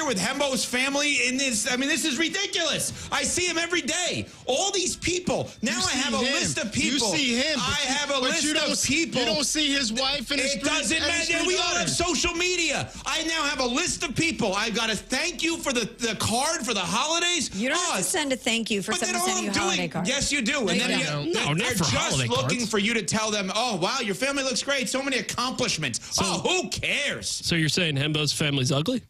with Hembo's family in this? I mean, this is ridiculous. I see him every day. All these people. Now I have a list of people. You see him. I have a list of people. You don't see his wife and his It doesn't matter. We all have social media. I now have a list of people. I've got to thank you for the card for the holidays. You don't have to send a thank you for someone sending you a holiday card. Yes, you do. And then they're just looking for you to tell them, oh, wow, your family looks great. So many accomplishments. So, who cares? So you're saying Hembo's family's ugly?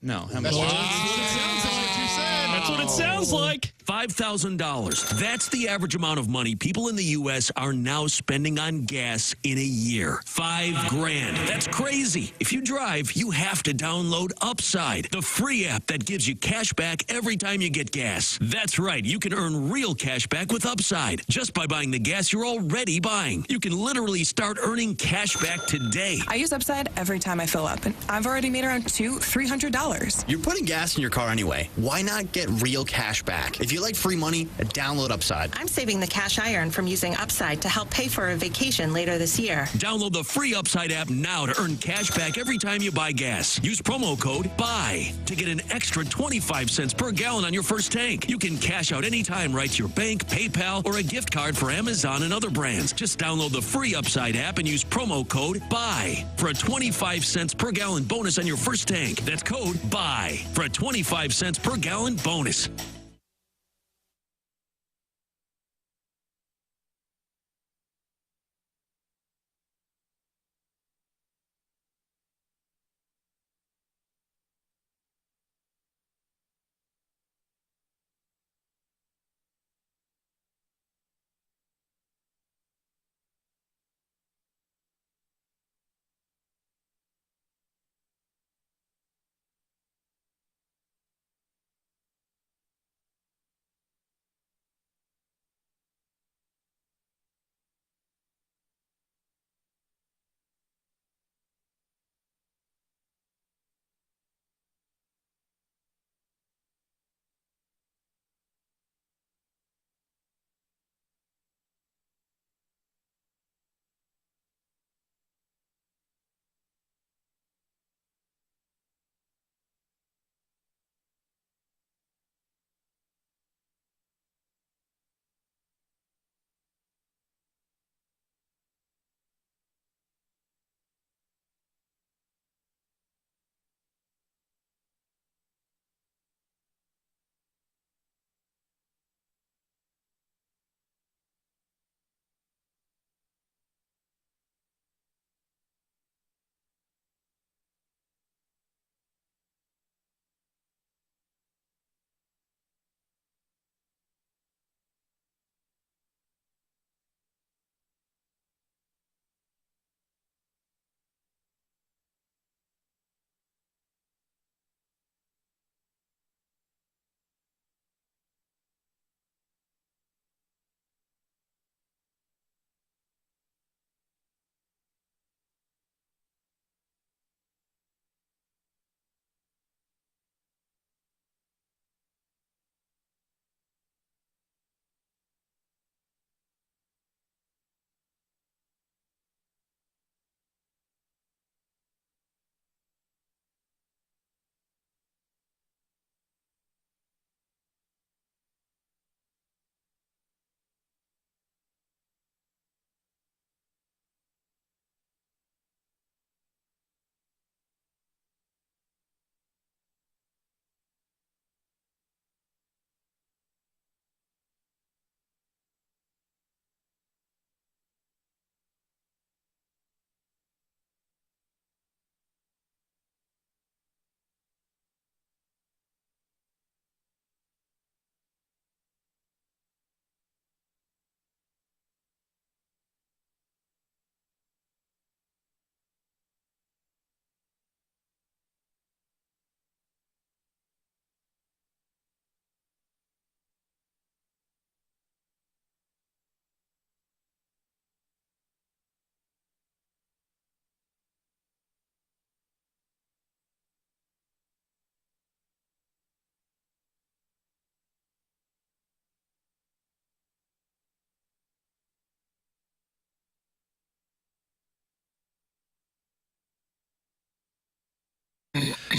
No. That's what it sounds like you said. That's what it sounds like. $5,000. That's the average amount of money people in the U.S. are now spending on gas in a year. $5,000. That's crazy. If you drive, you have to download Upside, the free app that gives you cash back every time you get gas. That's right. You can earn real cash back with Upside just by buying the gas you're already buying. You can literally start earning cash back today. I use Upside every time I fill up, and I've already made around $300. You're putting gas in your car anyway. Why not get real cash back? If you like free money, download Upside. I'm saving the cash I earn from using Upside to help pay for a vacation later this year. Download the free Upside app now to earn cash back every time you buy gas. Use promo code BUY to get an extra 25 cents per gallon on your first tank. You can cash out anytime right to your bank, PayPal, or a gift card for Amazon and other brands. Just download the free Upside app and use promo code BUY for a 25 cents per gallon bonus on your first tank. That's code BUY for a 25 cents per gallon bonus.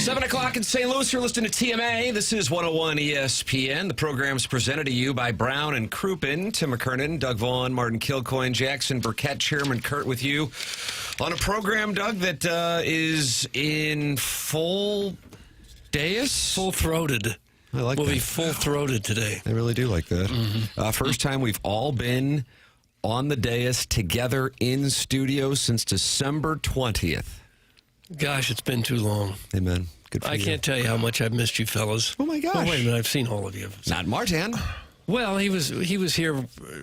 7 o'clock in St. Louis. You're listening to TMA. This is 101 ESPN. The program's presented to you by Brown and Crouppen. Tim McKernan, Doug Vaughn, Martin Kilcoyne, Jackson Burkett, Chairman Kurt with you on a program, Doug, that is in full dais? Full-throated. I like we'll that. be full-throated today. I really do like that. First time we've all been on the dais together in studio since December 20th. Gosh, it's been too long. Amen. Good for I you. can't tell you how much I've missed you fellas. Oh, my gosh. Oh, wait a minute. I've seen all of you. Not Martin. Well, he was here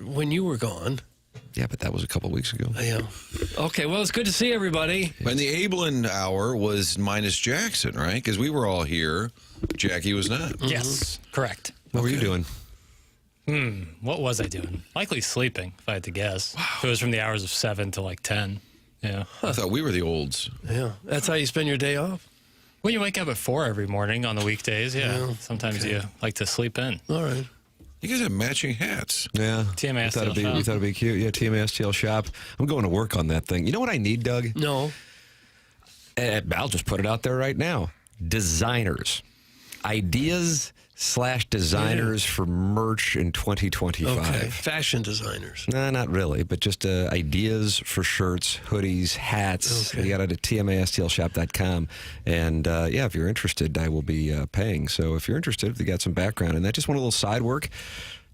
when you were gone. Yeah, but that was a couple weeks ago. Yeah. Okay, well, it's good to see everybody. And the Abelin hour was minus Jackson, right? Because we were all here. Jackie was not. Yes, correct. What were you doing? What was I doing? Likely sleeping, if I had to guess. Wow. It was from the hours of 7 to like 10. Yeah. I thought we were the olds. Yeah. That's how you spend your day off? Well, you wake up at 4 every morning on the weekdays. Yeah. Sometimes you like to sleep in. All right. You guys have matching hats. Yeah. TMA we thought it'd be cute. Yeah, TMA STL shop. I'm going to work on that thing. You know what I need, Doug? No. I'll just put it out there right now. Designers. Ideas/designers for merch in 2025. Okay. Fashion designers. No, not really, but just ideas for shirts, hoodies, hats. Okay. You got it at tmastlshop.com. And yeah, if you're interested, I will be paying. So if you're interested, if you got some background in that, just want a little side work,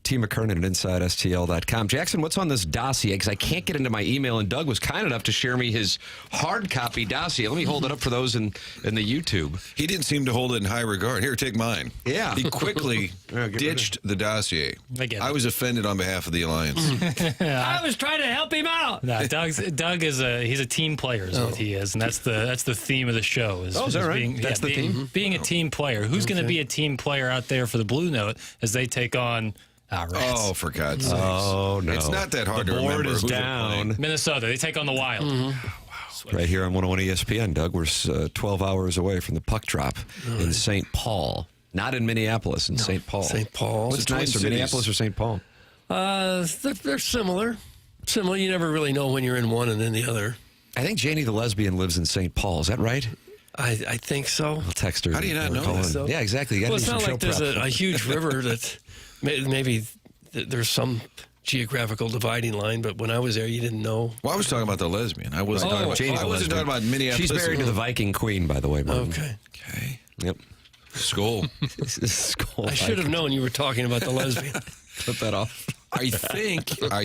T. McKernan at InsideSTL.com. Jackson, what's on this dossier? Because I can't get into my email, and Doug was kind enough to share me his hard copy dossier. Let me hold it up for those in the YouTube. He didn't seem to hold it in high regard. Here, take mine. Yeah. He quickly ditched the dossier. I was offended on behalf of the Alliance. I was trying to help him out. No, Doug is he's a team player is what he is, and that's the theme of the show. Is that right? That's the theme? Being a team player. Who's going to be a team player out there for the Blue Note as they take on Rats? Oh, for God's sakes. Oh, no. It's not that hard the to remember. board is who they're down. playing. Minnesota. They take on the Wild. Right here on 101 ESPN, Doug. We're 12 hours away from the puck drop in St. Paul. Not in Minneapolis, in St. Paul. St. Paul. What's nicer, Minneapolis or St. Paul? They're similar. Similar. You never really know when you're in one and in the other. I think Janie the lesbian lives in St. Paul. Is that right? I think so. I'll text her. How do you not know that? So? Yeah, exactly. You Well, gotta it's do not some like show there's prep. a huge river that maybe there's some geographical dividing line, but when I was there, you didn't know. Well, I was talking about the lesbian. I wasn't talking about Janie the lesbian. talking about Minneapolis. She's married to the Viking Queen, by the way, Martin. Okay. Yep. Skull. Skull I should have known you were talking about the lesbian. Cut that off. I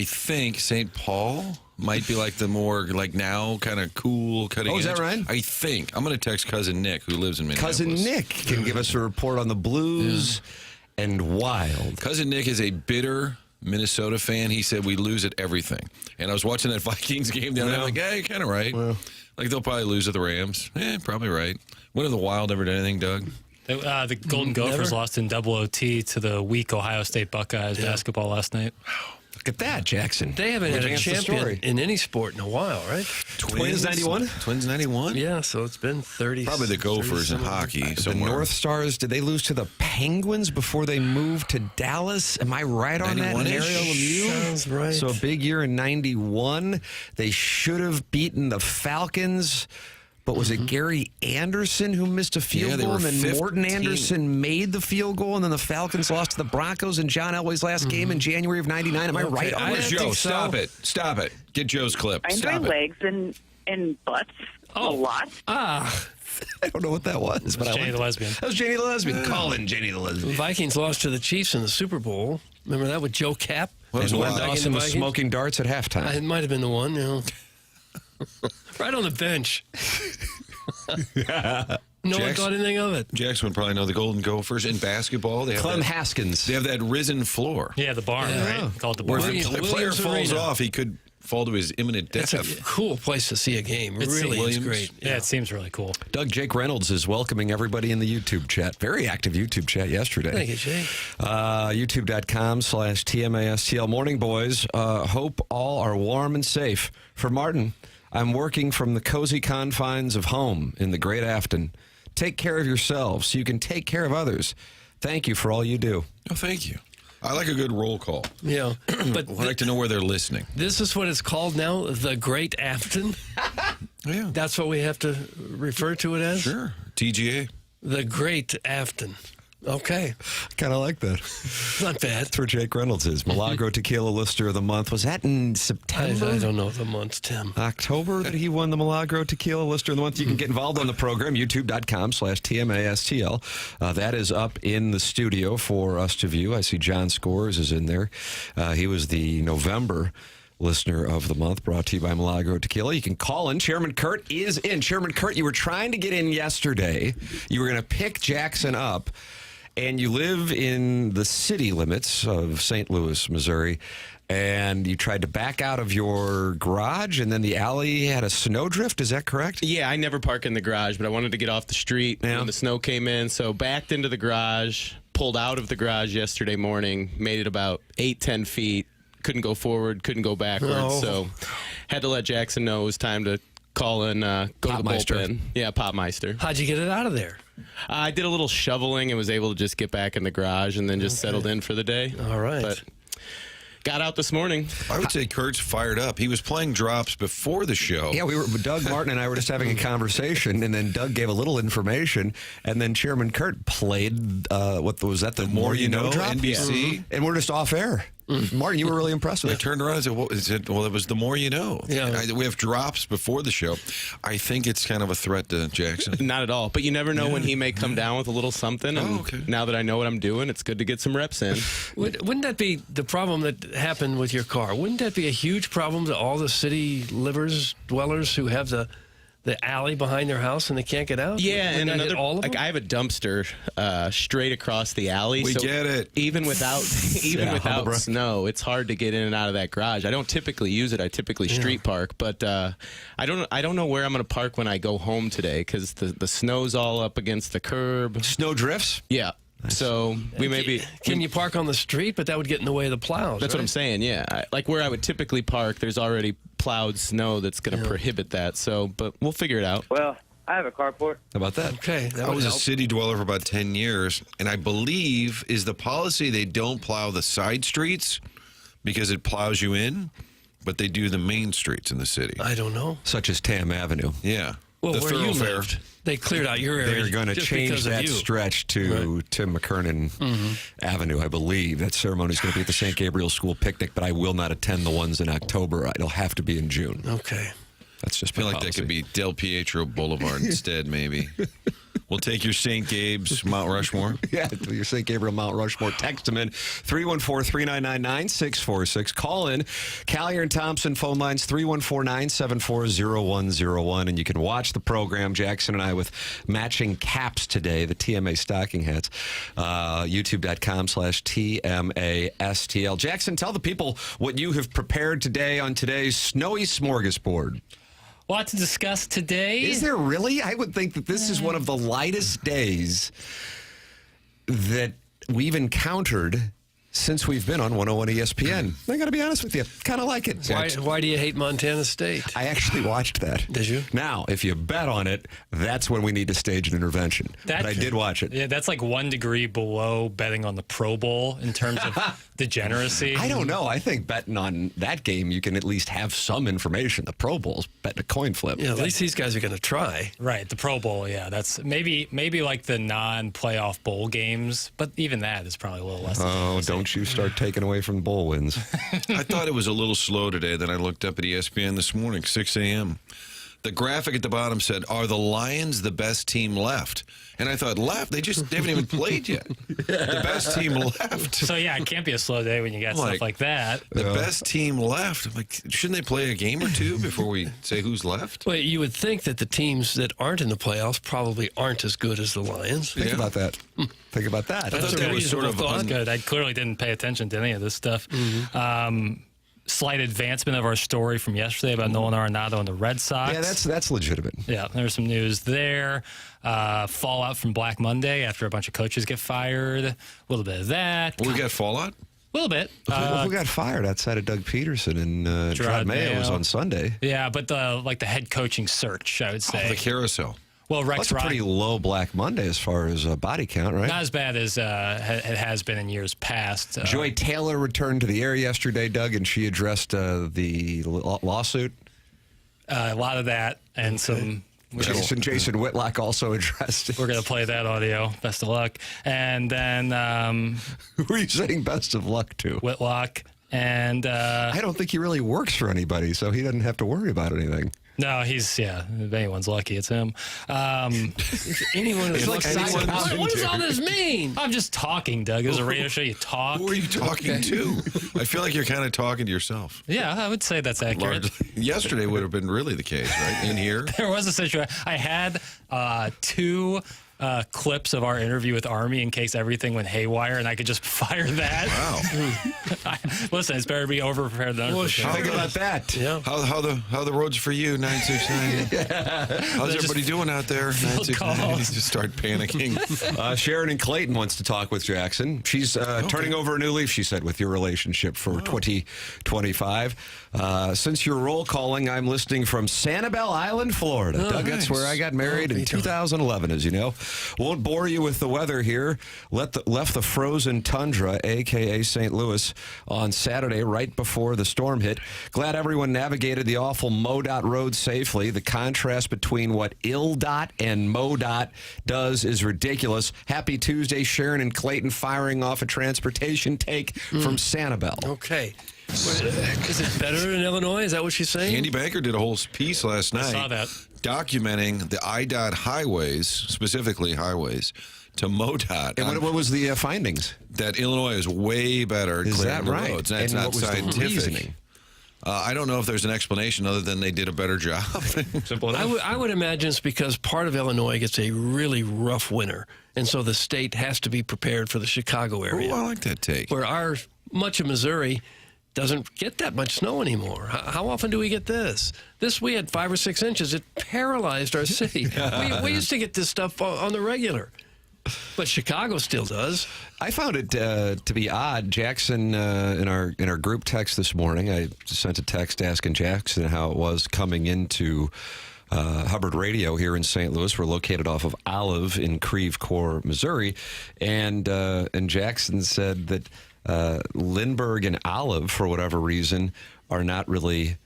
think St. Paul might be like the more like now kind of cool cutting edge. Is that right? I think. I'm going to text Cousin Nick, who lives in Minneapolis. Cousin Nick can give us a report on the Blues and Wild. Cousin Nick is a bitter Minnesota fan. He said we lose at everything. And I was watching that Vikings game the other night. I'm like, yeah, you're kind of right. Well. Like they'll probably lose at the Rams. Probably right. When have the Wild ever done anything, Doug? The Golden Gophers lost in double OT to the weak Ohio State Buckeyes basketball last night. Look at that, Jackson. They haven't had a champion in any sport in a while, right? Twins 91? Twins 91? Yeah, so it's been 30. Probably the Gophers in hockey somewhere. The North Stars, did they lose to the Penguins before they moved to Dallas? Am I right on that? 91-ish? Mario Lemieux? Sounds right. So a big year in 91. They should have beaten the Falcons. But was it Gary Anderson who missed a field goal? And then Morton Anderson made the field goal, and then the Falcons lost to the Broncos in John Elway's last game in January of 99. Am I right on that? Where's Joe? Stop it. Stop it. Get Joe's clip. I enjoy legs and butts a lot. I don't know what that was. But Janie the lesbian. That was Janie the lesbian. Calling Janie the lesbian. The Vikings lost to the Chiefs in the Super Bowl. Remember that with Joe Cap? And Len Dawson was smoking darts at halftime. It might have been the one, right on the bench. No one thought anything of it. Jackson would probably know the Golden Gophers in basketball. They have Clem Haskins. They have that risen floor. Yeah, the barn, right? Called the barn. Where if a player falls off, he could fall to his imminent death. It's a cool place to see a game. It really is great. Yeah, it seems really cool. Doug, Jake Reynolds is welcoming everybody in the YouTube chat. Very active YouTube chat yesterday. Thank you, Jake. YouTube.com/TMASTL. Morning, boys. Hope all are warm and safe. For Martin, I'm working from the cozy confines of home in the great Afton. Take care of yourselves so you can take care of others. Thank you for all you do. Oh, thank you. I like a good roll call. Yeah. But I'd like to know where they're listening. This is what it's called now, the Great Afton? Yeah. That's what we have to refer to it as? Sure. TGA. The Great Afton. Okay. Kind of like that. Not bad. That's where Jake Reynolds is. Milagro Tequila Lister of the Month. Was that in September? I don't know the months, Tim. October that he won the Milagro Tequila Lister of the Month. You can get involved on the program, youtube.com/TMASTL. That is up in the studio for us to view. I see John Scores is in there. He was the November Listener of the Month, brought to you by Milagro Tequila. You can call in. Chairman Kurt is in. Chairman Kurt, you were trying to get in yesterday. You were going to pick Jackson up. And you live in the city limits of St. Louis, Missouri, and you tried to back out of your garage, and then the alley had a snowdrift. Is that correct? Yeah, I never park in the garage, but I wanted to get off the street when the snow came in, so backed into the garage, pulled out of the garage yesterday morning, made it about 8-10 feet, couldn't go forward, couldn't go backwards, so had to let Jackson know it was time to call in, go to the bullpen. Yeah, Popmeister. How'd you get it out of there? I did a little shoveling and was able to just get back in the garage and then just settled in for the day. All right. But got out this morning. I would say Kurt's fired up. He was playing drops before the show. Yeah, Doug Martin and I were just having a conversation, and then Doug gave a little information, and then Chairman Kurt played, what was that, the More You Know drop? NBC. Yeah. And we're just off air. Martin, you were really impressed with it. I turned around and said, what is it? Well, it was The More You Know. Yeah. We have drops before the show. I think it's kind of a threat to Jackson. Not at all. But you never know when he may come down with a little something. And now that I know what I'm doing, it's good to get some reps in. Wouldn't that be the problem that happened with your car? Wouldn't that be a huge problem to all the city dwellers who have the alley behind their house and they can't get out? Yeah, and another I have a dumpster straight across the alley. We get it. Even without snow, it's hard to get in and out of that garage. I don't typically use it. I typically street park, but I don't know where I'm going to park when I go home today because the snow's all up against the curb. Snow drifts? Yeah. So we maybe can you park on the street, but that would get in the way of the plows. That's what I'm saying. Yeah, like where I would typically park, there's already plowed snow that's going to prohibit that. So, but we'll figure it out. Well, I have a carport. How about that? Okay, I was a city dweller for about 10 years, and I believe is the policy they don't plow the side streets because it plows you in, but they do the main streets in the city. I don't know. Such as Tam Avenue. Yeah. Well, the where you thoroughfare. lived, they cleared out your area. They're going to change that stretch to Tim McKernan Avenue, I believe. That ceremony is going to be at the St. Gabriel School picnic, but I will not attend the ones in October. It'll have to be in June. Okay. That's just I feel like that could be Del Pietro Boulevard instead, maybe. We'll take your St. Gabe's Mount Rushmore. Yeah, your St. Gabriel Mount Rushmore. Text them in 314-399-9646. Call in. Callier and Thompson phone lines 314-974-0101. And you can watch the program, Jackson and I, with matching caps today, the TMA stocking hats. YouTube.com/TMASTL. Jackson, tell the people what you have prepared today on today's snowy smorgasbord. A lot to discuss today. Is there really? I would think that this is one of the lightest days that we've encountered since we've been on 101 ESPN. I got to be honest with you. Kind of like it. Why do you hate Montana State? I actually watched that. Did you? Now, if you bet on it, that's when we need to stage an intervention. But I did watch it. Yeah, that's like 1 degree below betting on the Pro Bowl in terms of degeneracy. I don't know. I think betting on that game, you can at least have some information. The Pro Bowl's betting a coin flip. Yeah, at least these guys are going to try. Right, the Pro Bowl, yeah. That's maybe like the non-playoff bowl games, but even that is probably a little less. Oh, don't you start taking away from bowl wins. I thought it was a little slow today. Then I looked up at ESPN this morning, 6 a.m. The graphic at the bottom said, "Are the Lions the best team left?" And I thought, left? They haven't even played yet. The best team left. So, yeah, it can't be a slow day when you got stuff like that. The best team left. I'm like, shouldn't they play a game or two before we say who's left? Well, you would think that the teams that aren't in the playoffs probably aren't as good as the Lions. Think about that. Think about that. I thought that was sort of good. I clearly didn't pay attention to any of this stuff. Slight advancement of our story from yesterday about Nolan Arenado and the Red Sox. Yeah, that's legitimate. Yeah, there's some news there. Fallout from Black Monday after a bunch of coaches get fired. A little bit of that. We got fallout? A little bit. Who got fired outside of Doug Peterson and Gerard Mayo was on Sunday. Yeah, but the head coaching search, I would say. The carousel. Well, That's a pretty low Black Monday as far as body count, right? Not as bad as it has been in years past. Joy Taylor returned to the air yesterday, Doug, and she addressed the lawsuit. A lot of that and some Jason Whitlock also addressed. We're going to play that audio. Best of luck. And then... who are you saying best of luck to? Whitlock. And... I don't think he really works for anybody, so he doesn't have to worry about anything. No, if anyone's lucky, it's him. Anyone who's like what does all this mean? I'm just talking, Doug. There's a radio show. You talk. Who are you talking to? I feel like you're kind of talking to yourself. Yeah, I would say that's accurate. Yesterday would have been really the case, right? In here? There was a situation. I had two clips of our interview with Army in case everything went haywire, and I could just fire that. Wow. Listen, it's better to be over-prepared than under-prepared. Think about that. Yeah. How the roads for you, 969? How's everybody doing out there? 969. Just start panicking. Sharon in Clayton wants to talk with Jackson. She's turning over a new leaf, she said, with your relationship for 2025. Since your roll calling, I'm listening from Sanibel Island, Florida. Doug, that's where I got married in 2011, as you know. Won't bore you with the weather here. Left the frozen tundra, a.k.a. St. Louis, on Saturday right before the storm hit. Glad everyone navigated the awful MoDOT road safely. The contrast between what ILDOT and MoDOT does is ridiculous. Happy Tuesday, Sharon and Clayton firing off a transportation take from Sanibel. Okay. Is it better in Illinois? Is that what she's saying? Andy Banker did a whole piece last night. I saw that. Documenting the IDOT highways, specifically highways, to MoDOT. And what was the findings? That Illinois is way better at clearing the roads. That's not scientific. I don't know if there's an explanation other than they did a better job. Simple enough. I would imagine it's because part of Illinois gets a really rough winter, and so the state has to be prepared for the Chicago area. Oh, I like that take. Where much of Missouri doesn't get that much snow anymore. How often do we get this? We had 5 or 6 inches. It paralyzed our city. We used to get this stuff on the regular. But Chicago still does. I found it to be odd. Jackson, in our group text this morning, I sent a text asking Jackson how it was coming into Hubbard Radio here in St. Louis. We're located off of Olive in Creve Coeur, Missouri. And Jackson said that Lindbergh and Olive, for whatever reason, are not really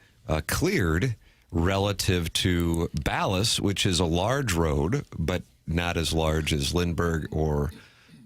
cleared relative to Ballas, which is a large road, but not as large as Lindbergh or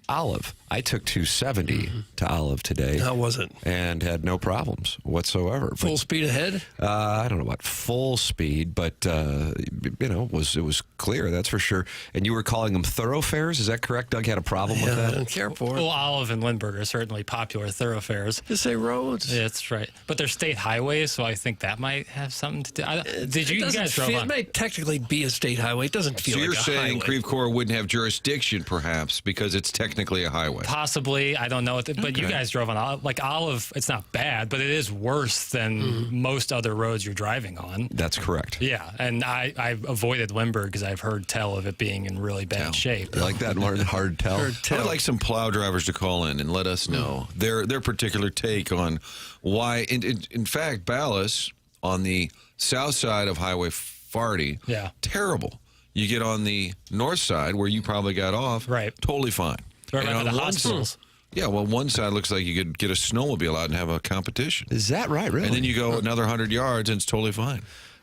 Olive. I took 270 to Olive today. How was it? And had no problems whatsoever. Full speed ahead? I don't know about full speed, but it was clear, that's for sure. And you were calling them thoroughfares, is that correct? Doug had a problem with that? I don't care for it. Well, Olive and Lindbergh are certainly popular thoroughfares. Just say roads. Yeah, that's right. But they're state highways, so I think that might have something to do. You guys drove on? It may technically be a state highway. It doesn't feel like a highway. So you're saying Creve Coeur wouldn't have jurisdiction, perhaps, because it's technically a highway? Possibly. I don't know. But you guys drove on Olive. It's not bad, but it is worse than most other roads you're driving on. That's correct. Yeah, and I avoided Lindbergh because I've heard tell of it being in really bad shape. You like that, Martin? Hard tell. I would like some plow drivers to call in and let us know their particular take on why. In fact, Ballas on the south side of Highway 40, terrible. You get on the north side where you probably got off, totally fine. Right by the hospitals. Yeah, well, one side looks like you could get a snowmobile out and have a competition. Is that right, really? And then you go another 100 yards and it's totally fine.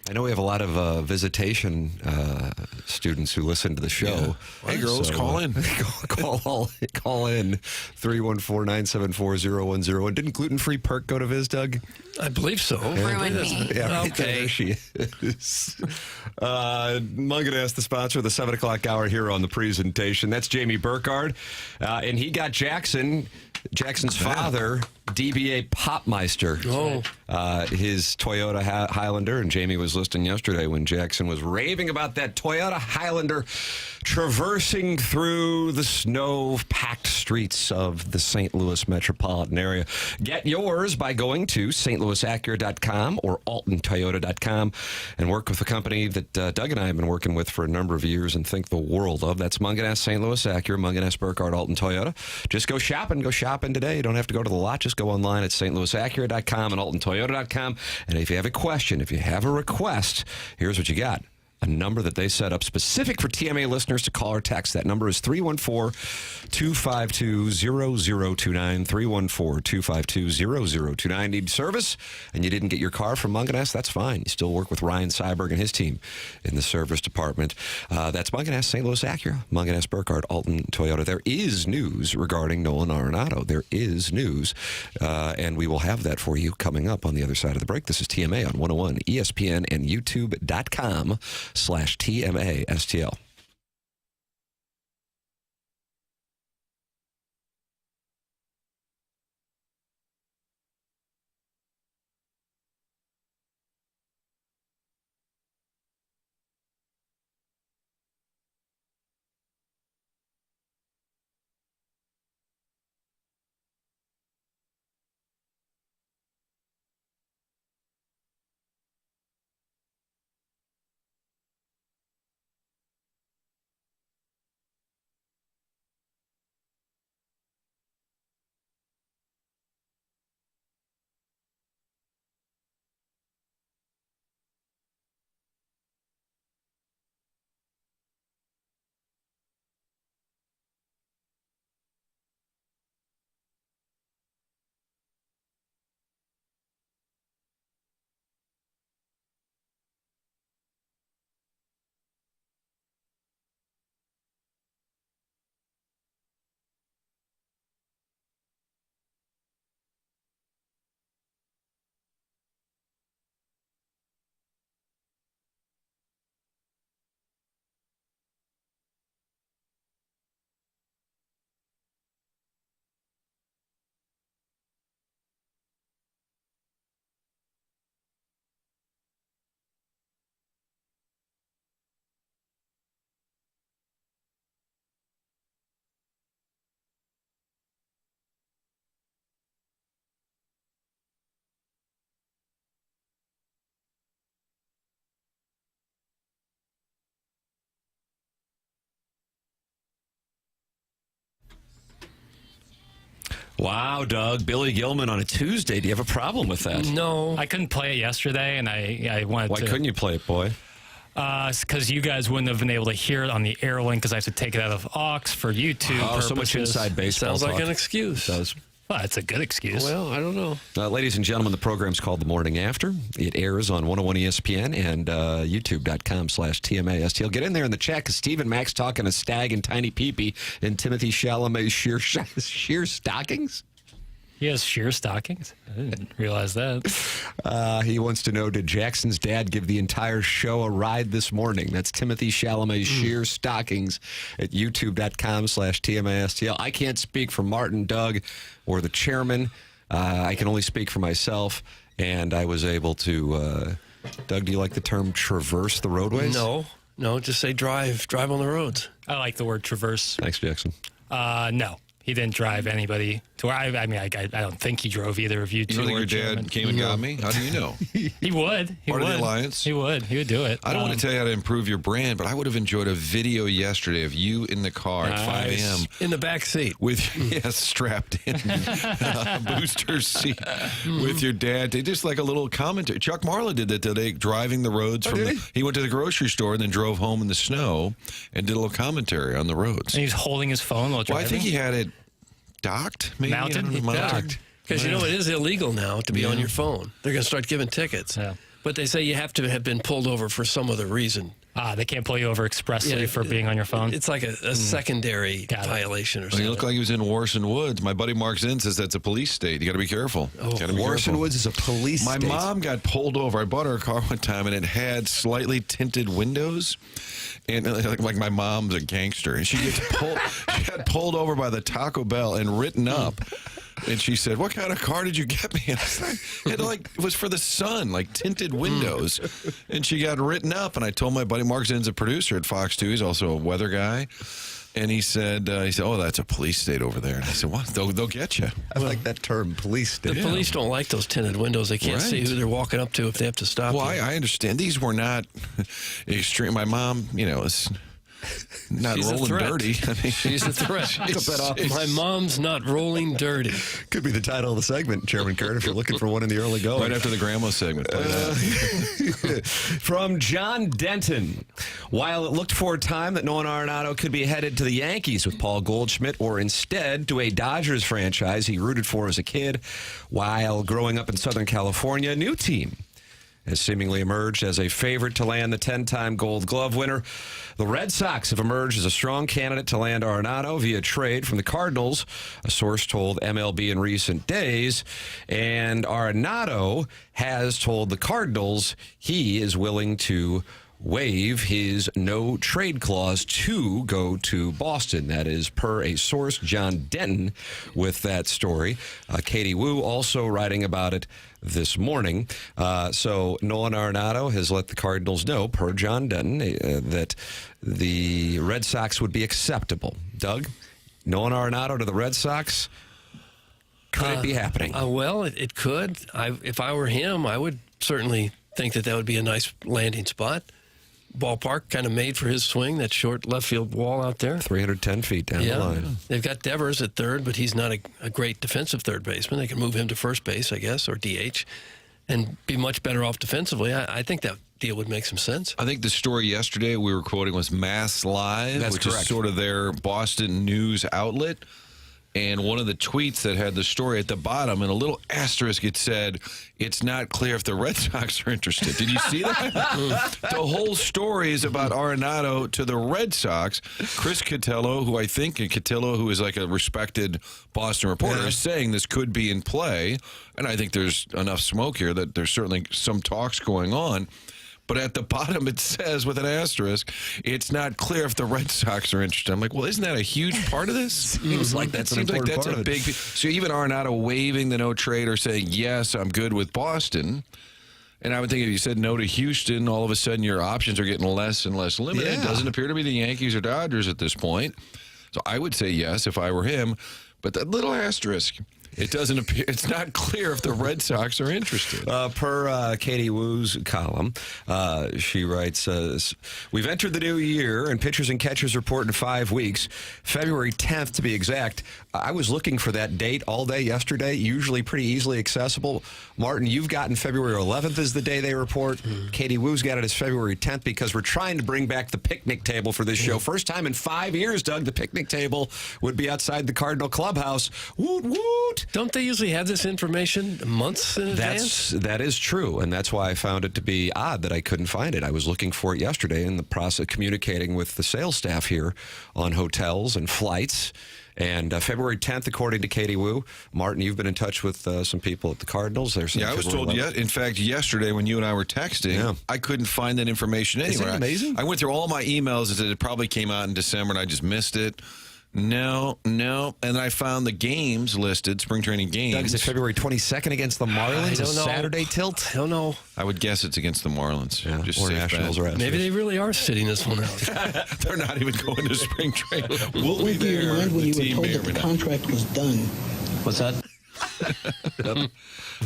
I know we have a lot of visitation students who listen to the show. Yeah. Hey, girls, call in. Call in 314-974-0101. Didn't gluten-free perk go to Viz, Doug? I believe so. Ruined me. Yeah, right there she is. Munganess, the sponsor of the 7 o'clock hour here on the presentation. That's Jamie Burkhardt. And he got Jackson's father, DBA Popmeister. His Toyota Highlander, and Jamie was listening yesterday when Jackson was raving about that Toyota Highlander traversing through the snow-packed streets of the St. Louis metropolitan area. Get yours by going to stlouisacura.com or altontoyota.com and work with a company that Doug and I have been working with for a number of years and think the world of. That's Munganess St. Louis Acura, Munganess Burkhardt, Alton Toyota. Just go shopping. Go shopping today. You don't have to go to the lot. Just go online at stlouisacura.com and altontoyota.com. And if you have a question, if you have a request, here's what you got. a number that they set up specific for TMA listeners to call or text. That number is 314-252-0029, 314-252-0029. Need service and you didn't get your car from Munganess? That's fine. You still work with Ryan Seiberg and his team in the service department. That's Munganess, St. Louis Acura, Munganess, Burkhardt, Alton, Toyota. There is news regarding Nolan Arenado. There is news, and we will have that for you coming up on the other side of the break. This is TMA on 101 ESPN and YouTube.com/TMA STL. Wow, Doug, Billy Gilman on a Tuesday. Do you have a problem with that? No. I couldn't play it yesterday, and I wanted Why to... couldn't you play it, boy? Because you guys wouldn't have been able to hear it on the air link because I have to take it out of aux for YouTube purposes. So much inside baseball Sounds like talk. an excuse. It does. Well, it's a good excuse. Well, I don't know. Ladies and gentlemen, the program's called The Morning After. It airs on 101 ESPN and YouTube.com/TMA STL. Get in there in the chat because Steve and Max talking a stag and Tiny Peepee and Timothy Chalamet's sheer stockings. He has sheer stockings? I didn't realize that. He wants to know, did Jackson's dad give the entire show a ride this morning? That's Timothy Chalamet's sheer stockings at youtube.com/TMASTL. I can't speak for Martin, Doug, or the chairman. I can only speak for myself, and I was able to... Doug, do you like the term traverse the roadways? No, just say drive on the roads. I like the word traverse. Thanks, Jackson. No. He didn't drive anybody to where I don't think he drove either of you two. You don't think your dad came and got me? How do you know? He would. Part of the alliance? He would do it. I don't want to tell you how to improve your brand, but I would have enjoyed a video yesterday of you in the car at 5 a.m. In the back seat. With, strapped in, booster seat with your dad. Just like a little commentary. Chuck Marlowe did that today, driving the roads. He went to the grocery store and then drove home in the snow and did a little commentary on the roads. And he's holding his phone while driving? Well, I think he had it docked, maybe? Mounted? Mounted. Because you know it is illegal now to be on your phone. They're going to start giving tickets. Yeah. But they say you have to have been pulled over for some other reason. They can't pull you over expressly for being on your phone? It's like a secondary violation or something. He looked like he was in Warson Woods. My buddy Mark Zinn says that's a police state. You got to be careful. Warson Woods is a police state. My mom got pulled over. I bought her a car one time, and it had slightly tinted windows. And like my mom's a gangster, and she got pulled over by the Taco Bell and written up. And she said, "What kind of car did you get me?" And I said, it was for the sun, like tinted windows. And she got written up. And I told my buddy Mark Zinn's a producer at Fox 2. He's also a weather guy. And he said, "Oh, that's a police state over there." And I said, "What? They'll get you." I like that term, police state. The police don't like those tinted windows. They can't see who they're walking up to if they have to stop. Well, I understand. These were not extreme. My mom, is Not She's rolling dirty. I mean, she's a threat. My mom's not rolling dirty. Could be the title of the segment, Chairman Kurt, if you're looking for one in the early going. Right after the grandma segment. From John Denton. While it looked for a time that Nolan Arenado could be headed to the Yankees with Paul Goldschmidt or instead to a Dodgers franchise he rooted for as a kid while growing up in Southern California, a new team has seemingly emerged as a favorite to land the 10-time Gold Glove winner. The Red Sox have emerged as a strong candidate to land Arenado via trade from the Cardinals, a source told MLB in recent days. And Arenado has told the Cardinals he is willing to waive his no-trade clause to go to Boston. That is per a source, John Denton, with that story. Katie Wu also writing about it this morning. So Nolan Arenado has let the Cardinals know, per John Denton, that the Red Sox would be acceptable. Doug, Nolan Arenado to the Red Sox, could it be happening? Well, it could. If I were him, I would certainly think that would be a nice landing spot. Ballpark kind of made for his swing, that short left field wall out there. 310 feet down the line. They've got Devers at third, but he's not a great defensive third baseman. They can move him to first base, I guess, or DH, and be much better off defensively. I think that deal would make some sense. I think the story yesterday we were quoting was Mass Live, which is sort of their Boston news outlet. And one of the tweets that had the story at the bottom, and a little asterisk, it said, "It's not clear if the Red Sox are interested." Did you see that? The whole story is about Arenado to the Red Sox. Chris Cotillo, who who is like a respected Boston reporter, is saying this could be in play. And I think there's enough smoke here that there's certainly some talks going on. But at the bottom, it says, with an asterisk, it's not clear if the Red Sox are interested. I'm like, well, isn't that a huge part of this? Seems like that's an important part of it. Big. So even Arenado waiving the no trade or saying, yes, I'm good with Boston. And I would think if you said no to Houston, all of a sudden your options are getting less and less limited. It doesn't appear to be the Yankees or Dodgers at this point. So I would say yes if I were him. But that little asterisk, it doesn't appear. It's not clear if the Red Sox are interested. Per Katie Wu's column, she writes, "We've entered the new year, and pitchers and catchers report in 5 weeks, February 10th to be exact." I was looking for that date all day yesterday, usually pretty easily accessible. Martin, you've gotten February 11th as the day they report. Katie Wu's got it as February 10th because we're trying to bring back the picnic table for this show. First time in 5 years, Doug, the picnic table would be outside the Cardinal clubhouse. Woot, woot. Don't they usually have this information months in advance? That is true, and that's why I found it to be odd that I couldn't find it. I was looking for it yesterday in the process of communicating with the sales staff here on hotels and flights. And February 10th, according to Katie Wu. Martin, you've been in touch with some people at the Cardinals. I was told, in fact, yesterday when you and I were texting, I couldn't find that information anywhere. Isn't it amazing? I went through all my emails and said it probably came out in December and I just missed it. No. And then I found the games listed, spring training games. Doug, is it February 22nd against the Marlins? I don't know. Saturday tilt? I don't know. I would guess it's against the Marlins. Yeah, just or safe Nationals. bet. Maybe they really are sitting this one out. They're not even going to spring training. We'll What be was in your there. mind when The you were team told may or that may the not. contract was done? What's that?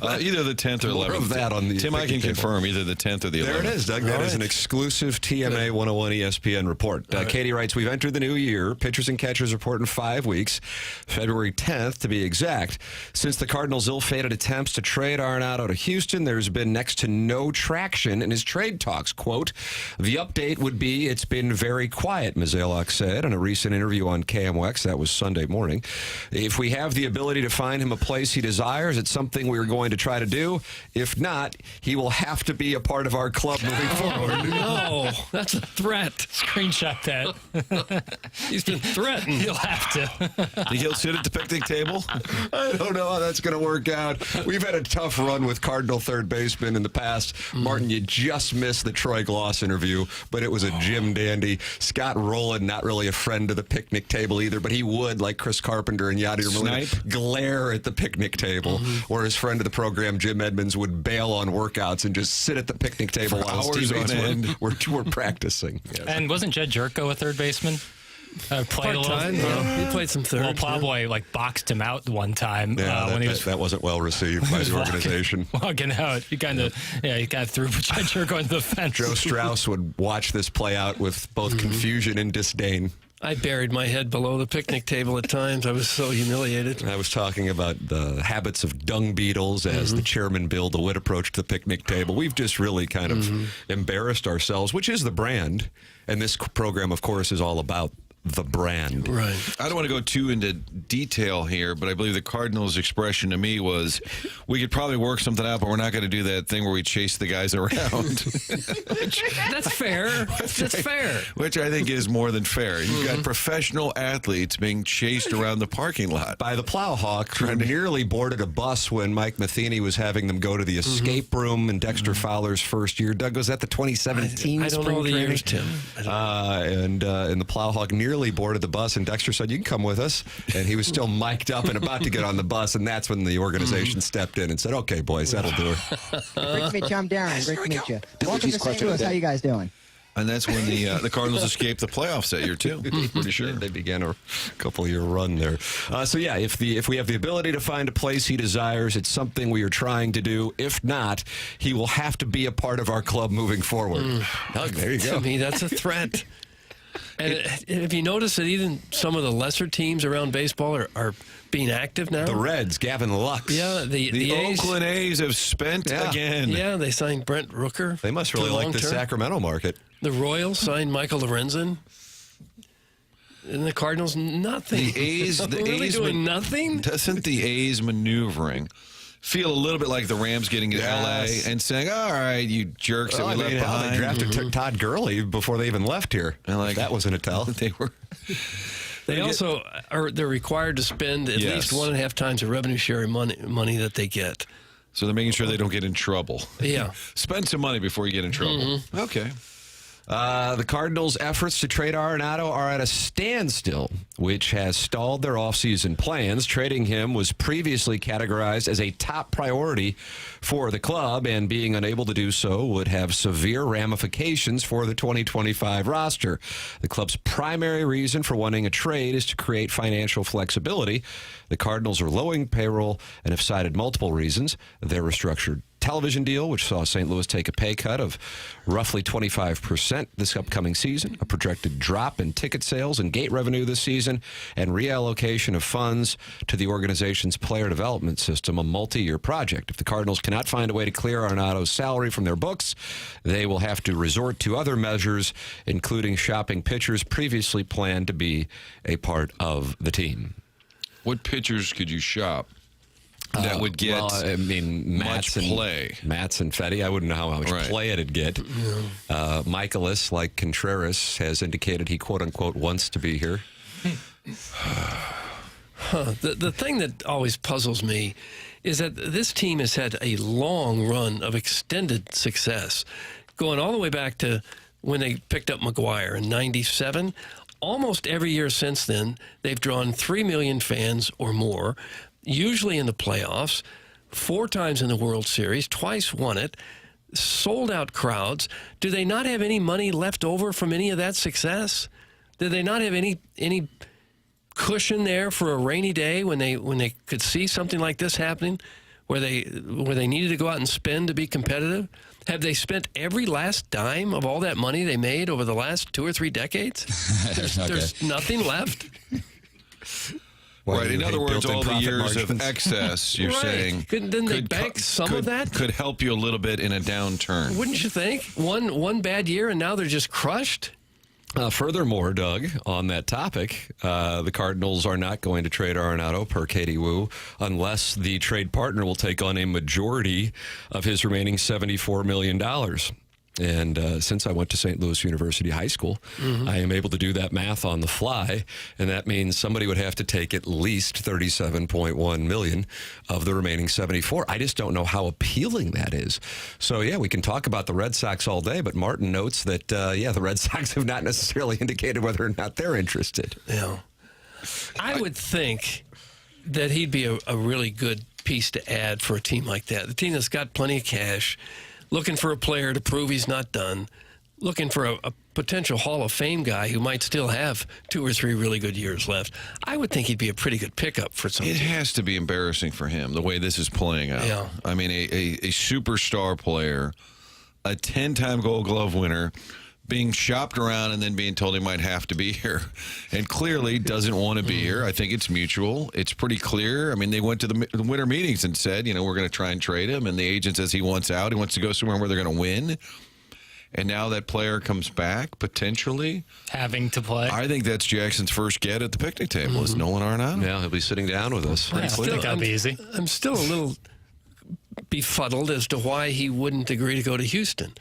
Either the 10th or 11th. More of that on the Tim, I can confirm either the 10th or the 11th. There it is, Doug. That is an exclusive TMA 101 ESPN report. Katie writes, "We've entered the new year. Pitchers and catchers report in 5 weeks, February 10th to be exact. Since the Cardinals' ill-fated attempts to trade Arenado to Houston, there's been next to no traction in his trade talks. Quote, the update would be it's been very quiet," Mizalok said in a recent interview on KMOX. That was Sunday morning. "If we have the ability to find him a place he desires, it's something we're going to try to do. If not, he will have to be a part of our club moving forward." No, that's a threat. Screenshot that. He's been threatened. You'll have to. Think he'll sit at the picnic table? I don't know how that's going to work out. We've had a tough run with Cardinal third baseman in the past. Martin, you just missed the Troy Gloss interview, but it was a Jim Dandy. Scott Rowland, not really a friend of the picnic table either, but he would, like Chris Carpenter and Yadier Molina, glare at the picnic table, where his friend of the program, Jim Edmonds, would bail on workouts and just sit at the picnic table while his teammates were practicing. And wasn't Jed Jerko a third baseman? Played a little. He played some third. Well, Plowboy boxed him out one time when he was that wasn't well received by the organization. Walking out, he kind of threw Butcher going to the fence. Joe Strauss would watch this play out with both confusion and disdain. I buried my head below the picnic table at times. I was so humiliated. I was talking about the habits of dung beetles as the chairman, Bill DeWitt, approached the picnic table. We've just really kind of embarrassed ourselves, which is the brand. And this program, of course, is all about the brand. Right. I don't want to go too into detail here, but I believe the Cardinals' expression to me was, we could probably work something out, but we're not going to do that thing where we chase the guys around. That's fair. That's fair. Which I think is more than fair. You've got professional athletes being chased around the parking lot. By the Plowhawk, who nearly boarded a bus when Mike Matheny was having them go to the escape room in Dexter Fowler's first year. Doug, was that the 2017 I don't spring know the training? years, Tim. And the Plowhawk nearly boarded the bus, and Dexter said, "You can come with us." And he was still mic'd up and about to get on the bus, and that's when the organization stepped in and said, "Okay, boys, that'll do it." Great to meet you. I'm Darren. Great to meet you. Welcome to St. Louis. How you guys doing? And that's when the Cardinals escaped the playoffs that year, too. Pretty sure. They began a couple-year run there. So, yeah, if we have the ability to find a place he desires, it's something we are trying to do. If not, he will have to be a part of our club moving forward. Doug, there you go. To me, that's a threat. And have you noticed that even some of the lesser teams around baseball are being active now? The Reds, Gavin Lux. Yeah, the Oakland A's have spent again. Yeah, they signed Brent Rooker. They must really like the Sacramento market. The Royals signed Michael Lorenzen. And the Cardinals, nothing. The A's, doing nothing? Doesn't the A's maneuvering feel a little bit like the Rams getting to L.A. and saying, "All right, you jerks that we left behind." They drafted Todd Gurley before they even left here. And that wasn't a tell. They were. They're required to spend at least 1.5 times the revenue sharing money that they get. So they're making sure they don't get in trouble. Yeah. Spend some money before you get in trouble. Okay. The Cardinals' efforts to trade Arenado are at a standstill, which has stalled their offseason plans. Trading him was previously categorized as a top priority for the club, and being unable to do so would have severe ramifications for the 2025 roster. The club's primary reason for wanting a trade is to create financial flexibility. The Cardinals are lowering payroll and have cited multiple reasons. Their restructured television deal, which saw St. Louis take a pay cut of roughly 25% this upcoming season, a projected drop in ticket sales and gate revenue this season, and reallocation of funds to the organization's player development system, a multi-year project. If the Cardinals cannot find a way to clear Arenado's salary from their books, they will have to resort to other measures, including shopping pitchers previously planned to be a part of the team. What pitchers could you shop that would get much play? Matz and Fetty. I wouldn't know how much play it'd get. Michaelis, like Contreras, has indicated he, quote-unquote, wants to be here. The thing that always puzzles me is that this team has had a long run of extended success, going all the way back to when they picked up McGuire in '97. Almost every year since then, they've drawn 3 million fans or more, usually in the playoffs, 4 times in the World Series, twice won it, sold out crowds. Do they not have any money left over from any of that success? Do they not have any cushion there for a rainy day when they could see something like this happening, where they needed to go out and spend to be competitive? Have they spent every last dime of all that money they made over the last 2 or 3 decades? There's nothing left. Right. In other words, all the years of excess, you're saying, didn't they bank some of that? Could help you a little bit in a downturn. Wouldn't you think? One bad year, and now they're just crushed? Furthermore, Doug, on that topic, the Cardinals are not going to trade Arenado, per Katie Wu, unless the trade partner will take on a majority of his remaining $74 million. And since I went to St. Louis University High School, I am able to do that math on the fly, and that means somebody would have to take at least $37.1 million of the remaining 74. I just don't know how appealing that is. So, yeah, we can talk about the Red Sox all day, but Martin notes that, the Red Sox have not necessarily indicated whether or not they're interested. Yeah. I would think that he'd be a really good piece to add for a team like that. The team that's got plenty of cash, looking for a player to prove he's not done, looking for a potential Hall of Fame guy who might still have 2 or 3 really good years left, I would think he'd be a pretty good pickup for some. It has to be embarrassing for him, the way this is playing out. Yeah. I mean, a superstar player, a 10-time Gold Glove winner, being shopped around and then being told he might have to be here, and clearly doesn't want to be here. I think it's mutual. It's pretty clear. I mean, they went to the winter meetings and said, we're going to try and trade him, and the agent says he wants out. He wants to go somewhere where they're going to win. And now that player comes back, potentially. Having to play. I think that's Jackson's first get at the picnic table is Nolan Arenado. Yeah, he'll be sitting down with us. I think that'll be easy. I'm still a little befuddled as to why he wouldn't agree to go to Houston.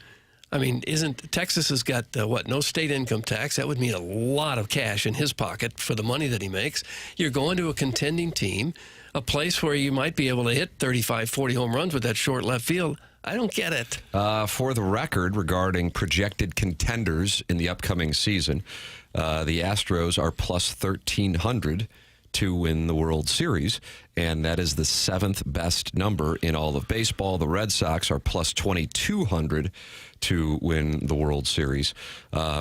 I mean, Texas has got, no state income tax? That would mean a lot of cash in his pocket for the money that he makes. You're going to a contending team, a place where you might be able to hit 35, 40 home runs with that short left field. I don't get it. For the record, regarding projected contenders in the upcoming season, the Astros are plus 1,300 to win the World Series, and that is the 7th best number in all of baseball. The Red Sox are plus 2,200 to win the World Series,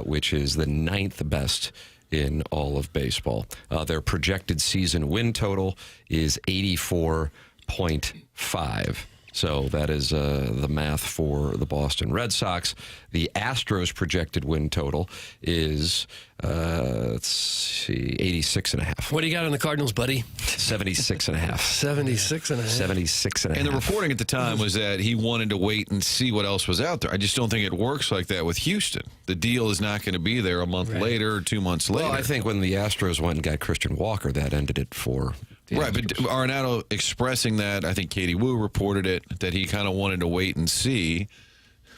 which is the 9th best in all of baseball. Their projected season win total is 84.5. So that is the math for the Boston Red Sox. The Astros' projected win total is, 86.5. What do you got on the Cardinals, buddy? 76.5. 76.5. 76.5. And the reporting at the time was that he wanted to wait and see what else was out there. I just don't think it works like that with Houston. The deal is not going to be there a month later or 2 months later. Well, I think when the Astros went and got Christian Walker, that ended it for... Right, but Arenado expressing that, I think Katie Wu reported it, that he kind of wanted to wait and see.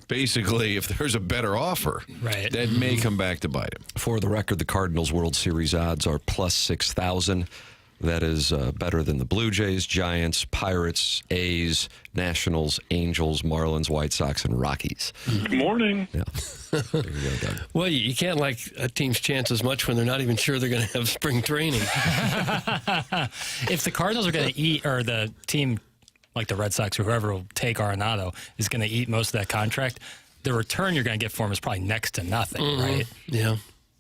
Basically, if there's a better offer, that may come back to bite him. For the record, the Cardinals World Series odds are plus 6,000. That is better than the Blue Jays, Giants, Pirates, A's, Nationals, Angels, Marlins, White Sox, and Rockies. Good morning. Yeah. There you go, Doug. Well, you can't like a team's chances much when they're not even sure they're going to have spring training. If the Cardinals are going to eat, or the team like the Red Sox or whoever will take Arenado is going to eat most of that contract, the return you're going to get for him is probably next to nothing, right? Yeah,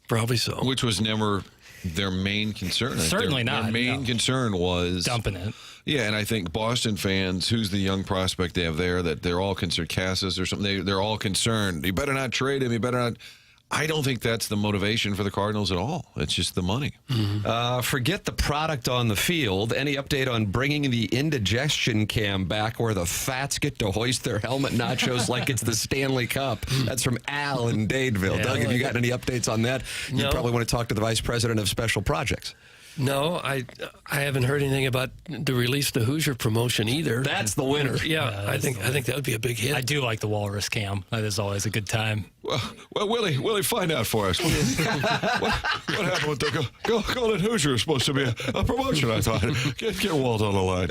probably so. Which was never their main concern. Certainly not. Their main concern was dumping it. Yeah, and I think Boston fans, who's the young prospect they have there, that they're all concerned, Cassis or something, they're all concerned. You better not trade him. You better not. I don't think that's the motivation for the Cardinals at all. It's just the money. Forget the product on the field. Any update on bringing the indigestion cam back where the Fats get to hoist their helmet nachos like it's the Stanley Cup? That's from Al in Dadeville. Yeah, Doug, have you got any updates on that? You probably want to talk to the Vice President of Special Projects. No, I haven't heard anything about the release of the Hoosier promotion either. That's the winner. Yeah, I think that would be a big hit. I do like the Walrus cam. That is always a good time. Well, Willie, find out for us. what happened with the Golden Hoosier? Was supposed to be a promotion, I thought. Get Walt on the line.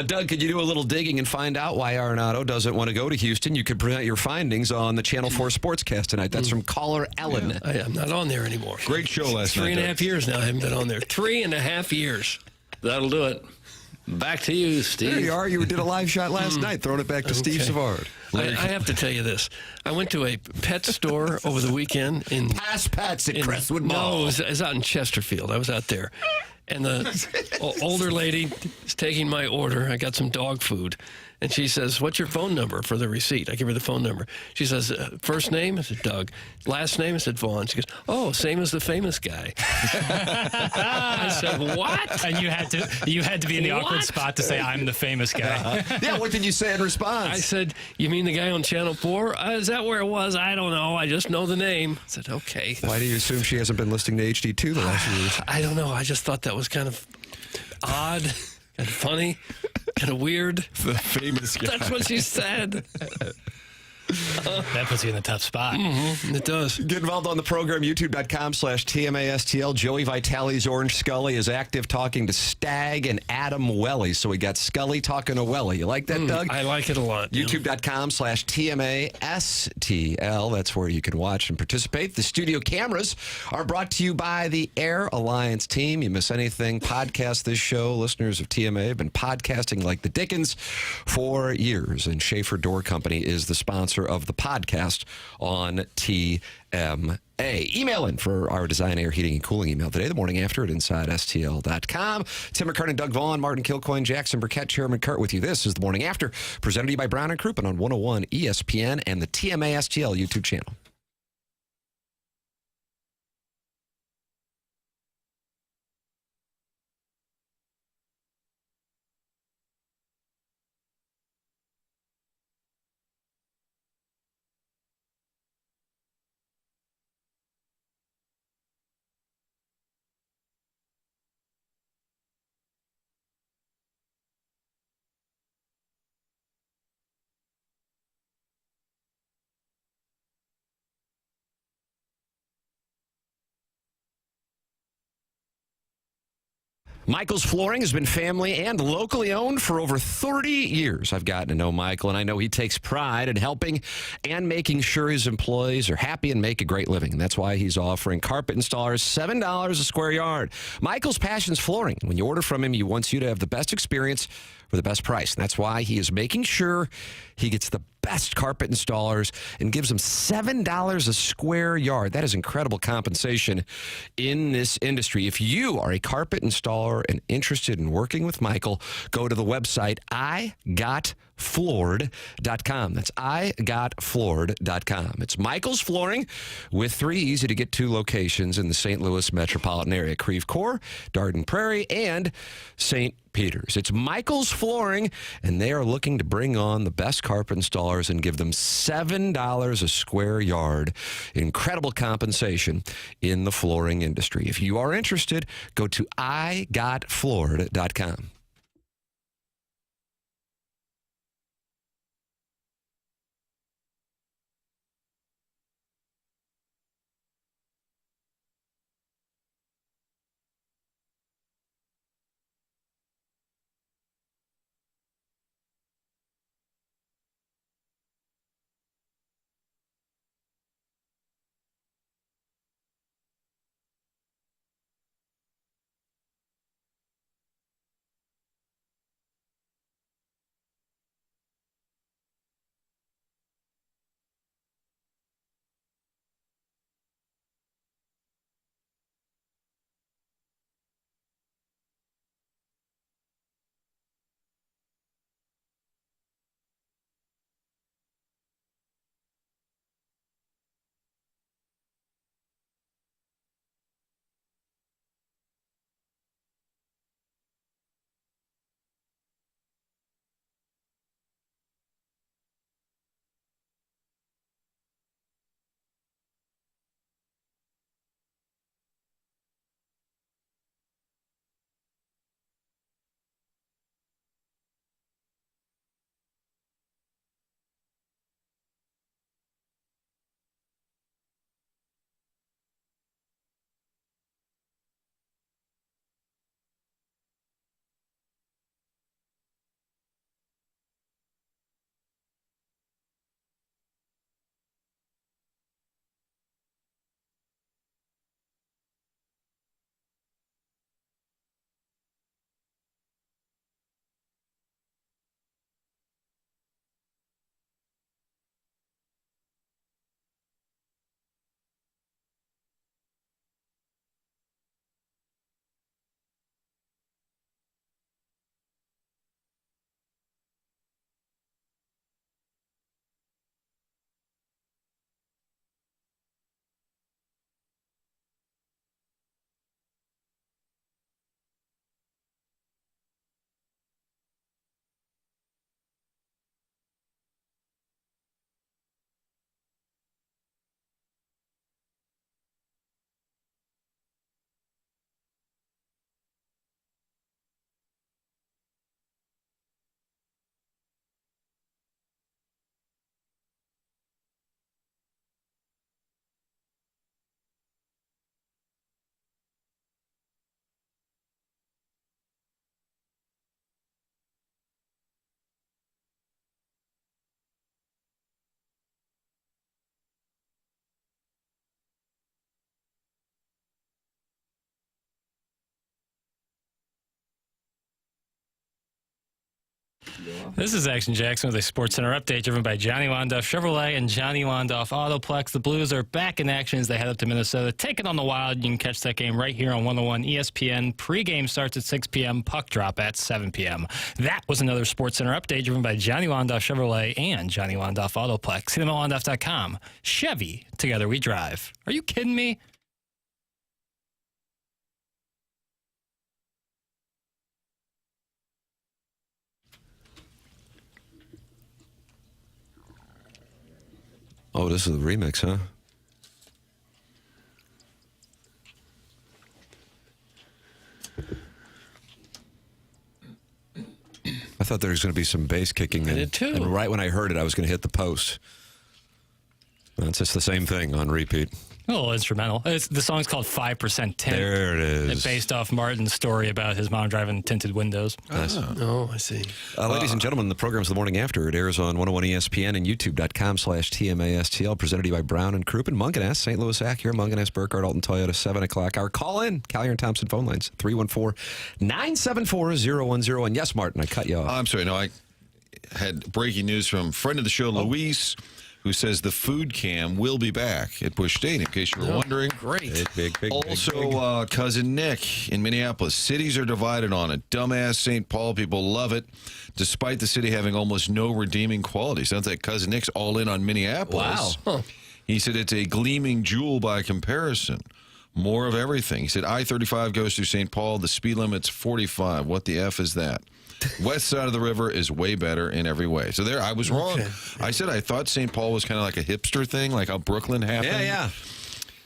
Doug, could you do a little digging and find out why Arenado doesn't want to go to Houston? You could present your findings on the Channel 4 Sportscast tonight. That's from caller Ellen. Yeah, I'm not on there anymore. Great show last night. 3.5 years now I haven't been on there. 3.5 years. That'll do it. Back to you, Steve. There you are. You did a live shot last night, throwing it back to Steve Savard. I have to tell you this. I went to a pet store over the weekend in Past Pets at Crestwood Mall. No, it was out in Chesterfield. I was out there. And the older lady is taking my order. I got some dog food. And she says, "What's your phone number for the receipt?" I give her the phone number. She says, "First name?" I said, "Doug." Last name? I said, "Vaughn." She goes, "Oh, same as the famous guy." I said, "What?" And you had to be in the awkward spot to say, "I'm the famous guy." Yeah, what did you say in response? I said, "You mean the guy on Channel 4? Is that where it was? I don't know. I just know the name." I said, "Okay." Why do you assume she hasn't been listening to HD2 the last few years? I don't know. I just thought that was kind of odd and funny. Kind of weird. The famous guy. That's what she said. That puts you in a tough spot. Mm-hmm. It does. Get involved on the program, youtube.com/TMASTL. Joey Vitale's Orange Scully is active talking to Stag and Adam Welly. So we got Scully talking to Welly. You like that, Doug? I like it a lot. youtube.com/TMASTL. That's where you can watch and participate. The studio cameras are brought to you by the Air Alliance team. You miss anything, podcast this show. Listeners of TMA have been podcasting like the Dickens for years, and Schaefer Door Company is the sponsor sponsor of the podcast on TMA. Email in for our design, air, heating, and cooling email today, the morning after at InsideSTL.com. Tim McKernan, Doug Vaughn, Martin Kilcoyne, Jackson Burkett, Chairman Kurt with you. This is the morning after, presented to you by Brown and Crouppen on 101 ESPN and the TMA STL YouTube channel. Michael's Flooring has been family and locally owned for over 30 years. I've gotten to know Michael, and I know he takes pride in helping and making sure his employees are happy and make a great living. And that's why he's offering carpet installers $7 a square yard. Michael's passion's flooring. When you order from him, he wants you to have the best experience for the best price. And that's why he is making sure he gets the best carpet installers and gives them $7 a square yard. That is incredible compensation in this industry. If you are a carpet installer and interested in working with Michael, go to the website igotfloored.com. That's igotfloored.com. It's Michael's Flooring with 3 easy-to-get-to locations in the St. Louis metropolitan area: Creve Coeur, Darden Prairie, and St. Peters. It's Michael's Flooring, and they are looking to bring on the best carpet installers and give them $7 a square yard. Incredible compensation in the flooring industry. If you are interested, go to igotfloored.com. This is Action Jackson with a Sports Center update driven by Johnny Wandoff Chevrolet and Johnny Wandoff Autoplex. The Blues are back in action as they head up to Minnesota. Take it on the Wild. You can catch that game right here on 101 ESPN. Pre-game starts at 6 p.m. Puck drop at 7 p.m. That was another Sports Center update driven by Johnny Wandoff Chevrolet and Johnny Wandoff Autoplex. See them at wandoff.com. Chevy, together we drive. Are you kidding me? Oh, this is the remix, huh? I thought there was going to be some bass kicking. I did too. And right when I heard it, I was going to hit the post. It's just the same thing on repeat. A little instrumental. The song's called 5% Tint. There it is. It's based off Martin's story about his mom driving tinted windows. Oh, I see. Ladies and gentlemen, the program's The Morning After. It airs on 101 ESPN and YouTube.com/TMASTL. Presented to you by Brown and Crouppen. Munganess, St. Louis Acura, Munganess, Burkhardt, Alton Toyota, 7 o'clock. Our call-in, Collier and Thompson phone lines, 314-974-0101. Yes, Martin, I cut you off. I'm sorry. No, I had breaking news from friend of the show, Luis, who says the food cam will be back at Busch Stadium, in case you were wondering. Great. Big. Also, cousin Nick in Minneapolis. Cities are divided on it. Dumbass St. Paul people love it, despite the city having almost no redeeming quality. Sounds like cousin Nick's all in on Minneapolis. Wow. Huh. He said it's a gleaming jewel by comparison. More of everything. He said I-35 goes through St. Paul. The speed limit's 45. What the F is that? West side of the river is way better in every way. So there, I was wrong. Okay. I said I thought St. Paul was kind of like a hipster thing, like how Brooklyn happened. Yeah.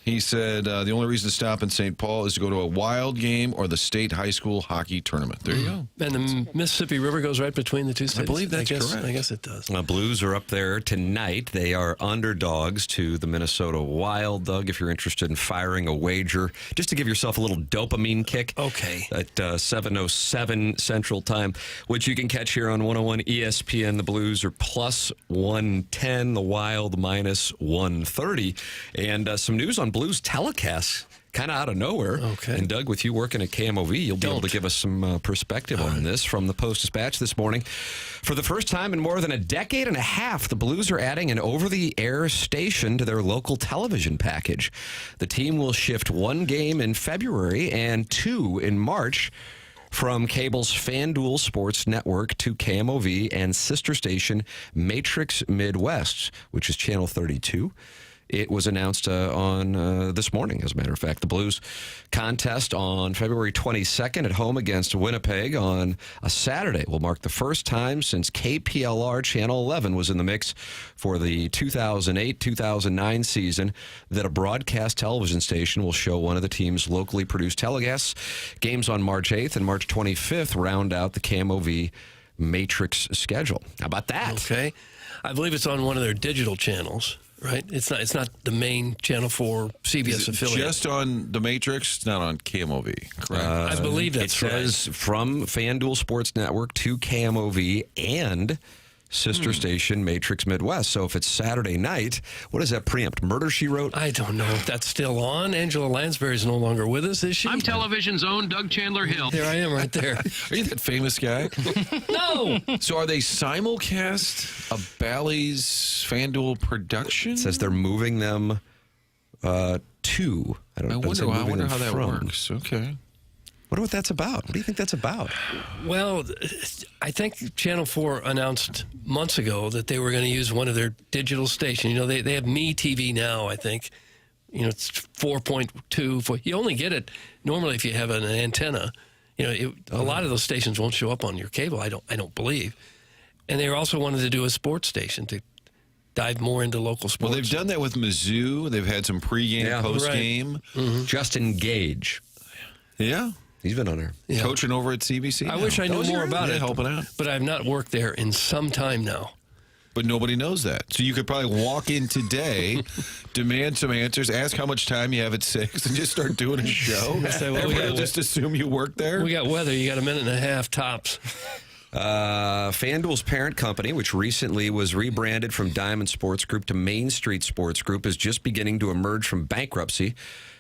He said the only reason to stop in St. Paul is to go to a Wild game or the state high school hockey tournament. There you go. And the Mississippi River goes right between the two cities. I believe that's correct. I guess it does. Blues are up there tonight. They are underdogs to the Minnesota Wild. Doug, if you're interested in firing a wager, just to give yourself a little dopamine kick. Okay. At 7:07 Central Time, which you can catch here on 101 ESPN. The Blues are plus 110, the Wild minus 130. And some news on Blues telecasts kind of out of nowhere. Okay. And Doug, with you working at KMOV, you'll be able to give us some perspective on this from the Post-Dispatch this morning. For the first time in more than a decade and a half, the Blues are adding an over-the-air station to their local television package. The team will shift one game in February and 2 in March from cable's FanDuel Sports Network to KMOV and sister station Matrix Midwest, which is Channel 32. It was announced on this morning, as a matter of fact. The Blues contest on February 22nd at home against Winnipeg on a Saturday will mark the first time since KPLR Channel 11 was in the mix for the 2008-2009 season that a broadcast television station will show one of the team's locally produced telecasts. Games on March 8th and March 25th round out the KMOV Matrix schedule. How about that? Okay. I believe it's on one of their digital channels. Right, it's not the main Channel 4 CBS affiliate. Just on the Matrix, it's not on KMOV, correct? I believe that's right. It says from FanDuel Sports Network to KMOV and sister station Matrix Midwest. So if it's Saturday night, what does that preempt? Murder, She Wrote? I don't know if that's still on. Angela Lansbury is no longer with us, is she? I'm television's own Doug Chandler Hill. There I am right there. Are you that famous guy? No. So are they simulcast a Bally's FanDuel production? It says they're moving them to. I wonder how that works. Okay. Wonder what that's about. What do you think that's about? Well, I think Channel 4 announced months ago that they were going to use one of their digital stations. You know, they have Me TV now, I think. You know, it's 4.2. You only get it normally if you have an antenna. You know, a lot of those stations won't show up on your cable, I don't believe. And they also wanted to do a sports station to dive more into local sports. Well, they've done that with Mizzou. They've had some pregame, postgame. Right. Mm-hmm. Justin Gage. Yeah. He's been on there. Yeah. Coaching over at CBC. I wish I knew more about it. Helping out. But I've not worked there in some time now. But nobody knows that. So you could probably walk in today, demand some answers, ask how much time you have at 6, and just start doing a show. Everybody will just assume you work there. We got weather. You got a minute and a half tops. FanDuel's parent company, which recently was rebranded from Diamond Sports Group to Main Street Sports Group, is just beginning to emerge from bankruptcy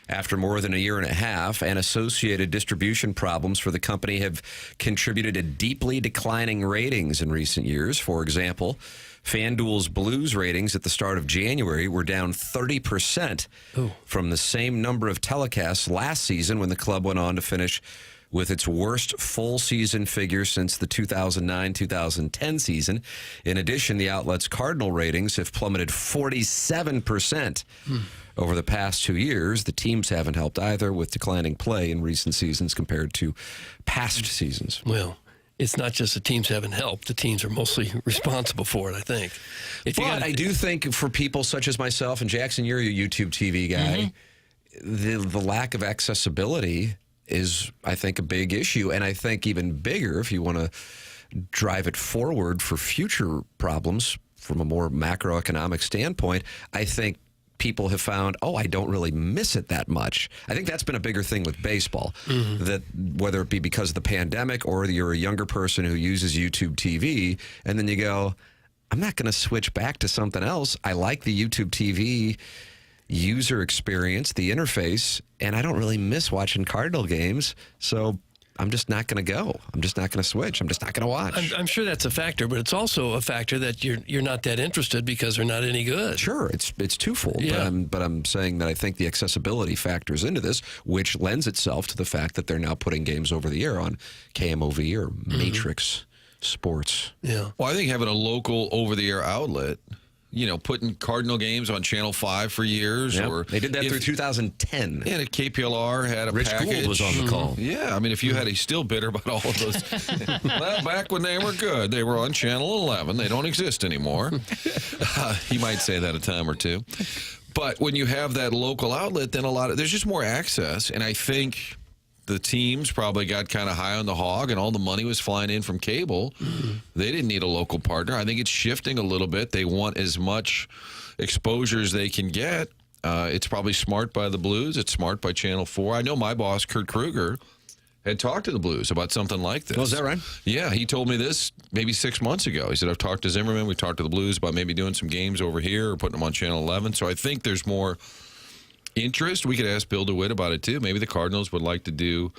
after more than a year and a half, and associated distribution problems for the company have contributed to deeply declining ratings in recent years. For example, FanDuel's Blues ratings at the start of January were down 30% from the same number of telecasts last season, when the club went on to finish with its worst full season figure since the 2009-2010 season. In addition, the outlet's Cardinal ratings have plummeted 47% over the past 2 years. The teams haven't helped either, with declining play in recent seasons compared to past seasons. Well, it's not just the teams haven't helped. The teams are mostly responsible for it, I think. But I do think for people such as myself, and Jackson, you're a YouTube TV guy, the lack of accessibility is, I think, a big issue. And I think even bigger, if you want to drive it forward for future problems from a more macroeconomic standpoint, I think people have found, I don't really miss it that much. I think that's been a bigger thing with baseball, that whether it be because of the pandemic or you're a younger person who uses YouTube TV, and then you go, I'm not going to switch back to something else. I like the YouTube TV user experience, the interface, and I don't really miss watching Cardinal games, so I'm just not going to go. I'm just not going to switch. I'm just not going to watch. I'm sure that's a factor, but it's also a factor that you're not that interested because they're not any good. Sure, it's twofold. Yeah. But I'm saying that I think the accessibility factors into this, which lends itself to the fact that they're now putting games over the air on KMOV or Matrix Sports. Yeah. Well, I think having a local over-the-air outlet, putting Cardinal games on Channel 5 for years. Yep. Or they did that through 2010. Yeah, and KPLR had a Rich package. Gould was on the call. Yeah, I mean, if you had, he's still bitter about all of those. Well, back when they were good, they were on Channel 11. They don't exist anymore. He might say that a time or two. But when you have that local outlet, then there's just more access. And I think the teams probably got kind of high on the hog, and all the money was flying in from cable. They didn't need a local partner. I think it's shifting a little bit. They want as much exposure as they can get. It's probably smart by the Blues. It's smart by Channel 4. I know my boss, Kurt Kruger, had talked to the Blues about something like this. Oh, is that right? Yeah, he told me this maybe 6 months ago. He said, I've talked to Zimmerman. We talked to the Blues about maybe doing some games over here or putting them on Channel 11. So I think there's more interest. We could ask Bill DeWitt about it too. Maybe the Cardinals would like to do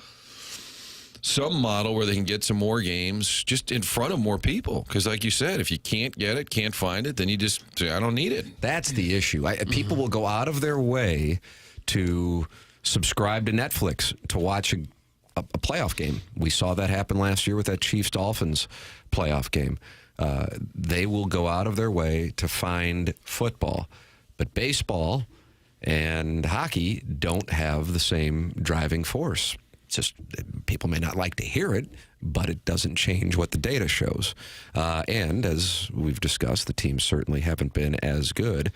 some model where they can get some more games just in front of more people. Because like you said, if you can't get it, can't find it, then you just say, I don't need it. That's the issue. People will go out of their way to subscribe to Netflix to watch a playoff game. We saw that happen last year with that Chiefs-Dolphins playoff game. They will go out of their way to find football. But baseball and hockey don't have the same driving force. It's just people may not like to hear it, but it doesn't change what the data shows. And as we've discussed, the teams certainly haven't been as good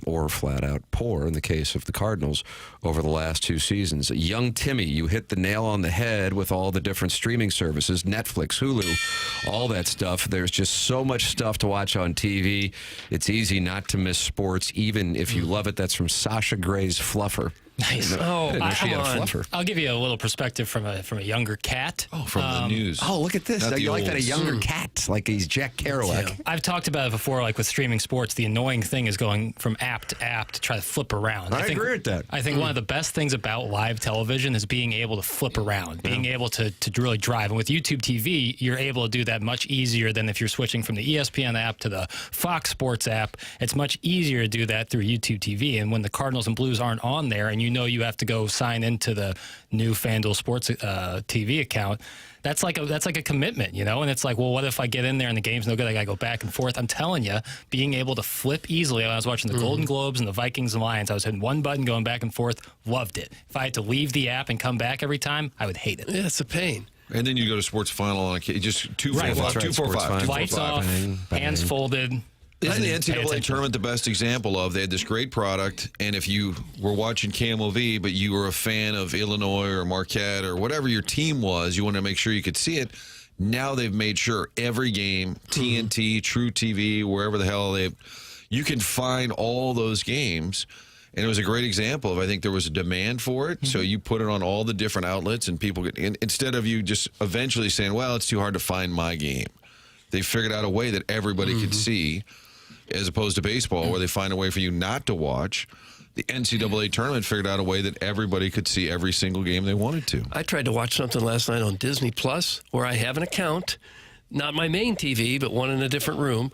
or flat out poor in the case of the Cardinals over the last 2 seasons. Young Timmy, you hit the nail on the head with all the different streaming services, Netflix, Hulu, all that stuff. There's just so much stuff to watch on TV. It's easy not to miss sports, even if you love it. That's from Sasha Gray's Fluffer. Nice. I'll give you a little perspective from a younger cat. Oh, from the news. Oh, look at this. You like that, a younger cat, like he's Jack Kerouac. Yeah. I've talked about it before, like with streaming sports, the annoying thing is going from app to app to try to flip around. I agree with that. I think one of the best things about live television is being able to flip around, being able to really drive. And with YouTube TV, you're able to do that much easier than if you're switching from the ESPN app to the Fox Sports app. It's much easier to do that through YouTube TV. And when the Cardinals and Blues aren't on there, and you have to go sign into the new FanDuel Sports TV account, that's like a commitment, And it's like, well, what if I get in there and the game's no good? I got to go back and forth. I'm telling you, being able to flip easily. When I was watching the Golden Globes and the Vikings and Lions, I was hitting one button, going back and forth. Loved it. If I had to leave the app and come back every time, I would hate it. Yeah, it's a pain. And then you go to Sports Final on just 245. Lights off, hands folded. Isn't the NCAA tournament the best example of they had this great product, and if you were watching KMOV, but you were a fan of Illinois or Marquette or whatever your team was, you wanted to make sure you could see it. Now they've made sure every game, TNT, True TV, wherever the hell you can find all those games. And it was a great example of, I think there was a demand for it. So you put it on all the different outlets, and people get, instead of you just eventually saying, well, it's too hard to find my game. They figured out a way that everybody could see, as opposed to baseball, where they find a way for you not to watch. The NCAA tournament figured out a way that everybody could see every single game they wanted to. I tried to watch something last night on Disney Plus, where I have an account, not my main TV, but one in a different room.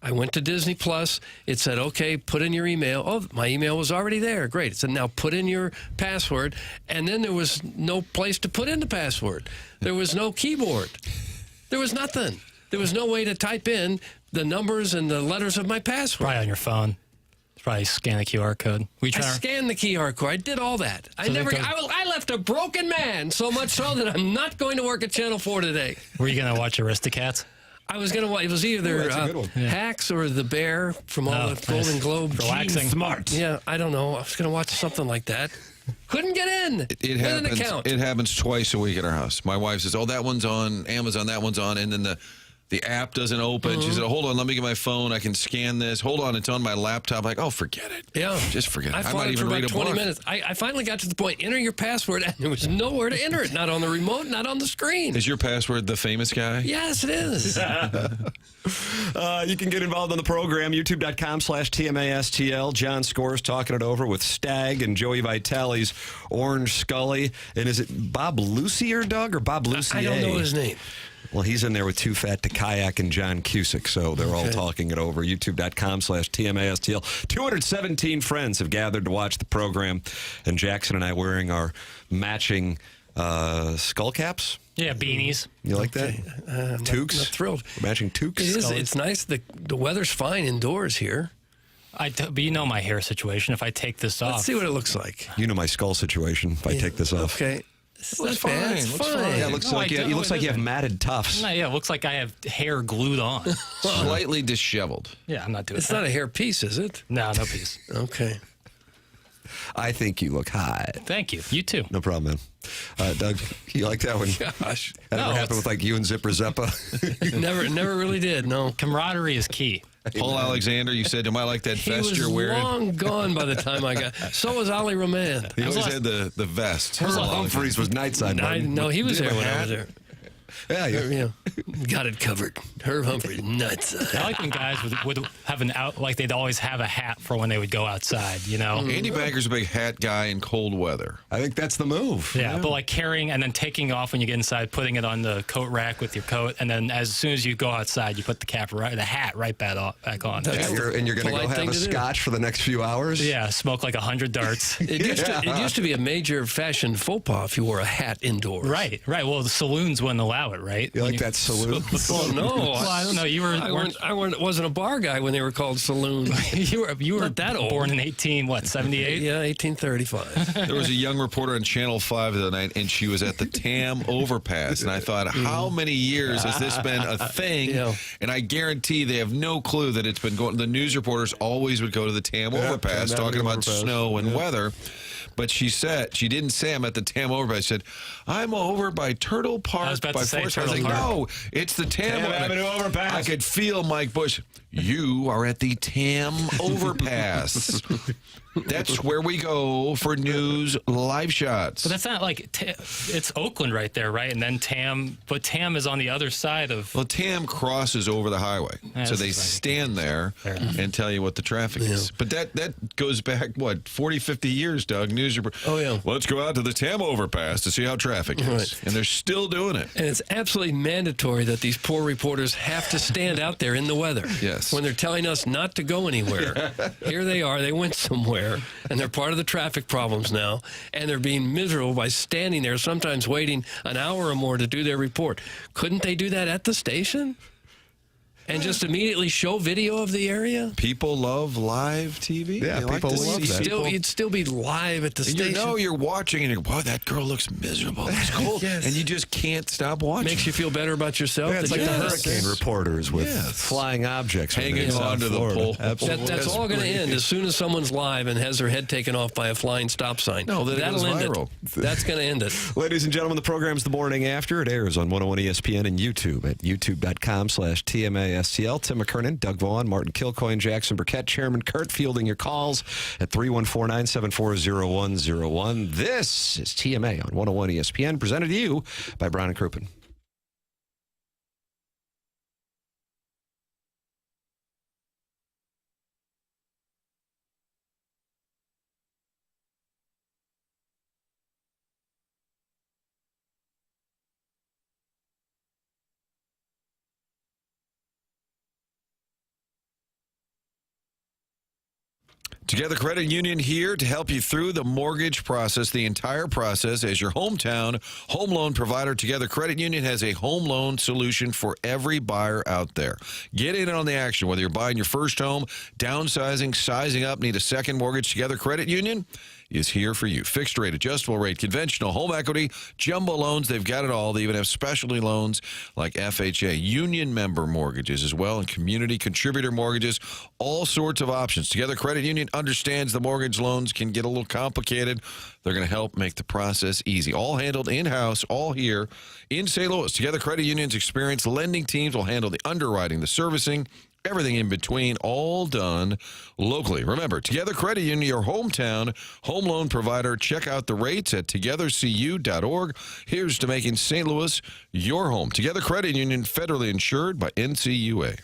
I went to Disney Plus. It said, okay, put in your email. Oh, my email was already there. Great. It said, now put in your password. And then there was no place to put in the password. There was no keyboard. There was nothing. There was no way to type in the numbers and the letters of my password. Probably on your phone. Probably scan the QR code. I scanned the QR code. I did all that. I left a broken man, so much so that I'm not going to work at Channel 4 today. Were you going to watch Aristocats? I was going to watch. It was either Hacks or The Bear from all the Golden Globe. Relaxing. Smart. Yeah, I don't know. I was going to watch something like that. Couldn't get in. It happens. It happens twice a week at our house. My wife says, "Oh, that one's on Amazon. That one's on," and then the app doesn't open. She said, "Hold on, let me get my phone. I can scan this. Hold on, it's on my laptop." I'm like, oh, forget it. Yeah, just forget it. I might even read a 20 minutes. I finally got to the point. Enter your password, and there was nowhere to enter it. Not on the remote, not on the screen. Is your password the famous guy? Yes, it is. You can get involved in the program, youtube.com/TMASTL. John Scores talking it over with Stag and Joey Vitale's Orange Scully. And is it Bob Lucier, Doug, or Bob Lucier? I don't know his name. Well, he's in there with Too Fat to Kayak and John Cusick, so they're all talking it over. youtube.com/TMASTL. 217 friends have gathered to watch the program, and Jackson and I wearing our matching skull caps. Yeah, beanies. You like that? Toques? I'm thrilled. Matching toques? It is. It's nice. The weather's fine indoors here. But you know my hair situation. If I take this off. Let's see what it looks like. You know my skull situation if I take this off. Okay. It's fine. It's fine. Yeah, it looks like you have matted tufts. No, yeah, it looks like I have hair glued on. Slightly disheveled. Yeah, I'm not doing It's that. not a hair piece, is it? No piece. Okay. I think you look hot. Thank you. You too. No problem, man. Doug, you like that one? Gosh. That ever happened with like you and Zipper Zeppa? Never really did, no. Camaraderie is key. Paul Alexander, you said, am I like that vest you're wearing? He was long gone by the time I got. So was Ali Roman. He always had the vest. Earl Humphreys was nightside. No, he was there when I was there. Yeah, got it covered. Herb Humphrey, nuts. I like when guys would have an out, like they'd always have a hat for when they would go outside, you know? Andy Banker's a big hat guy in cold weather. I think that's the move. Yeah, but like carrying and then taking off when you get inside, putting it on the coat rack with your coat, and then as soon as you go outside, you put the hat right back on. Yeah, you're going to go have a scotch for the next few hours? Yeah, smoke like 100 darts. It used to be a major fashion faux pas if you wore a hat indoors. Right. Well, the saloons wouldn't allow it, right? You like that saloon? Well, no. Well, I don't know. You were. I wasn't a bar guy when they were called saloons. you were not that old. Born in 78? Yeah, 1835. There was a young reporter on Channel 5 the other night, and she was at the Tam overpass. And I thought, how many years has this been a thing? Yeah. And I guarantee they have no clue that it's been going. The news reporters always would go to the Tam overpass talking about snow and weather. But she said, she didn't say I'm at the Tam overpass. She said, I'm over by Turtle Park. I was about by to say Forest. Turtle I was like, Park. no, it's the Tam Avenue overpass. I could feel Mike Bush. You are at the Tam overpass. That's where we go for news live shots. But that's not like it's Oakland right there, right? And then Tam, but Tam is on the other side of. Well, Tam crosses over the highway, so they stand there and tell you what the traffic is. But that goes back, what, 40, 50 years, Doug? News report. Oh, yeah. Let's go out to the Tam overpass to see how traffic is. Right. And they're still doing it. And it's absolutely mandatory that these poor reporters have to stand out there in the weather. Yes. When they're telling us not to go anywhere. Here they are. They went somewhere. And they're part of the traffic problems now. And they're being miserable by standing there, sometimes waiting an hour or more to do their report. Couldn't they do that at the station? And just immediately show video of the area? People love live TV. Yeah, they people love that. You'd still be live at the station. You know you're watching and you go, wow, that girl looks miserable. It's cold. Yes. And you just can't stop watching. Makes you feel better about yourself. Yeah, it's like the hurricane reporters with flying objects. Hanging onto the pole. Absolutely. That's all going to end as soon as someone's live and has their head taken off by a flying stop sign. No, then that'll end viral. it. That's going to end it. Ladies and gentlemen, the program's The Morning After. It airs on 101 ESPN and YouTube at youtube.com/TMA STL. Tim McKernan, Doug Vaughn, Martin Kilcoyne, Jackson Burkett, Chairman Kurt fielding your calls at 314-974-0101. This is TMA on 101 ESPN, presented to you by Brown and Crouppen. Together Credit Union here to help you through the mortgage process, the entire process. As your hometown home loan provider, Together Credit Union has a home loan solution for every buyer out there. Get in on the action, whether you're buying your first home, downsizing, sizing up, need a second mortgage. Together Credit Union is here for you. Fixed rate, adjustable rate, conventional, home equity, jumbo loans. They've got it all. They even have specialty loans like FHA, union member mortgages as well, and community contributor mortgages. All sorts of options. Together Credit Union understands the mortgage loans can get a little complicated. They're going to help make the process easy. All handled in-house, all here in St. Louis. Together Credit Union's experienced lending teams will handle the underwriting, the servicing, everything in between, all done locally. Remember, Together Credit Union, your hometown home loan provider. Check out the rates at togethercu.org. Here's to making St. Louis your home. Together Credit Union, federally insured by NCUA.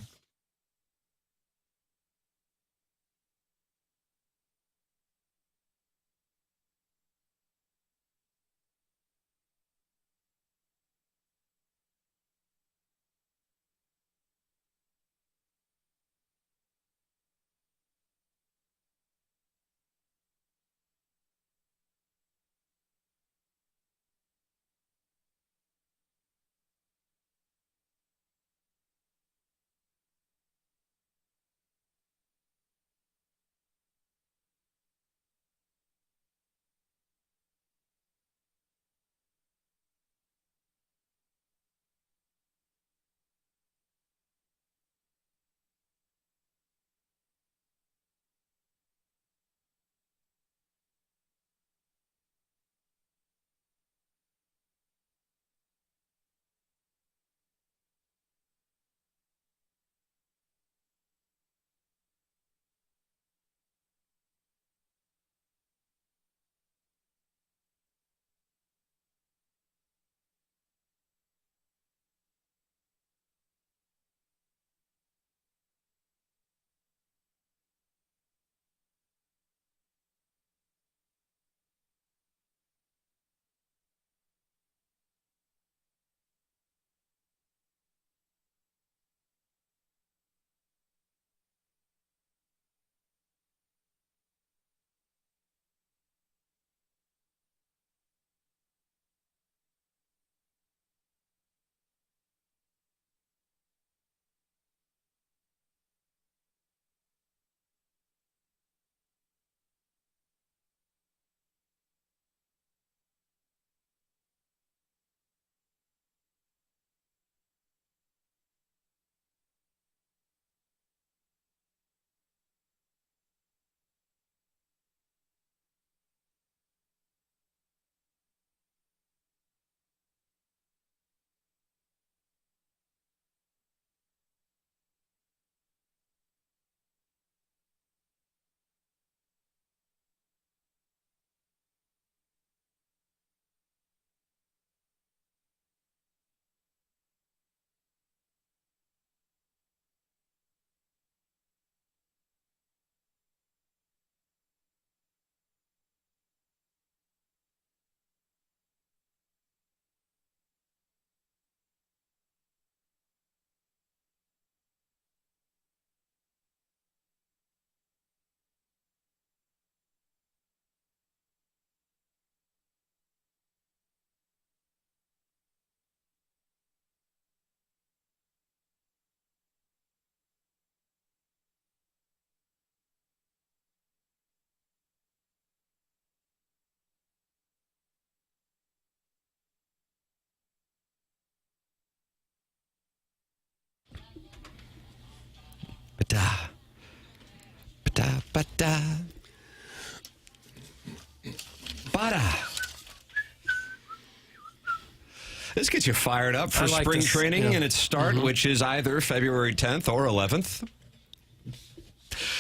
This gets you fired up for spring training and its start, which is either February 10th or 11th.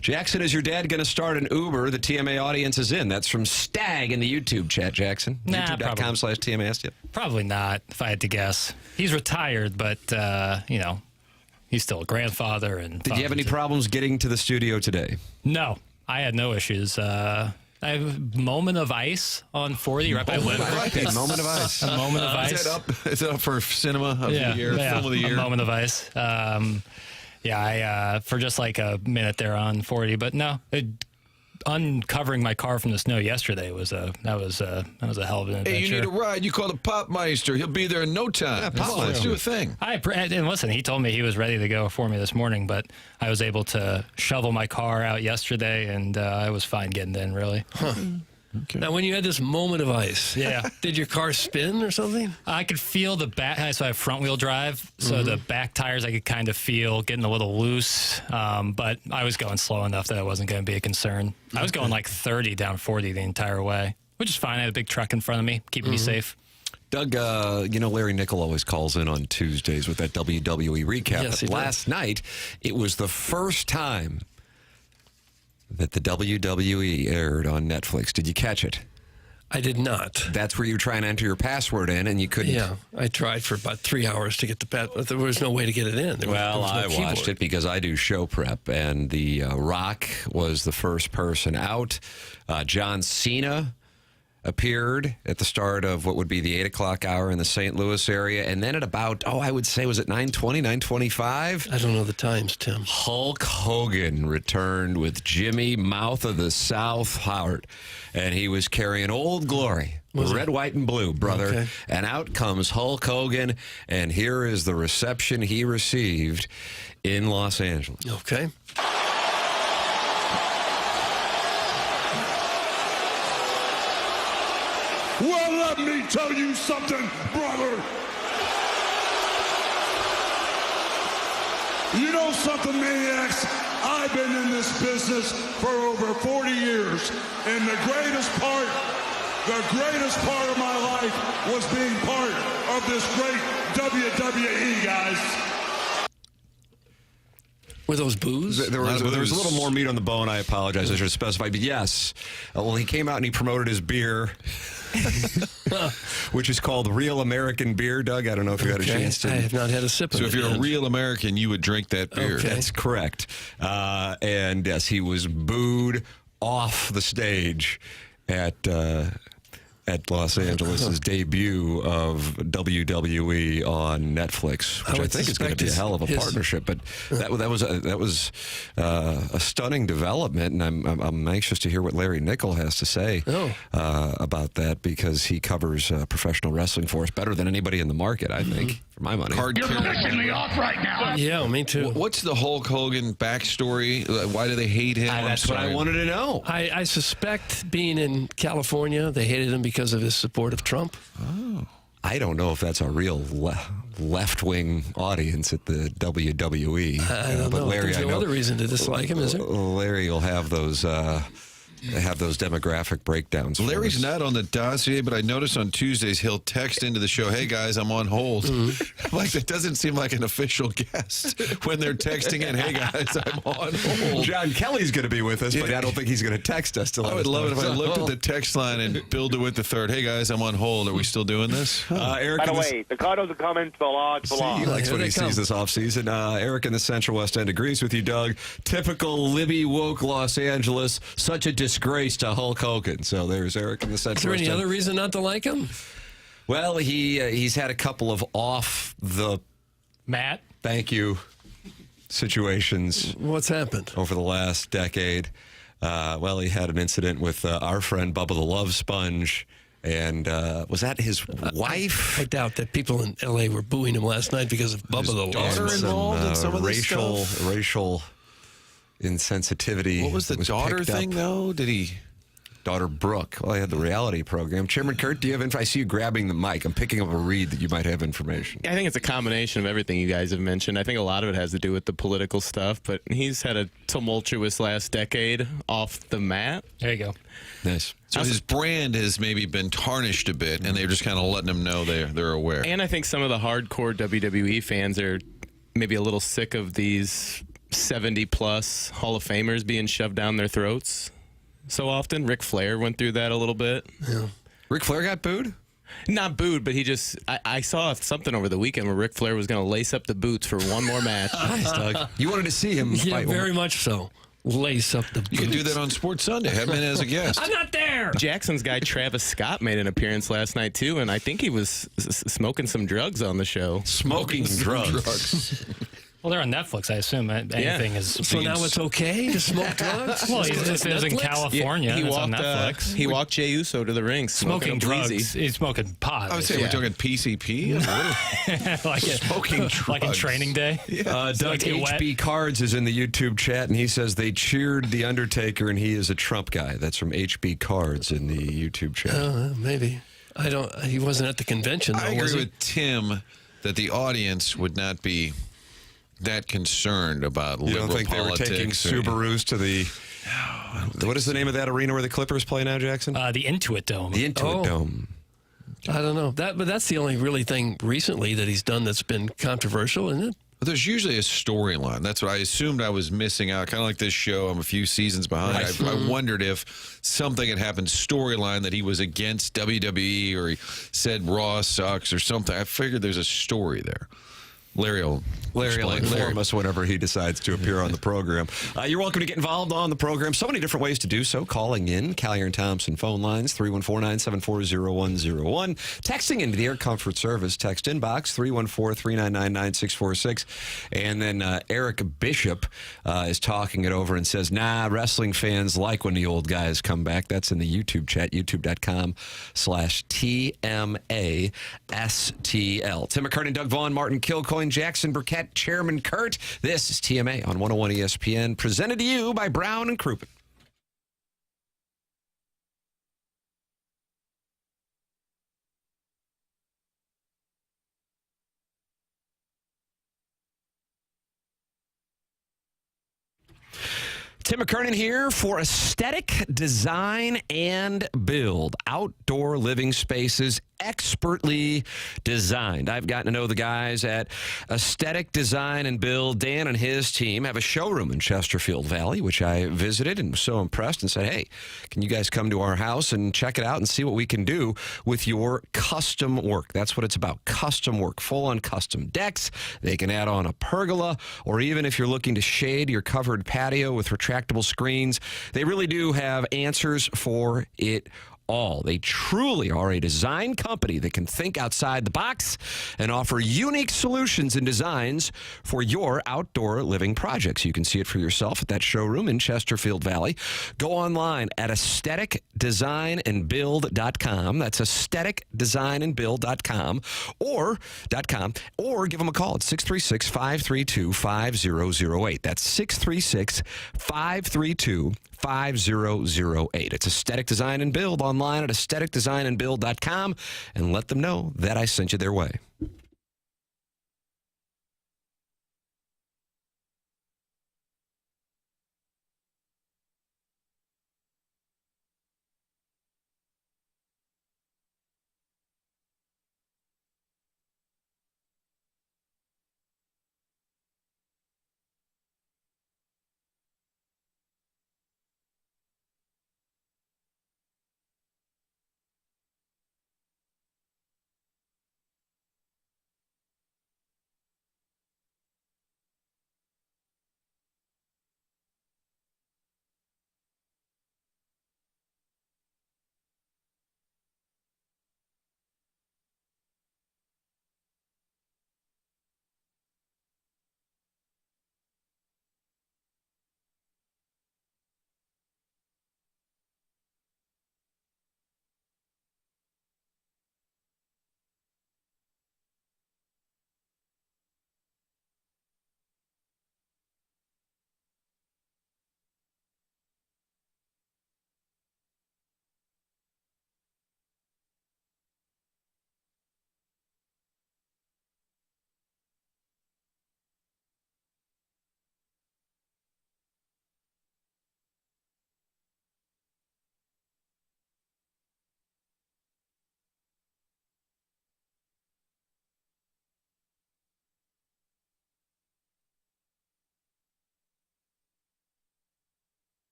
Jackson, is your dad going to start an Uber? The TMA audience is in. That's from Stag in the YouTube chat, Jackson. Nah, YouTube.com/TMA. Probably not, if I had to guess. He's retired, but, he's still a grandfather. And did you have any problems getting to the studio today? No, I had no issues. I have Moment of Ice on 40 right by Liver. I like it. Moment of Ice. A Moment of Ice. Is it up for cinema of the year? Film of the year? A Moment of Ice. I for just like a minute there on 40, but no, uncovering my car from the snow yesterday was a hell of an adventure. Hey, you need a ride? You call the Popmeister. He'll be there in no time. Come on, let's do a thing. And listen, he told me he was ready to go for me this morning, but I was able to shovel my car out yesterday, and I was fine getting in, really. Huh. Okay. Now, when you had this moment of ice, did your car spin or something? I could feel the back. So I have front wheel drive, so the back tires I could kind of feel getting a little loose. But I was going slow enough that it wasn't going to be a concern. I was going like 30 down 40 the entire way, which is fine. I had a big truck in front of me, keeping me safe. Doug, Larry Nickel always calls in on Tuesdays with that WWE recap. Yes, but last night, it was the first time that the WWE aired on Netflix. Did you catch it? I did not. That's where you try and enter your password in, and you couldn't. Yeah, I tried for about 3 hours to get the password. There was no way to get it in. I watched it because I do show prep, and The Rock was the first person out. John Cena appeared at the start of what would be the 8 o'clock hour in the St. Louis area. And then at about, I would say, was it 9:20, 9:25? I don't know the times, Tim. Hulk Hogan returned with Jimmy Mouth of the South Howard. And he was carrying Old Glory. Red, white, and blue, brother. Okay. And out comes Hulk Hogan. And here is the reception he received in Los Angeles. Okay. Well, let me tell you something, brother. You know something, maniacs? I've been in this business for over 40 years, and the greatest part of my life was being part of this great WWE, guys. Were those boos? There was a little more meat on the bone. I apologize. I should have specified. But yes, he came out and he promoted his beer, which is called Real American Beer. Doug, I don't know if you had a chance to. I have not had a sip of it. So if you're a real American, you would drink that beer. Okay. That's correct. And yes, he was booed off the stage at Los Angeles' debut of WWE on Netflix, which I think is going to be a hell of a partnership. But that was a stunning development, and I'm anxious to hear what Larry Nickel has to say about that, because he covers professional wrestling for us better than anybody in the market, I think, for my money. You're pissing me off right now. Yeah, me too. What's the Hulk Hogan backstory? Why do they hate him? That's what I wanted to know. I suspect, being in California, they hated him because of his support of Trump. Oh. I don't know if that's a real left-wing audience at the WWE. I don't know. Larry, There's no other reason to dislike him, is there? Larry will have those demographic breakdowns. Larry's not on the dossier, but I noticed on Tuesdays he'll text into the show, "Hey guys, I'm on hold." Like, that doesn't seem like an official guest when they're texting in, "Hey guys, I'm on hold." John Kelly's going to be with us, but I don't think he's going to text us. I would love it if I looked at the text line and Bill DeWitt III, "Hey guys, I'm on hold. Are we still doing this?" Eric, by the way, the Cardinals are coming. The lodge belongs. He likes what he sees this offseason. Eric in the Central West End agrees with you, Doug. Typical Libby woke Los Angeles. Such a disgrace to Hulk Hogan. So there's Eric in the Central West End. Is there any other reason not to like him? Well, he's had a couple of off the Matt. Thank you. Situations. What's happened over the last decade? Well, he had an incident with our friend Bubba the Love Sponge. And was that his wife? I doubt that people in L.A. were booing him last night because of Bubba the Love. Daughter involved in some of this stuff? Racial insensitivity. What was the daughter thing, though? Did he? daughter Brooke. Well, I had the reality program. Chairman Kurt, do you have info? I see you grabbing the mic. I'm picking up a read that you might have information. I think it's a combination of everything you guys have mentioned. I think a lot of it has to do with the political stuff, but he's had a tumultuous last decade off the mat. There you go. Nice. So his brand has maybe been tarnished a bit, and they're just kind of letting him know they're aware. And I think some of the hardcore WWE fans are maybe a little sick of these 70-plus Hall of Famers being shoved down their throats so often. Ric Flair went through that a little bit. Yeah. Ric Flair got booed? Not booed, but he just... I saw something over the weekend where Ric Flair was going to lace up the boots for one more match. Nice, Doug. You wanted to see him fight. Very much so. Lace up the boots. You can do that on Sports Sunday. Have him in as a guest. I'm not there. Jackson's guy Travis Scott made an appearance last night too, and I think he was smoking some drugs on the show. Smoking drugs. Well, they're on Netflix. I assume anything is. So now it's okay to smoke drugs? Well, he's in California. He it's walked, on Netflix. he walked Jey Uso to the ring smoking drugs. He's smoking pot. I would say we're talking PCP. Smoking drugs. Like in Training Day. Doug HB Cards is in the YouTube chat, and he says they cheered The Undertaker, and he is a Trump guy. That's from HB Cards in the YouTube chat. Maybe. He wasn't at the convention, though, I was agree he? with Tim that the audience would not be that concerned about liberal politics. You don't think they were taking Subarus to the... What is the name of that arena where the Clippers play now, Jackson? The Intuit Dome. The Intuit Dome. I don't know. But that's the only really thing recently that he's done that's been controversial, isn't it? But there's usually a storyline. That's what I assumed I was missing out. Kind of like this show, I'm a few seasons behind. I wondered if something had happened, storyline, that he was against WWE or he said Raw sucks or something. I figured there's a story there. Larry will inform us whenever he decides to appear on the program. You're welcome to get involved on the program. So many different ways to do so. Calling in, Callier and Thompson phone lines, 314-974-0101. Texting into the Air Comfort Service text inbox, 314-399-9646. And then Eric Bishop is talking it over and says, nah, wrestling fans like when the old guys come back. That's in the YouTube chat, youtube.com/TMASTL. Tim McKernan, Doug Vaughn, Martin Kilcoyne, Jackson Burkett, Chairman Kurt. This is TMA on 101 ESPN, presented to you by Brown and Crouppen. Tim McKernan here for Aesthetic Design and Build. Outdoor living spaces expertly designed. I've gotten to know the guys at Aesthetic Design and Build. Dan and his team have a showroom in Chesterfield Valley, which I visited and was so impressed and said, hey, can you guys come to our house and check it out and see what we can do with your custom work? That's what it's about, custom work, full-on custom decks. They can add on a pergola, or even if you're looking to shade your covered patio with retractable screens, they really do have answers for it all. They truly are a design company that can think outside the box and offer unique solutions and designs for your outdoor living projects. You can see it for yourself at that showroom in Chesterfield Valley. Go online at aestheticdesignandbuild.com. That's aestheticdesignandbuild.com or give them a call at 636-532-5008. That's 636-532-5008. It's Aesthetic Design and Build online at aestheticdesignandbuild.com, and let them know that I sent you their way.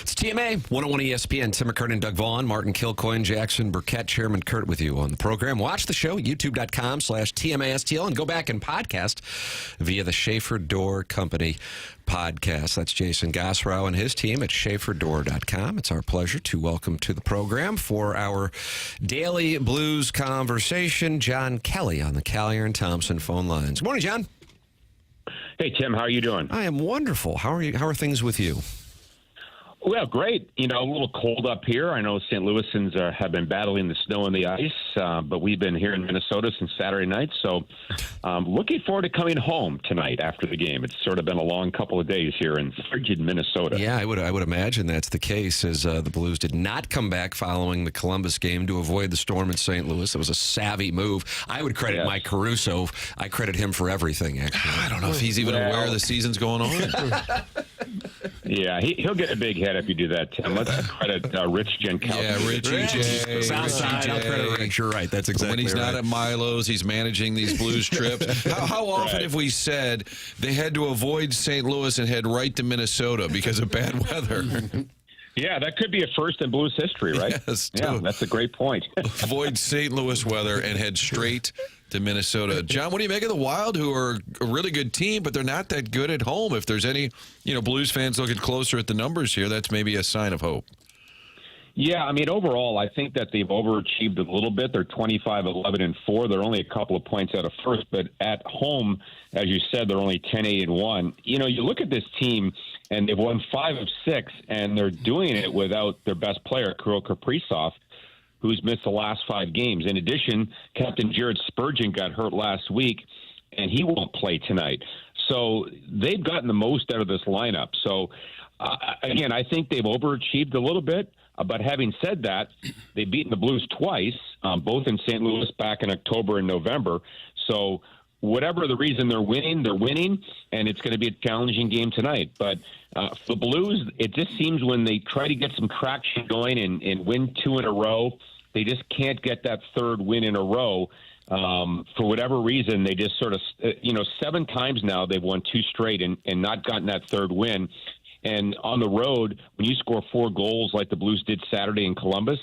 It's TMA, 101 ESPN. Tim McKernan, Doug Vaughn, Martin Kilcoyne, Jackson Burkett, Chairman Kurt with you on the program. Watch the show, youtube.com/TMASTL, and go back and podcast via the Schaefer Door Company podcast. That's Jason Gosrow and his team at SchaeferDoor.com. It's our pleasure to welcome to the program for our daily blues conversation, John Kelly on the Callier and Thompson phone lines. Good morning, John. Hey, Tim. How are you doing? I am wonderful. How are things with you? Well, great. You know, a little cold up here. I know St. Louisans have been battling the snow and the ice, but we've been here in Minnesota since Saturday night. So looking forward to coming home tonight after the game. It's sort of been a long couple of days here in frigid Minnesota. Yeah, I would imagine that's the case, as the Blues did not come back following the Columbus game to avoid the storm in St. Louis. It was a savvy move. I would credit Mike Caruso. I credit him for everything, actually. I don't know if he's even aware the season's going on. Yeah, he'll get a big head if you do that, Tim. Let's credit Rich Jankowski. Yeah, Richie J. Southside, I'll credit Rich. You're right. That's exactly right. When he's not at Milo's, he's managing these Blues trips. How often have we said they had to avoid St. Louis and head right to Minnesota because of bad weather? Yeah, that could be a first in Blues history, right? Yes, yeah, that's a great point. Avoid St. Louis weather and head straight to Minnesota. John, what do you make of the Wild, who are a really good team, but they're not that good at home? If there's any, Blues fans looking closer at the numbers here, that's maybe a sign of hope. Yeah, I mean, overall, I think that they've overachieved a little bit. They're 25-11-4. They're only a couple of points out of first, but at home, as you said, they're only 10-8-1. You look at this team, and they've won 5 of 6, and they're doing it without their best player, Kirill Kaprizov, who's missed the last 5 games. In addition, Captain Jared Spurgeon got hurt last week, and he won't play tonight. So they've gotten the most out of this lineup. So, again, I think they've overachieved a little bit. But having said that, they've beaten the Blues twice, both in St. Louis back in October and November. So whatever the reason they're winning, and it's going to be a challenging game tonight. But for the Blues, it just seems when they try to get some traction going and win 2 in a row, they just can't get that third win in a row. For whatever reason, they just sort of, 7 times now they've won 2 straight and not gotten that third win. And on the road, when you score 4 goals like the Blues did Saturday in Columbus,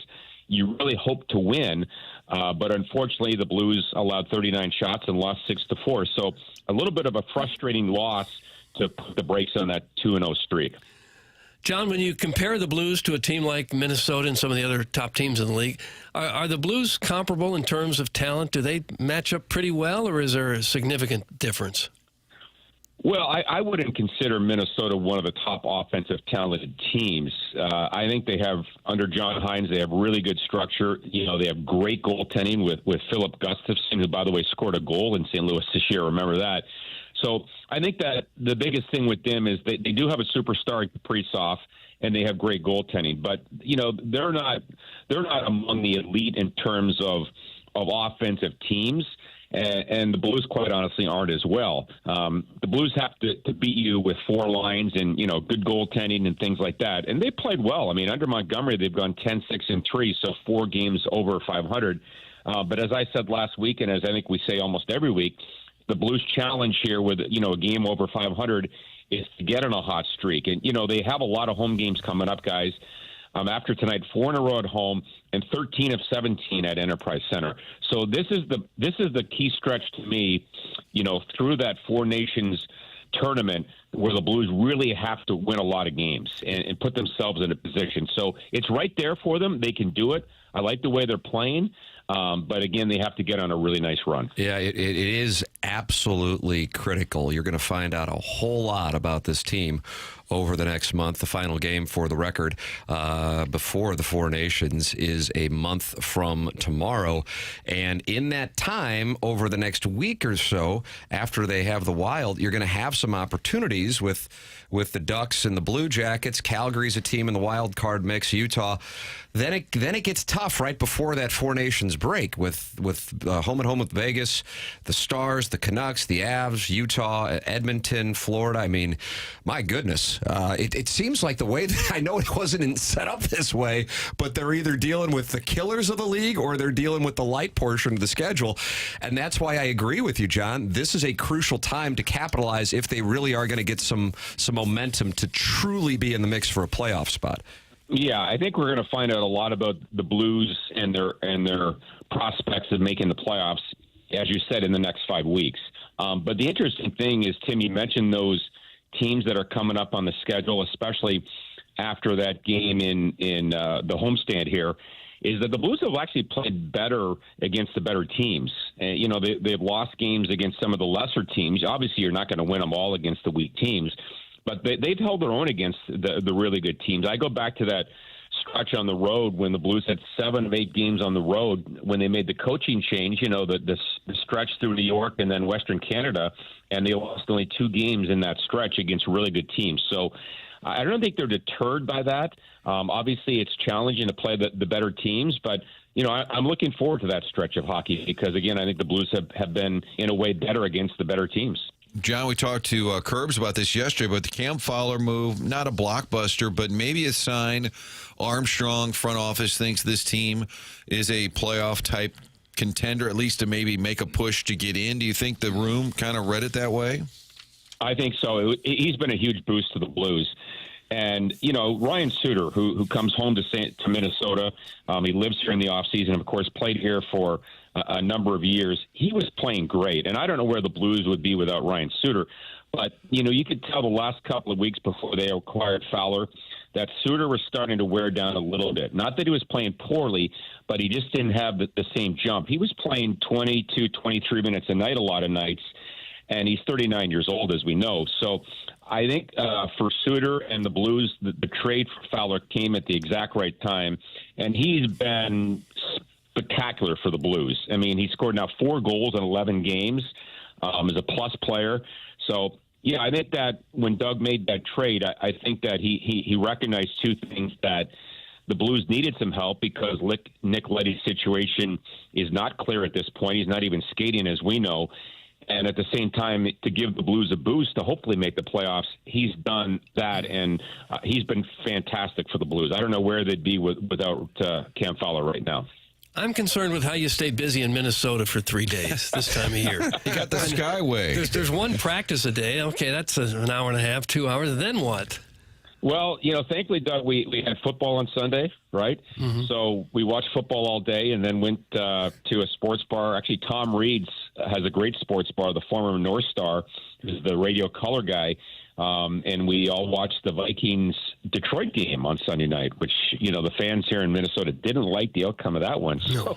you really hope to win. But unfortunately, the Blues allowed 39 shots and lost 6-4. So a little bit of a frustrating loss to put the brakes on that 2-0 streak. John, when you compare the Blues to a team like Minnesota and some of the other top teams in the league, are the Blues comparable in terms of talent? Do they match up pretty well, or is there a significant difference? Well, I wouldn't consider Minnesota one of the top offensive talented teams. I think they have, under John Hines, they have really good structure. They have great goaltending with Philip Gustafsson, who, by the way, scored a goal in St. Louis this year. Remember that. So I think that the biggest thing with them is they do have a superstar in Kaprizov, and they have great goaltending. But, they're not among the elite in terms of offensive teams. And the Blues, quite honestly, aren't as well. The Blues have to beat you with 4 lines and, good goaltending and things like that. And they played well. I mean, under Montgomery, they've gone 10-6-3, so 4 games over 500. But as I said last week, and as I think we say almost every week, the Blues challenge here with, a game over 500 is to get on a hot streak. And, they have a lot of home games coming up, guys. After tonight, 4 in a row at home and 13 of 17 at Enterprise Center. So this is the key stretch to me, through that 4 Nations tournament where the Blues really have to win a lot of games and put themselves in a position. So it's right there for them. They can do it. I like the way they're playing. But again, they have to get on a really nice run. Yeah, it is absolutely critical. You're going to find out a whole lot about this team over the next month. The final game, for the record, before the 4 Nations is a month from tomorrow. And in that time, over the next week or so, after they have the Wild, you're going to have some opportunities with the Ducks and the Blue Jackets. Calgary's a team in the wild card mix. Utah. Then it gets tough right before that 4 Nations break with home and home with Vegas, the Stars, the Canucks, the Avs, Utah, Edmonton, Florida. I mean, my goodness. It seems like the way that, I know it wasn't set up this way, but they're either dealing with the killers of the league or they're dealing with the light portion of the schedule. And that's why I agree with you, John. This is a crucial time to capitalize if they really are going to get some momentum to truly be in the mix for a playoff spot? Yeah, I think we're going to find out a lot about the Blues and their prospects of making the playoffs, as you said, in the next 5 weeks. But the interesting thing is, Tim, you mentioned those teams that are coming up on the schedule, especially after that game in the homestand here, is that the Blues have actually played better against the better teams. And, you know, they've lost games against some of the lesser teams. Obviously, you're not going to win them all against the weak teams, but they've held their own against the really good teams. I go back to that stretch on the road when the Blues had 7 of 8 games on the road when they made the coaching change, you know, the stretch through New York and then Western Canada, and they lost only 2 games in that stretch against really good teams. So I don't think they're deterred by that. Obviously, it's challenging to play the better teams, but, you know, I'm looking forward to that stretch of hockey because, again, I think the Blues have been, in a way, better against the better teams. John, we talked to Curbs about this yesterday, but the Cam Fowler move, not a blockbuster, but maybe a sign Armstrong front office thinks this team is a playoff-type contender, at least to maybe make a push to get in. Do you think the room kind of read it that way? I think so. He's been a huge boost to the Blues. And, you know, Ryan Suter, who comes home to Minnesota, he lives here in the offseason, of course, played here for a number of years. He was playing great. And I don't know where the Blues would be without Ryan Suter. But, you know, you could tell the last couple of weeks before they acquired Fowler that Suter was starting to wear down a little bit. Not that he was playing poorly, but he just didn't have the same jump. He was playing 22, 23 minutes a night a lot of nights. And he's 39 years old, as we know. So I think for Suter and the Blues, the trade for Fowler came at the exact right time. And he's been spectacular for the Blues. I mean, he scored now 4 goals in 11 games as a plus player. So, yeah, I think that when Doug made that trade, I think that he recognized 2 things, that the Blues needed some help because Nick Leddy's situation is not clear at this point. He's not even skating, as we know. And at the same time, to give the Blues a boost to hopefully make the playoffs, he's done that, and he's been fantastic for the Blues. I don't know where they'd be without Cam Fowler right now. I'm concerned with how you stay busy in Minnesota for 3 days this time of year. You got the Skyway. There's one practice a day. Okay, that's an hour and a half, 2 hours. Then what? Well, you know, thankfully, Doug, we had football on Sunday, right? Mm-hmm. So we watched football all day and then went to a sports bar. Actually, Tom Reed's has a great sports bar, the former North Star, who's the radio color guy. And we all watched the Vikings-Detroit game on Sunday night, which, you know, the fans here in Minnesota didn't like the outcome of that one. So,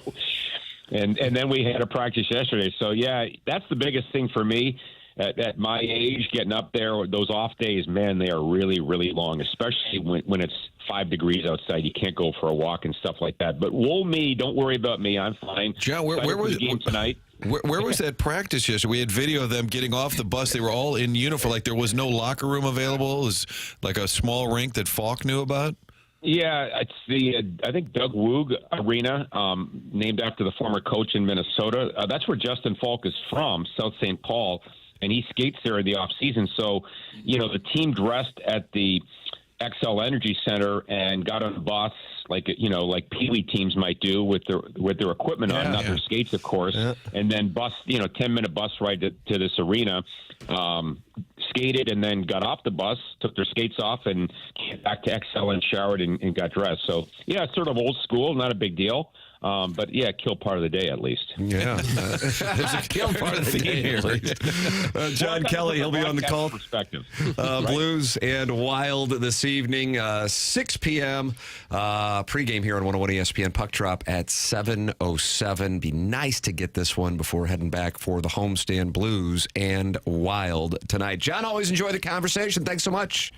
and then we had a practice yesterday. So, yeah, that's the biggest thing for me. At my age, getting up there, those off days, man, they are really, really long, especially when it's 5 degrees outside. You can't go for a walk and stuff like that. But woe me, don't worry about me. I'm fine. John, where was the game tonight? Where was that practice yesterday? We had video of them getting off the bus. They were all in uniform. Like there was no locker room available. It was like a small rink that Falk knew about. Yeah, it's I think Doug Woog Arena, named after the former coach in Minnesota. That's where Justin Falk is from, South St. Paul. And he skates there in the off season. So, you know, the team dressed at the XL Energy Center and got on a bus like Pee Wee teams might do with their equipment on, not their skates, of course. Yeah. And then 10-minute bus ride to this arena, skated and then got off the bus, took their skates off and came back to XL and showered and got dressed. So, yeah, sort of old school, not a big deal. But, yeah, kill part of the day at least. Yeah. There's a kill part of the day here. John Kelly, he'll be on the call. Perspective. Blues and Wild this evening, 6 p.m. Pregame here on 101 ESPN. Puck drop at 7:07. Be nice to get this one before heading back for the homestand. Blues and Wild tonight. John, always enjoy the conversation. Thanks so much.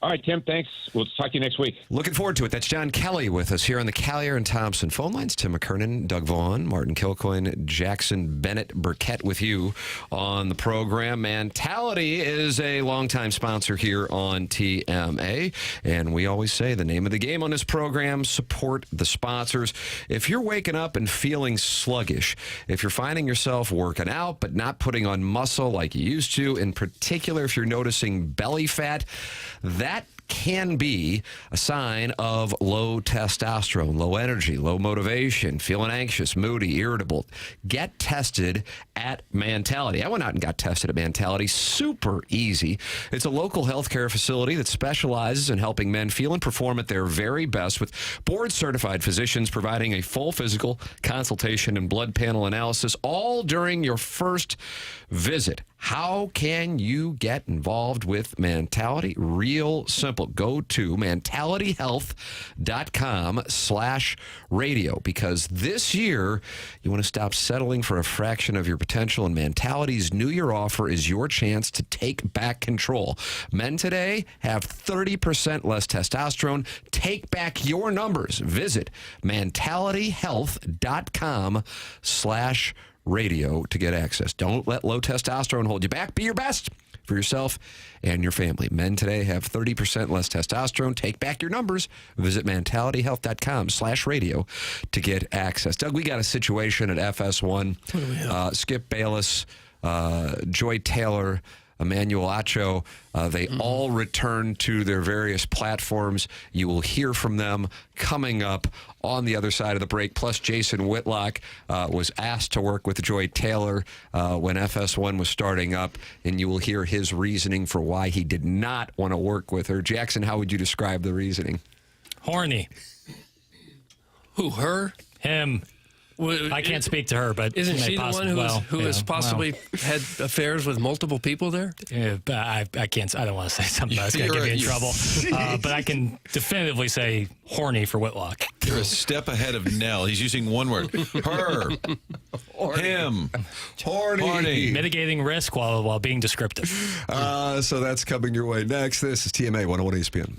All right, Tim, thanks. We'll talk to you next week. Looking forward to it. That's John Kelly with us here on the Callier and Thompson phone lines. Tim McKernan, Doug Vaughn, Martin Kilcoyne, Jackson Burkett with you on the program. Mentality is a longtime sponsor here on TMA, and we always say the name of the game on this program, support the sponsors. If you're waking up and feeling sluggish, if you're finding yourself working out but not putting on muscle like you used to, in particular if you're noticing belly fat, that can be a sign of low testosterone, low energy, low motivation, feeling anxious, moody, irritable. Get tested at Mentality. I went out and got tested at Mentality. Super easy. It's a local healthcare facility that specializes in helping men feel and perform at their very best, with board-certified physicians providing a full physical, consultation, and blood panel analysis, all during your first visit. How can you get involved with Mentality? Real simple. Go to mentalityhealth.com/radio, because this year you want to stop settling for a fraction of your potential, and Mentality's New Year offer is your chance to take back control. Men today have 30% less testosterone. Take back your numbers. Visit mentalityhealth.com/radio to get access. Don't let low testosterone hold you back. Be your best for yourself and your family. Men today have 30% less testosterone. Take back your numbers. Visit mentalityhealth.com/radio to get access. Doug, we got a situation at FS1. What do we have? Skip Bayless, Joy Taylor, Emmanuel Acho, they all returned to their various platforms. You will hear from them coming up on the other side of the break. Plus, Jason Whitlock was asked to work with Joy Taylor when FS1 was starting up, and you will hear his reasoning for why he did not want to work with her. Jackson, how would you describe the reasoning? Horny. Who, her? Him. I can't speak to her, but isn't she the one who has possibly had affairs with multiple people there? Yeah, but I can't. I don't want to say something that's going to get me in trouble. But I can definitively say horny for Whitlock. You're a step ahead of Nell. He's using one word: her, him, horny. Mitigating risk while being descriptive. So that's coming your way next. This is TMA 101 ESPN.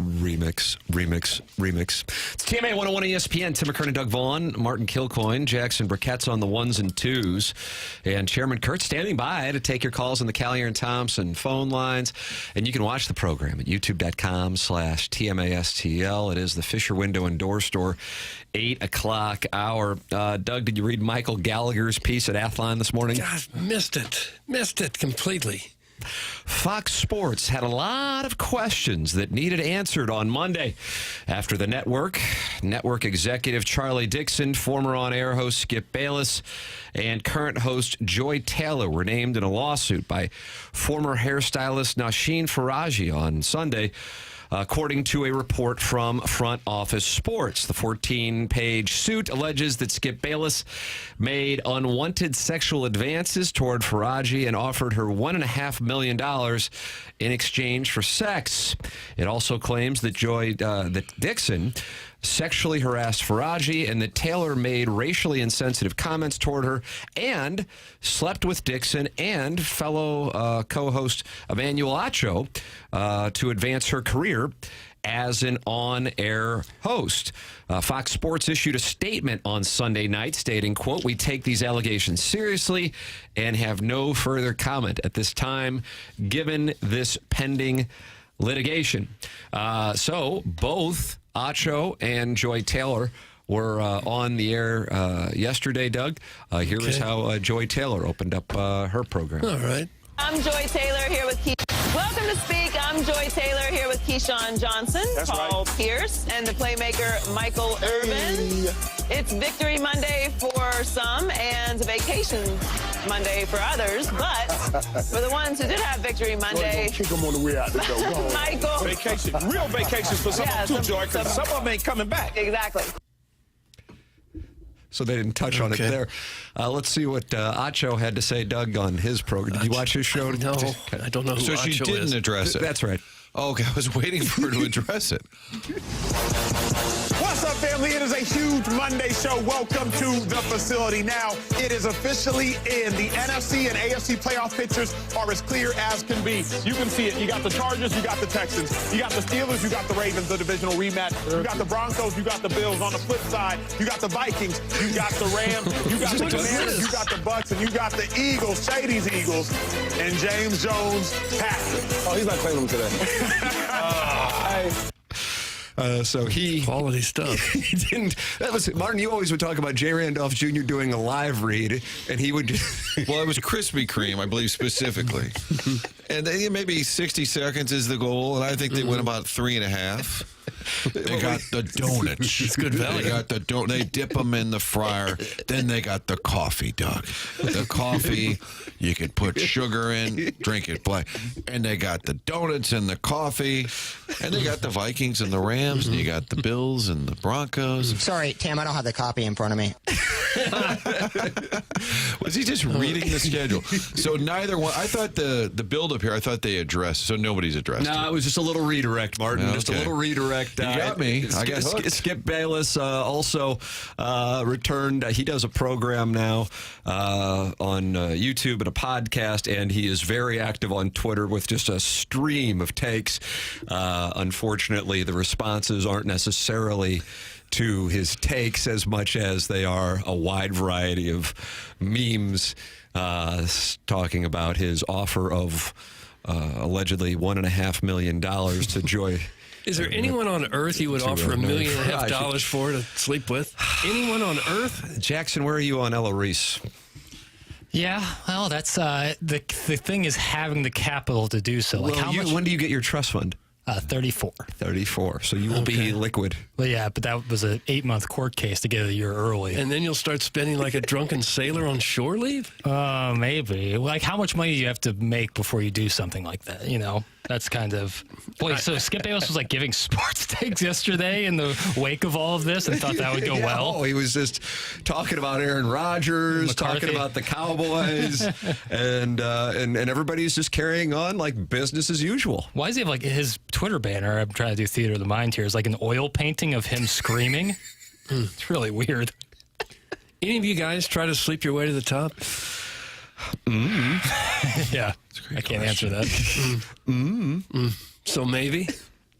Remix. It's TMA 101 ESPN. Tim McKernan, Doug Vaughn, Martin Kilcoyne, Jackson Burkett's on the ones and twos, and Chairman Kurt standing by to take your calls on the Callier and Thompson phone lines. And you can watch the program at youtube.com/TMASTL. It is the Fisher Window and Door Store, 8 o'clock hour. Doug, did you read Michael Gallagher's piece at Athlon this morning? God, missed it completely. Fox Sports had a lot of questions that needed answered on Monday after the network executive Charlie Dixon, former on-air host Skip Bayless, and current host Joy Taylor were named in a lawsuit by former hairstylist Nosheen Faraji on Sunday, according to a report from Front Office Sports. The 14-page suit alleges that Skip Bayless made unwanted sexual advances toward Faraji and offered her $1.5 million in exchange for sex. It also claims that that Dixon sexually harassed Faraji and that Taylor made racially insensitive comments toward her and slept with Dixon and fellow co-host Emmanuel Acho to advance her career as an on-air host. Fox Sports issued a statement on Sunday night stating, quote, "We take these allegations seriously and have no further comment at this time, given this pending litigation." So both Acho and Joy Taylor were on the air yesterday, Doug. Here is how Joy Taylor opened up her program. All right. I'm Joy Taylor here with Welcome to Speak. I'm Joy Taylor here with Keyshawn Johnson, Paul Pierce, and the playmaker Michael Irvin. It's Victory Monday for some and Vacation Monday for others, but for the ones who did have Victory Monday, kick them on the way out the door. Michael. Vacation, real vacations for some of them too, Joy, because some of them ain't coming back. Exactly. So they didn't touch on it there. Let's see what Acho had to say, Doug, on his program. Did you watch his show? No, I don't know who So she Acho didn't is. address it. That's right. Oh, okay, I was waiting for her to address it. What's up, family? It is a huge Monday show. Welcome to the facility. Now, it is officially in. The NFC and AFC playoff pictures are as clear as can be. You can see it. You got the Chargers, you got the Texans. You got the Steelers, you got the Ravens, the divisional rematch. You got the Broncos, you got the Bills. On the flip side, you got the Vikings, you got the Rams, you got the Commanders, you got the Bucks, and you got the Eagles, Shady's Eagles, and James Jones' Packers. Oh, he's not playing them today. So he quality stuff. He didn't. That was Martin. You always would talk about Jay Randolph Jr. doing a live read, and he would. Well, it was Krispy Kreme, I believe specifically, and maybe 60 seconds is the goal, and I think they went about 3.5. They got the donuts. It's good value. They got the They dip them in the fryer. Then they got the coffee, Doug. The coffee, you could put sugar in, drink it black. And they got the donuts and the coffee. And they got the Vikings and the Rams. And you got the Bills and the Broncos. Sorry, Tim, I don't have the copy in front of me. Was he just reading the schedule? So neither one. I thought the build-up here, I thought they addressed. So nobody's addressed it. No, it was just a little redirect, Martin. Okay. Just a little redirect. You got me. I got hooked. Skip Bayless also returned. He does a program now on YouTube and a podcast, and he is very active on Twitter with just a stream of takes. Unfortunately, the responses aren't necessarily to his takes as much as they are a wide variety of memes talking about his offer of allegedly $1.5 million to Joy. Is there anyone on earth you would offer $1.5 million for to sleep with? Anyone on earth? Jackson, where are you on Ella Reese? Yeah, well, that's the thing is having the capital to do so. Like, Well, when do you get your trust fund? 34. 34. So you will be liquid. Well, yeah, but that was an 8-month court case to get it a year early. And then you'll start spending like a drunken sailor on shore leave? Maybe. Like, how much money do you have to make before you do something like that? You know, that's kind of. Boy, so Skip Bayless was like giving sports takes yesterday in the wake of all of this and thought that would go well. Oh, he was just talking about Aaron Rodgers, talking about the Cowboys, and everybody's just carrying on like business as usual. Why does he have like his Twitter banner? I'm trying to do theater of the mind here. Is like an oil painting of him screaming. It's really weird. Any of you guys try to sleep your way to the top? Yeah, I can't answer that. So maybe?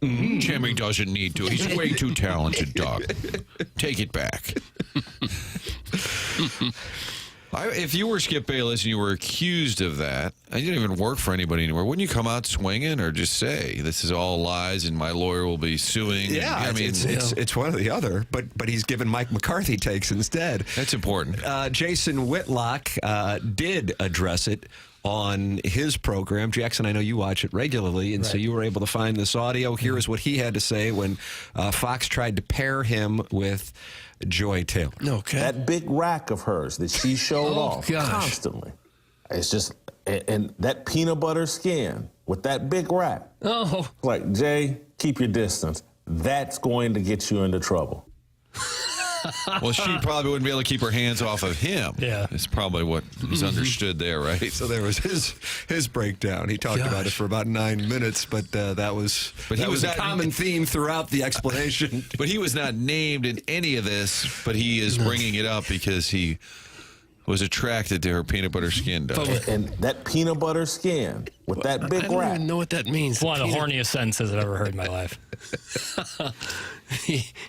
Jimmy doesn't need to. He's way too talented, Doug. Take it back. If you were Skip Bayless and you were accused of that, I didn't even work for anybody anymore. Wouldn't you come out swinging or just say this is all lies and my lawyer will be suing? Yeah, I mean it's one or the other. But he's given Mike McCarthy takes instead. That's important. Jason Whitlock did address it on his program. Jackson, I know you watch it regularly, and so you were able to find this audio. Here is what he had to say when Fox tried to pair him with Joy Taylor. Okay. That big rack of hers that she showed off constantly. It's just, and that peanut butter skin with that big rack. Oh. Like, Jay, keep your distance. That's going to get you into trouble. Well, she probably wouldn't be able to keep her hands off of him. Yeah. It's probably what is understood there, right? So there was his breakdown. He talked about it for about 9 minutes, but that was a common theme throughout the explanation. But he was not named in any of this, but he is bringing it up because he was attracted to her peanut butter skin. And that peanut butter skin with that big I don't rack. even know what that means. One of the horniest sentences I've ever heard in my life.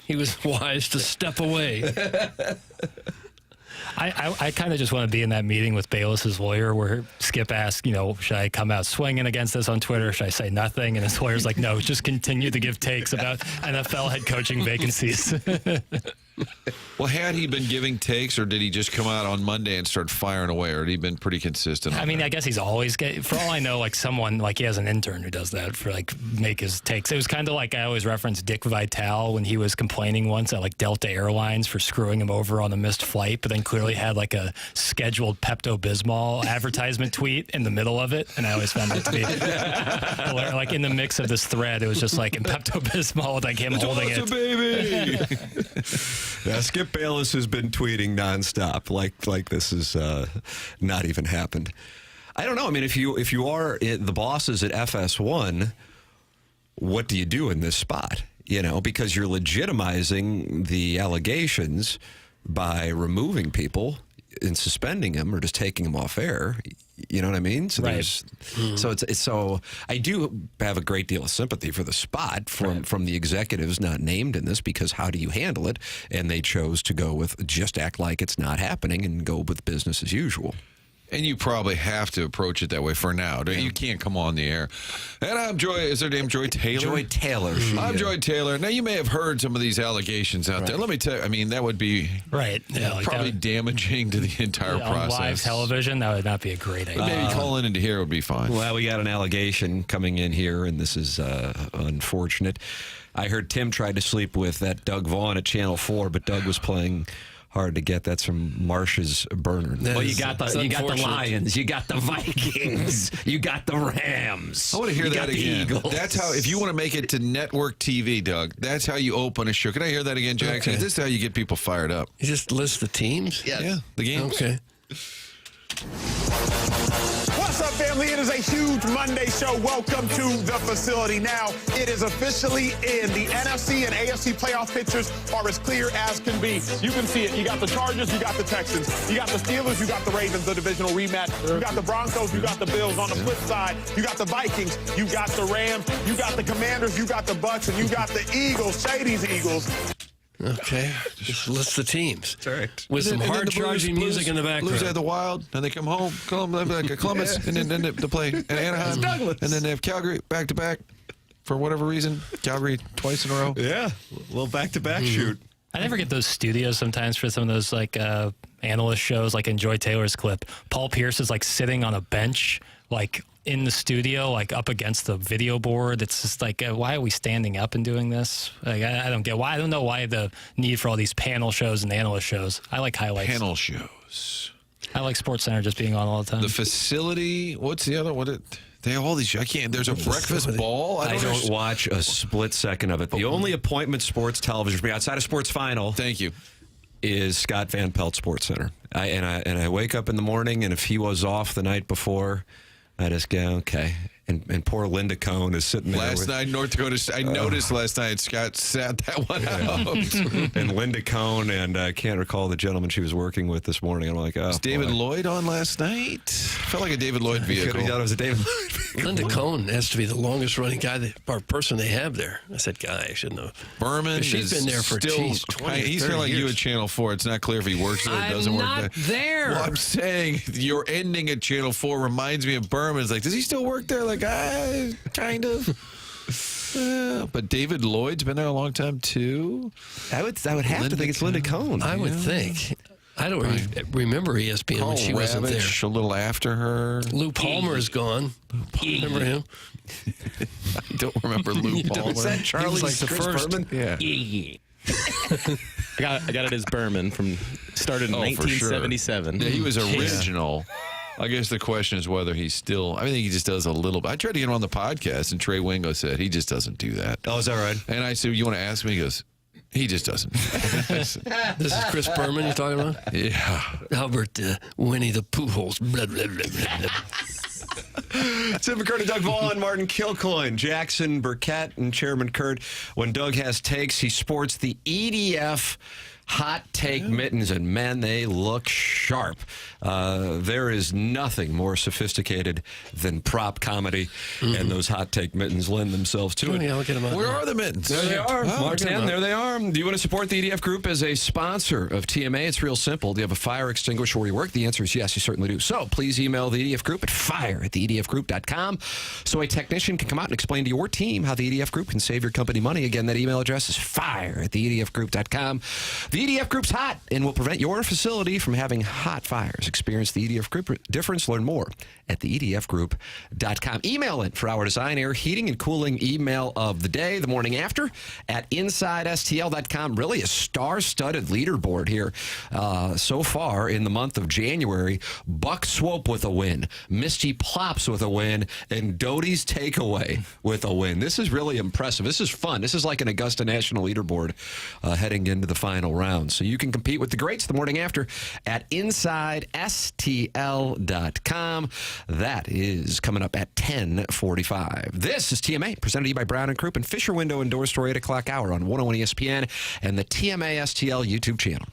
He was wise to step away. I kind of just want to be in that meeting with Bayless's lawyer where Skip asked, should I come out swinging against this on Twitter? Should I say nothing? And his lawyer's like, no, just continue to give takes about NFL head coaching vacancies. Well, had he been giving takes, or did he just come out on Monday and start firing away, or had he been pretty consistent? I mean, I guess he's always for all I know, someone he has an intern who does that for make his takes. It was kind of like I always reference Dick Vitale when he was complaining once at Delta Airlines for screwing him over on a missed flight, but then clearly had a scheduled Pepto-Bismol advertisement tweet in the middle of it, and I always found it to be hilarious. In the mix of this thread, it was just in Pepto-Bismol with him holding it. Baby. Yeah, Skip Bayless has been tweeting nonstop, like this is not even happened. I don't know. I mean, if you are the bosses at FS1, what do you do in this spot? Because you're legitimizing the allegations by removing people and suspending them or just taking them off air. You know what I mean? So right. So I do have a great deal of sympathy for the spot from the executives not named in this, because how do you handle it? And they chose to go with just act like it's not happening and go with business as usual. And you probably have to approach it that way for now. You can't come on the air. And I'm Joy. Is her name Joy Taylor? Joy Taylor. I'm Joy Taylor. Now, you may have heard some of these allegations out there. Let me tell you, I mean, that would be probably damaging to the entire process. On live television, that would not be a great idea. Maybe calling into here would be fine. Well, we got an allegation coming in here, and this is unfortunate. I heard Tim tried to sleep with that Doug Vaughn at Channel 4, but Doug was playing hard to get. That's from Marsh's burner. Well, you got the Lions, you got the Vikings, you got the Rams. I want to hear that again. Eagles. That's how, if you want to make it to network TV, Doug, that's how you open a show. Can I hear that again, Jackson? Okay. This is how you get people fired up. You just list the teams? Yes. Yeah, the games. Okay. What's up, family? It is a huge Monday show. Welcome to the facility. Now, it is officially in. The NFC and AFC playoff pictures are as clear as can be. You can see it. You got the Chargers, you got the Texans, you got the Steelers, you got the Ravens, the divisional rematch. You got the Broncos, you got the Bills. On the flip side, you got the Vikings, you got the Rams, you got the Commanders, you got the Bucks, and you got the Eagles, Shady's Eagles. Okay, just list the teams. That's right. With some hard-charging music in the background. Blues have the Wild, and they come home, Columbus, and then they play in Anaheim, and then they have Calgary back-to-back for whatever reason. Calgary twice in a row. Yeah, a little back-to-back shoot. I never get those studios sometimes for some of those analyst shows, like in Joy Taylor's clip. Paul Pierce is sitting on a bench, in the studio, up against the video board. It's just why are we standing up and doing this? I don't get why. I don't know why the need for all these panel shows and analyst shows. I like highlights. Panel shows. I like SportsCenter just being on all the time. The facility. What's the other? They have all these. I can't. There's a breakfast ball. I don't watch a split second of it. The only appointment sports television for me outside of Sports Final. Thank you. Is Scott Van Pelt SportsCenter. I wake up in the morning, and if he was off the night before, I just go, okay. And poor Linda Cohn is sitting there. Last night, North Dakota, I noticed last night Scott sat that one out. And Linda Cohn, and I can't recall the gentleman she was working with this morning. I'm like, oh. Was David Lloyd on last night? Felt like a David Lloyd vehicle. I thought it was a David Lloyd vehicle. Linda Cohn has to be the longest running guy or person they have there. I said guy, I shouldn't have. Berman she's been there for still, 20, he's kind of like years. you at Channel 4. It's not clear if he works there or doesn't work there. I'm not there. Well, I'm saying your ending at Channel 4 reminds me of Berman. It's like, does he still work there? Like, kind of. But David Lloyd's been there a long time, too. I would have to think it's Linda Cohn. I would think. I don't remember ESPN when she wasn't there. A little after her. Lou Palmer is gone. Remember him? I don't remember Lou Palmer. Was that Charlie? He was like the first. Berman? Yeah. I got it as Berman started in 1977. Sure. Yeah, he was original. I guess the question is whether he's still. I think he just does a little bit. I tried to get him on the podcast, and Trey Wingo said he just doesn't do that. Oh, is that right? And I said, "You want to ask me?" He goes, "He just doesn't." This is Chris Berman you're talking about? Yeah. Albert Winnie the Pooh-Holes. Blah, blah, blah, blah, blah. Tim McKernan, Doug Vaughn, Martin Kilcoyne, Jackson Burkett, and Chairman Kurt. When Doug has takes, he sports the EDF hot take mittens, and man, they look sharp. There is nothing more sophisticated than prop comedy, and those hot take mittens lend themselves to it. Yeah, I'll get them out. Where are the mittens? There they are. Mark 10, there they are. Do you want to support the EDF Group as a sponsor of TMA? It's real simple. Do you have a fire extinguisher where you work? The answer is yes, you certainly do. So please email the EDF Group at fire@theedfgroup.com so a technician can come out and explain to your team how the EDF Group can save your company money. Again, that email address is fire@theedfgroup.com. The EDF Group's hot and will prevent your facility from having hot fires. Experience the EDF Group difference. Learn more at theedfgroup.com. Email in for our design, air, heating, and cooling email of the day, the morning after, at InsideSTL.com. Really a star-studded leaderboard here so far in the month of January. Buck Swope with a win, Misty Plops with a win, and Doty's Takeaway with a win. This is really impressive. This is fun. This is like an Augusta National leaderboard heading into the final round. So you can compete with the greats the morning after at InsideSTL.com. That is coming up at 10:45. This is TMA, presented to you by Brown & Croup and Fisher Window and Door Store, 8 o'clock hour on 101 ESPN and the TMA STL YouTube channel.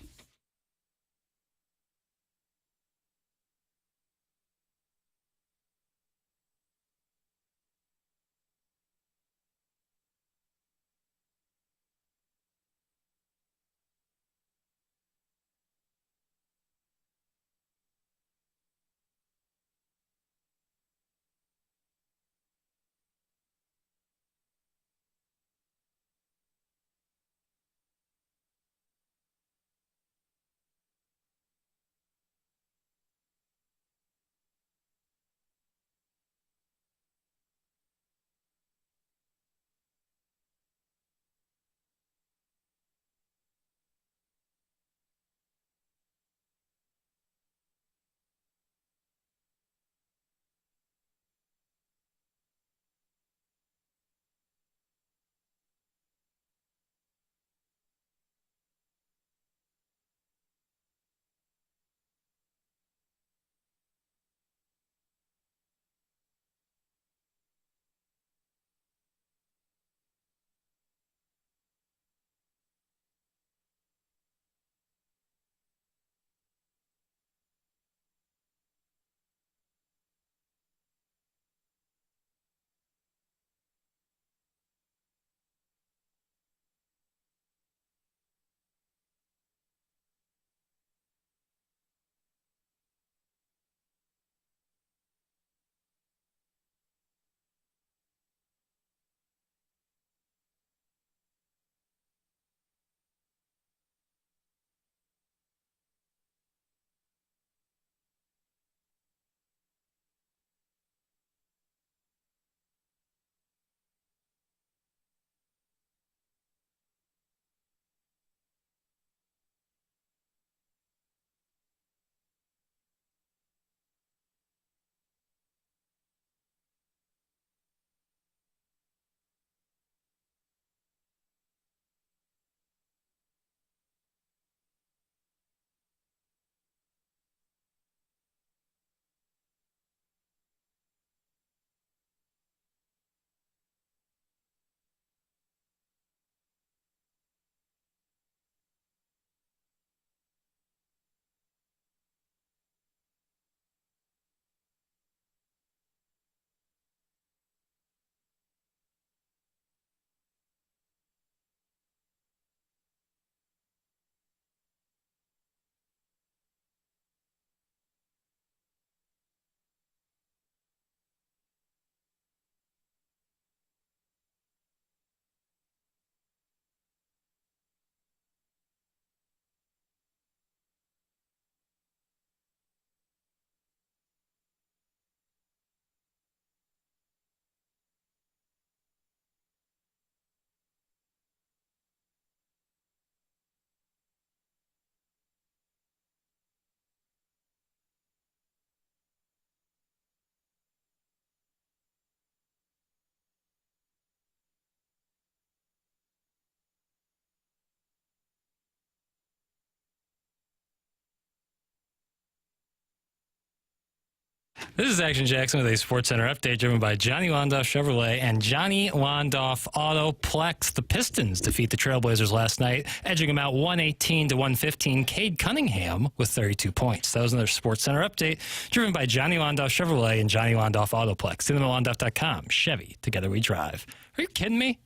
This is Action Jackson with a SportsCenter update driven by Johnny Londoff Chevrolet and Johnny Londoff Autoplex. The Pistons defeat the Trailblazers last night, edging them out 118-115. Cade Cunningham with 32 points. That was another SportsCenter update driven by Johnny Londoff Chevrolet and Johnny Londoff Autoplex. CinemaLondoff.com. Chevy, together we drive. Are you kidding me?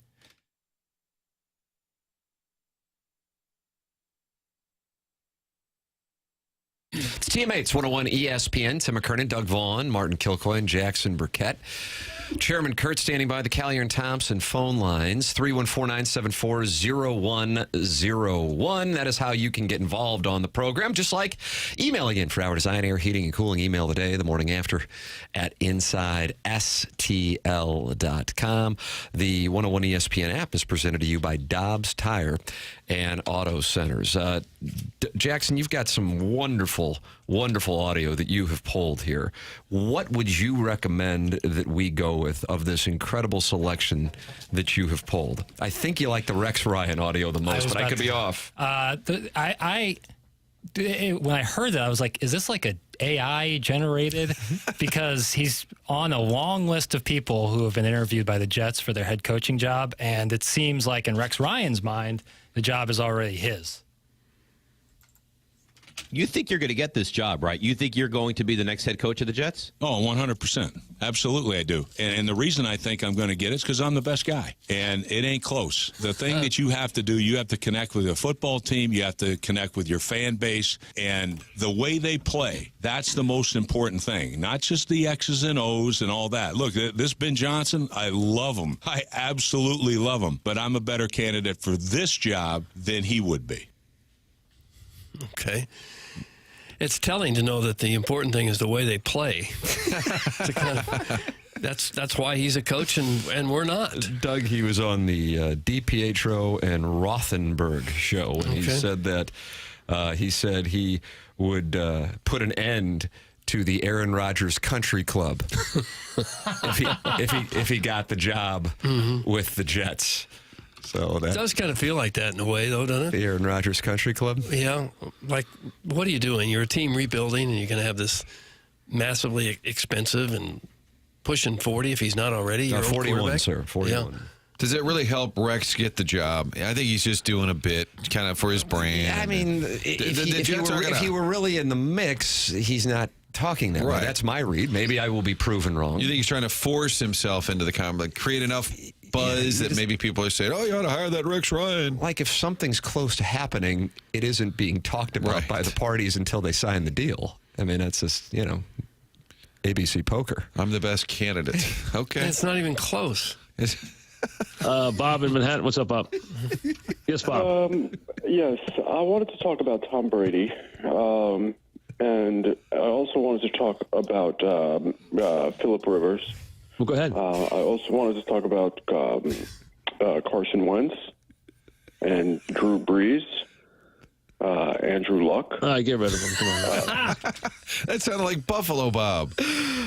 It's Teammates 101 ESPN. Tim McKernan, Doug Vaughn, Martin Kilcoyne, Jackson Burkett. Chairman Kurt standing by the Callier and Thompson phone lines, 314-974-0101. That is how you can get involved on the program, just like emailing in for our design, air, heating, and cooling email today, the morning after, at InsideSTL.com. The 101 ESPN app is presented to you by Dobbs Tire and Auto Centers. Jackson, you've got some wonderful audio that you have pulled here. What would you recommend that we go with of this incredible selection that you have pulled? I think you like the Rex Ryan audio the most, but I could be off. When I heard that, I was like, is this like a AI generated? Because he's on a long list of people who have been interviewed by the Jets for their head coaching job, and it seems like in Rex Ryan's mind, the job is already his. You think you're going to get this job, right? You think you're going to be the next head coach of the Jets? Oh, 100%. Absolutely, I do. And the reason I think I'm going to get it is because I'm the best guy. And it ain't close. The thing that you have to do, you have to connect with a football team. You have to connect with your fan base. And the way they play, that's the most important thing. Not just the X's and O's and all that. Look, this Ben Johnson, I love him. I absolutely love him. But I'm a better candidate for this job than he would be. Okay. It's telling to know that the important thing is the way they play. That's why he's a coach and we're not. Doug, he was on the DiPietro and Rothenberg show, and he said that he would put an end to the Aaron Rodgers Country Club if he got the job with the Jets. So it does kind of feel like that in a way, though, doesn't it? The Aaron Rodgers Country Club? Yeah. Like, what are you doing? You're a team rebuilding, and you're going to have this massively expensive and pushing 40 if he's not already. 41, sir. 41. Yeah. Does it really help Rex get the job? I think he's just doing a bit kind of for his brand. I mean, if he were really in the mix, he's not talking that way. That's my read. Maybe I will be proven wrong. You think he's trying to force himself into the like create enough buzz that maybe people are saying, oh, you ought to hire that Rex Ryan. Like if something's close to happening, it isn't being talked about by the parties until they sign the deal. I mean, that's just, ABC poker. I'm the best candidate. Okay. It's not even close. Bob in Manhattan. What's up, Bob? Yes, Bob. Yes, I wanted to talk about Tom Brady. And I also wanted to talk about Phillip Rivers. Well, go ahead. I also wanted to talk about Carson Wentz and Drew Brees, Andrew Luck. Get rid of him. Come on. That sounded like Buffalo Bob.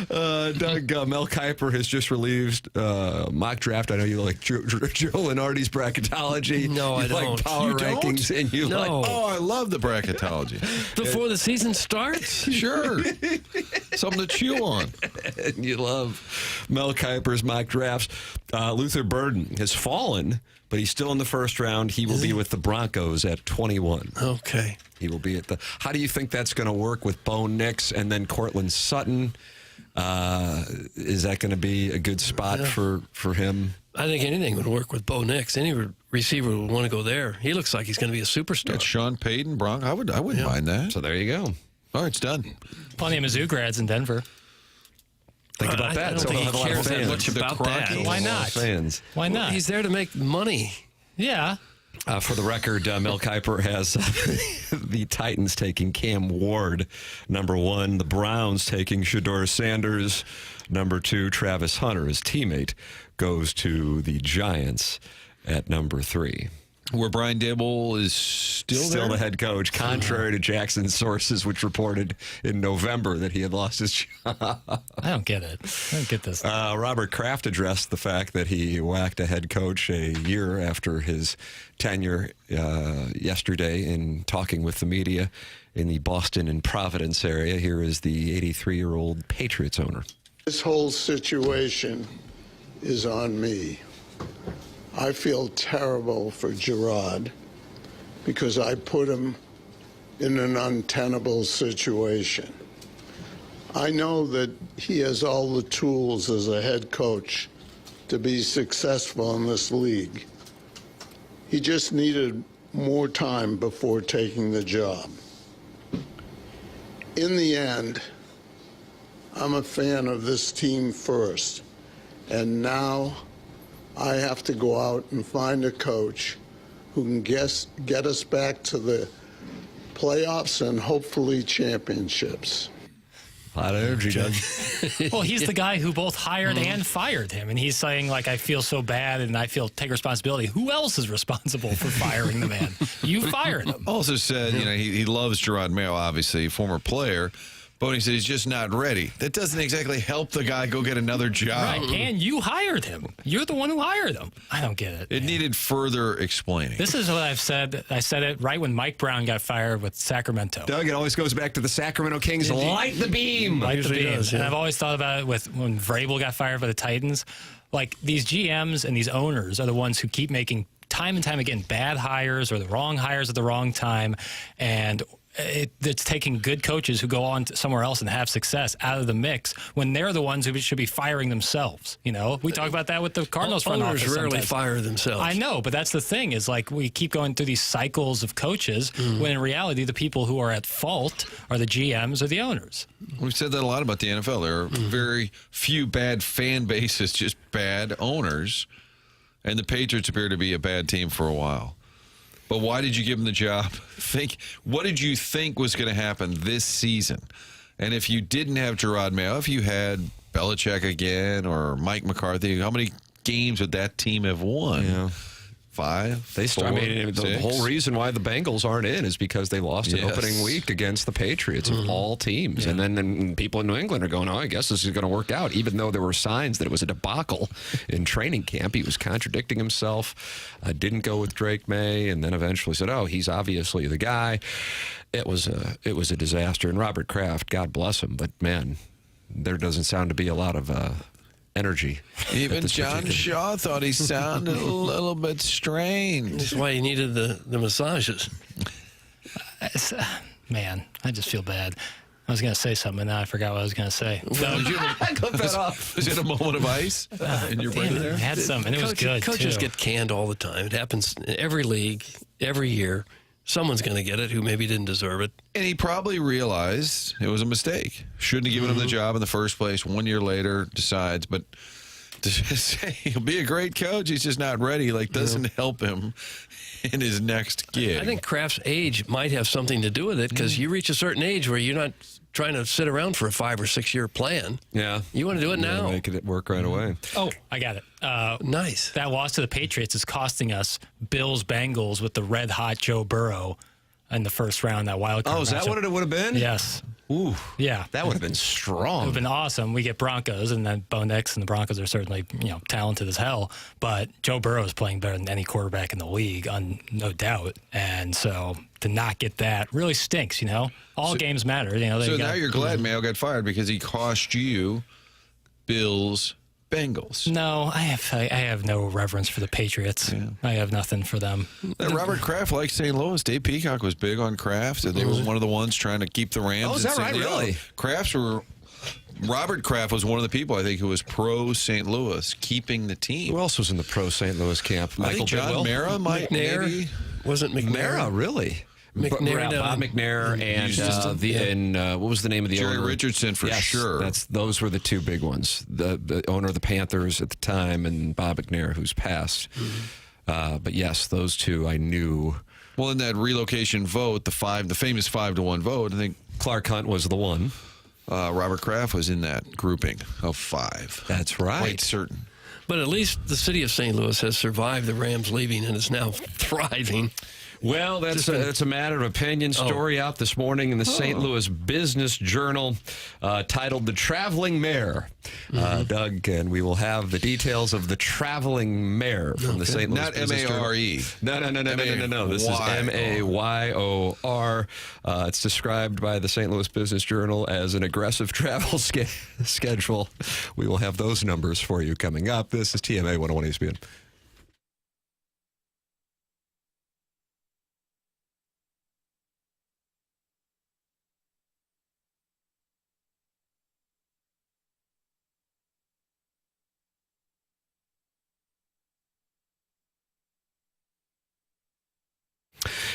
Doug, Mel Kiper has just released mock draft. I know you like Joe Lenardi's bracketology. No, I don't. Like power rankings, and you like. Oh, I love the bracketology. Before the season starts? Sure. Something to chew on. And you love Mel Kiper's mock drafts. Luther Burden has fallen, but he's still in the first round. He will be with the Broncos at 21. Okay. He will be at the. How do you think that's going to work with Bo Nix and then Cortland Sutton? Is that going to be a good spot for him? I think anything would work with Bo Nix. Any receiver would want to go there. He looks like he's going to be a superstar. It's Sean Payton, I wouldn't mind that. So there you go. All right, it's done. Plenty of Mizzou grads in Denver. Think about that. I don't think he cares that much about that. Why not? Fans. Why not? He's there to make money. Yeah. For the record, Mel Kiper has the Titans taking Cam Ward, number 1. The Browns taking Shedeur Sanders, number 2. Travis Hunter, his teammate, goes to the Giants at number 3. Where Brian Dibble is still the head coach, contrary to Jackson's sources, which reported in November that he had lost his job. I don't get it. I don't get this. Robert Kraft addressed the fact that he whacked a head coach a year after his tenure yesterday in talking with the media in the Boston and Providence area. Here is the 83-year-old Patriots owner. This whole situation is on me. I feel terrible for Gerard because I put him in an untenable situation. I know that he has all the tools as a head coach to be successful in this league. He just needed more time before taking the job. In the end, I'm a fan of this team first, and now I have to go out and find a coach who can get us back to the playoffs and hopefully championships. A lot of energy, Doug. Well, he's the guy who both hired and fired him, and he's saying, like, I feel so bad and I take responsibility. Who else is responsible for firing the man? You fired him. Also said, he loves Gerard Mayo, obviously, former player. But he said he's just not ready. That doesn't exactly help the guy go get another job. Right, and you hired him. You're the one who hired him. I don't get it. It needed further explaining. This is what I've said. I said it right when Mike Brown got fired with Sacramento. Doug, it always goes back to the Sacramento Kings. Light the beam. Light the beam. Does, yeah. And I've always thought about it with when Vrabel got fired by the Titans. Like, these GMs and these owners are the ones who keep making time and time again bad hires or the wrong hires at the wrong time. And it's taking good coaches who go on to somewhere else and have success out of the mix when they're the ones who should be firing themselves. We talk about that with the Cardinals front office. Owners rarely sometimes. fire themselves. I know, but that's the thing is, like, we keep going through these cycles of coaches when in reality the people who are at fault are the GMs or the owners. We've said that a lot about the NFL. There are very few bad fan bases, just bad owners. And the Patriots appear to be a bad team for a while. But why did you give him the job? What did you think was going to happen this season? And if you didn't have Gerard Mayo, if you had Belichick again or Mike McCarthy, how many games would that team have won? Yeah. 5? The whole reason why the Bengals aren't in is because they lost an opening week against the Patriots of all teams. Yeah. And then people in New England are going, I guess this is going to work out, even though there were signs that it was a debacle in training camp. He was contradicting himself, didn't go with Drake May, and then eventually said, he's obviously the guy. It was a disaster. And Robert Kraft, God bless him, but man, there doesn't sound to be a lot of energy. Even John Shaw thought he sounded a little bit strange. That's why he needed the massages. Man, I just feel bad. I was going to say something, and now I forgot what I was going to say. Clip that off. Was it a moment of ice in your brain there? I had some, and it was good, Coaches too. get canned all the time. It happens in every league, every year. Someone's going to get it who maybe didn't deserve it. And he probably realized it was a mistake. Shouldn't have given him the job in the first place. 1 year later, decides. But to just say he'll be a great coach, he's just not ready, doesn't help him in his next gig. I think Kraft's age might have something to do with it because you reach a certain age where you're not trying to sit around for a 5 or 6 year plan. Yeah. You want to do it now. Make it work right away. Oh, I got it. Nice. That loss to the Patriots is costing us Bills-Bengals with the red-hot Joe Burrow in the first round, that wild card. Oh, is that what it would have been? Yes. Ooh. Yeah. That would have been strong. It would have been awesome. We get Broncos, and then Bo Nix and the Broncos are certainly, talented as hell. But Joe Burrow is playing better than any quarterback in the league, no doubt. And so to not get that really stinks, All games matter. So now you're glad Mayo got fired because he cost you Bills, Bengals. No, I have no reverence for the Patriots. Yeah. I have nothing for them. Robert Kraft likes St. Louis. Dave Peacock was big on Kraft, and they were one of the ones trying to keep the Rams. Oh, is that right? Really? Robert Kraft was one of the people, I think, who was pro St. Louis, keeping the team. Who else was in the pro St. Louis camp? Michael John Mara might maybe. Wasn't McNair? Mara, really? Bob McNair and what was the name of the Jerry owner? Richardson for sure. Those were the two big ones. The owner of the Panthers at the time and Bob McNair, who's passed. But yes, those two I knew. Well, in that relocation vote, the famous 5-1 vote, I think Clark Hunt was the one. Robert Kraft was in that grouping of 5. That's right. Quite certain. But at least the city of St. Louis has survived the Rams leaving and is now thriving. Well, that's a matter of opinion. Story out this morning in the St. Louis Business Journal titled The Traveling Mayor. Doug, and we will have the details of the traveling mayor from the St. Louis Not Business M-A-R-E. Journal. No. This is M-A-Y-O-R. It's described by the St. Louis Business Journal as an aggressive travel schedule. We will have those numbers for you coming up. This is TMA 101 ESPN.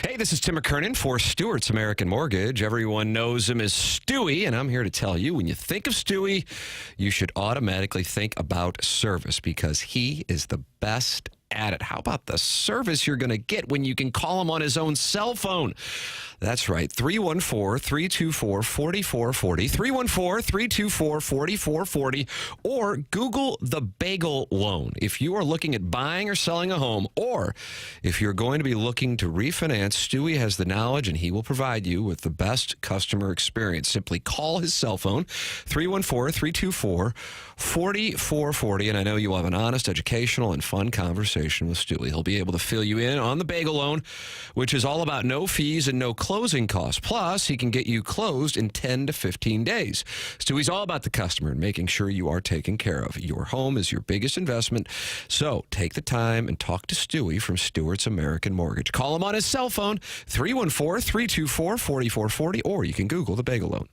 Hey, this is Tim McKernan for Stewart's American Mortgage. Everyone knows him as Stewie, and I'm here to tell you, when you think of Stewie, you should automatically think about service because he is the best at it. How about the service you're going to get when you can call him on his own cell phone? That's right, 314-324-4440, 314-324-4440, or Google the Bagel Loan. If you are looking at buying or selling a home, or if you're going to be looking to refinance, Stewie has the knowledge and he will provide you with the best customer experience. Simply call his cell phone, 314-324-4440, and I know you will have an honest, educational, and fun conversation with Stewie. He'll be able to fill you in on the Bagel Loan, which is all about no fees and no closing costs. Plus, he can get you closed in 10 to 15 days. Stewie's all about the customer and making sure you are taken care of. Your home is your biggest investment, so take the time and talk to Stewie from Stewart's American Mortgage. Call him on his cell phone, 314-324-4440, or you can Google the Bagel Loan.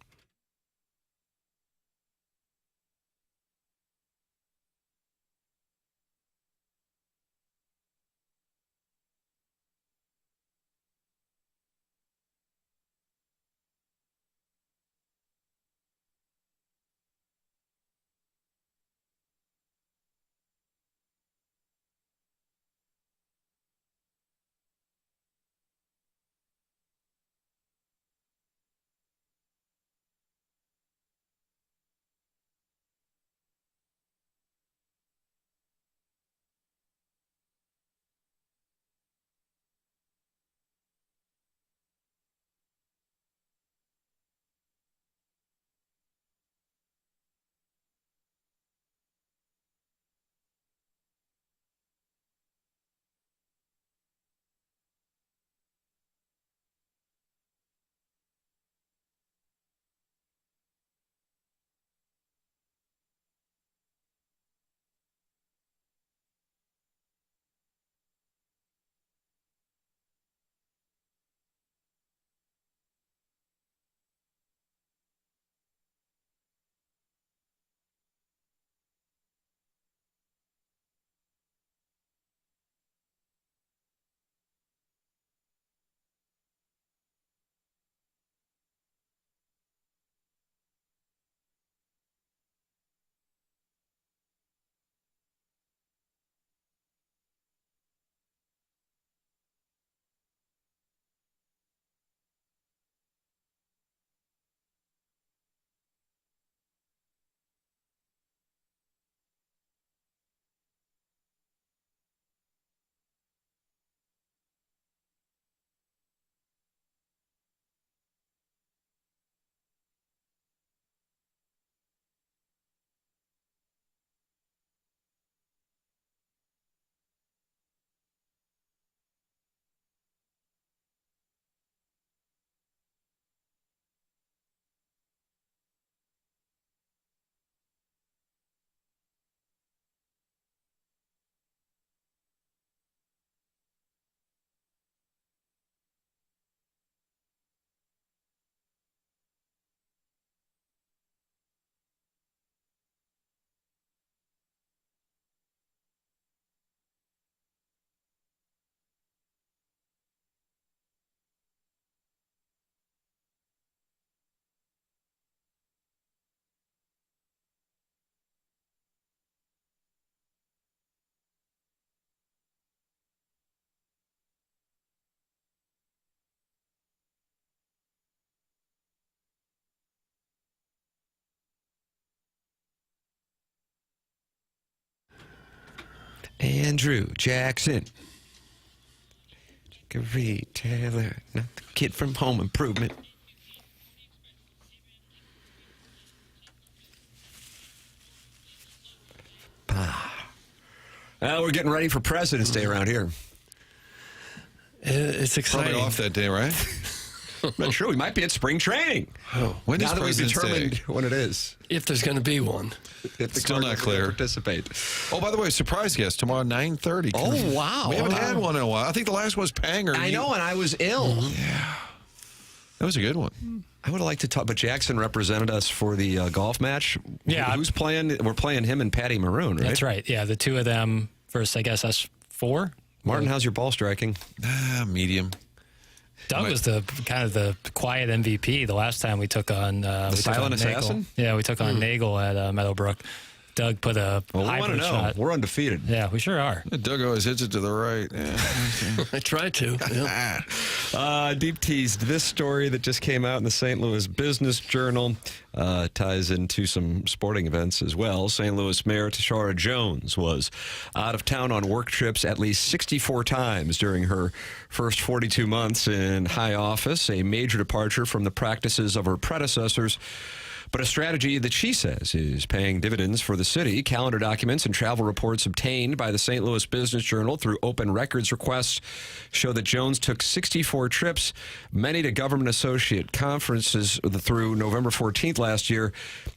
Andrew Jackson. Reed Taylor, not the kid from Home Improvement. We're getting ready for President's Day around here. It's exciting. Probably off that day, right? I'm not sure. We might be at spring training. When is now that we've President's determined Day? when it is. If there's going to be one. If the Still not Cardinals clear. Participate. Oh, by the way, surprise guest tomorrow, 9:30. Oh, wow. We haven't had one in a while. I think the last one was Panger. I know, and I was ill. Yeah. That was a good one. I would have liked to talk, but Jackson represented us for the golf match. Yeah. Who's playing? We're playing him and Patty Maroon, right? That's right. Yeah, the two of them versus, I guess, us four. Martin, how's your ball striking? Medium. Doug was the kind of the quiet MVP the last time we took on the silent assassin. Yeah, we took on Nagel at Meadowbrook. Doug put a hybrid shot. We're undefeated. Yeah, we sure are. Doug always hits it to the right. Yeah. I tried to. Yeah. Deep teased this story that just came out in the St. Louis Business Journal. Ties into some sporting events as well. St. Louis Mayor Tishaura Jones was out of town on work trips at least 64 times during her first 42 months in high office, a major departure from the practices of her predecessors. But a strategy that she says is paying dividends for the city. Calendar documents and travel reports obtained by the St. Louis Business Journal through open records requests show that Jones took 64 trips, many to government associate conferences through November 14th last year.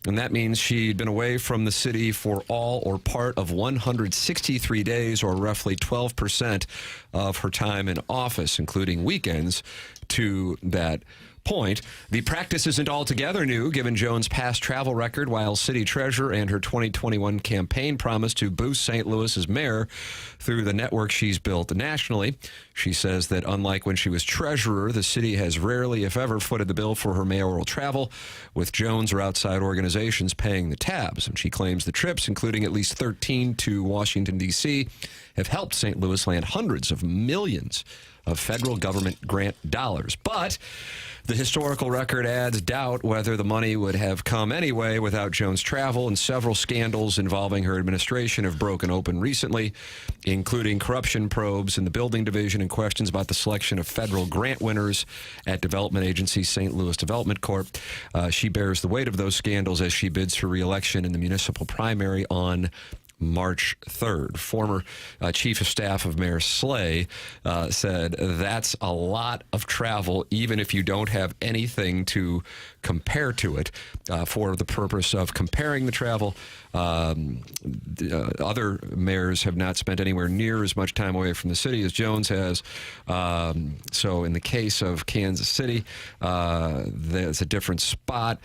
And that means she'd been away from the city for all or part of 163 days, or roughly 12% of her time in office, including weekends, to that point. The practice isn't altogether new, given Jones' past travel record, while city treasurer and her 2021 campaign promised to boost St. Louis as mayor through the network she's built nationally. She says that unlike when she was treasurer, the city has rarely, if ever, footed the bill for her mayoral travel, with Jones or outside organizations paying the tabs. And she claims the trips, including at least 13 to Washington, D.C., have helped St. Louis land hundreds of millions of federal government grant dollars. But the historical record adds doubt whether the money would have come anyway without Jones' travel, and several scandals involving her administration have broken open recently, including corruption probes in the building division and questions about the selection of federal grant winners at development agency St. Louis Development Corp. She bears the weight of those scandals as she bids for re-election in the municipal primary on March 3rd. Former chief of staff of Mayor Slay said that's a lot of travel, even if you don't have anything to compare to it. For the purpose of comparing the travel, other mayors have not spent anywhere near as much time away from the city as Jones has. So in the case of Kansas City, there's a different spot.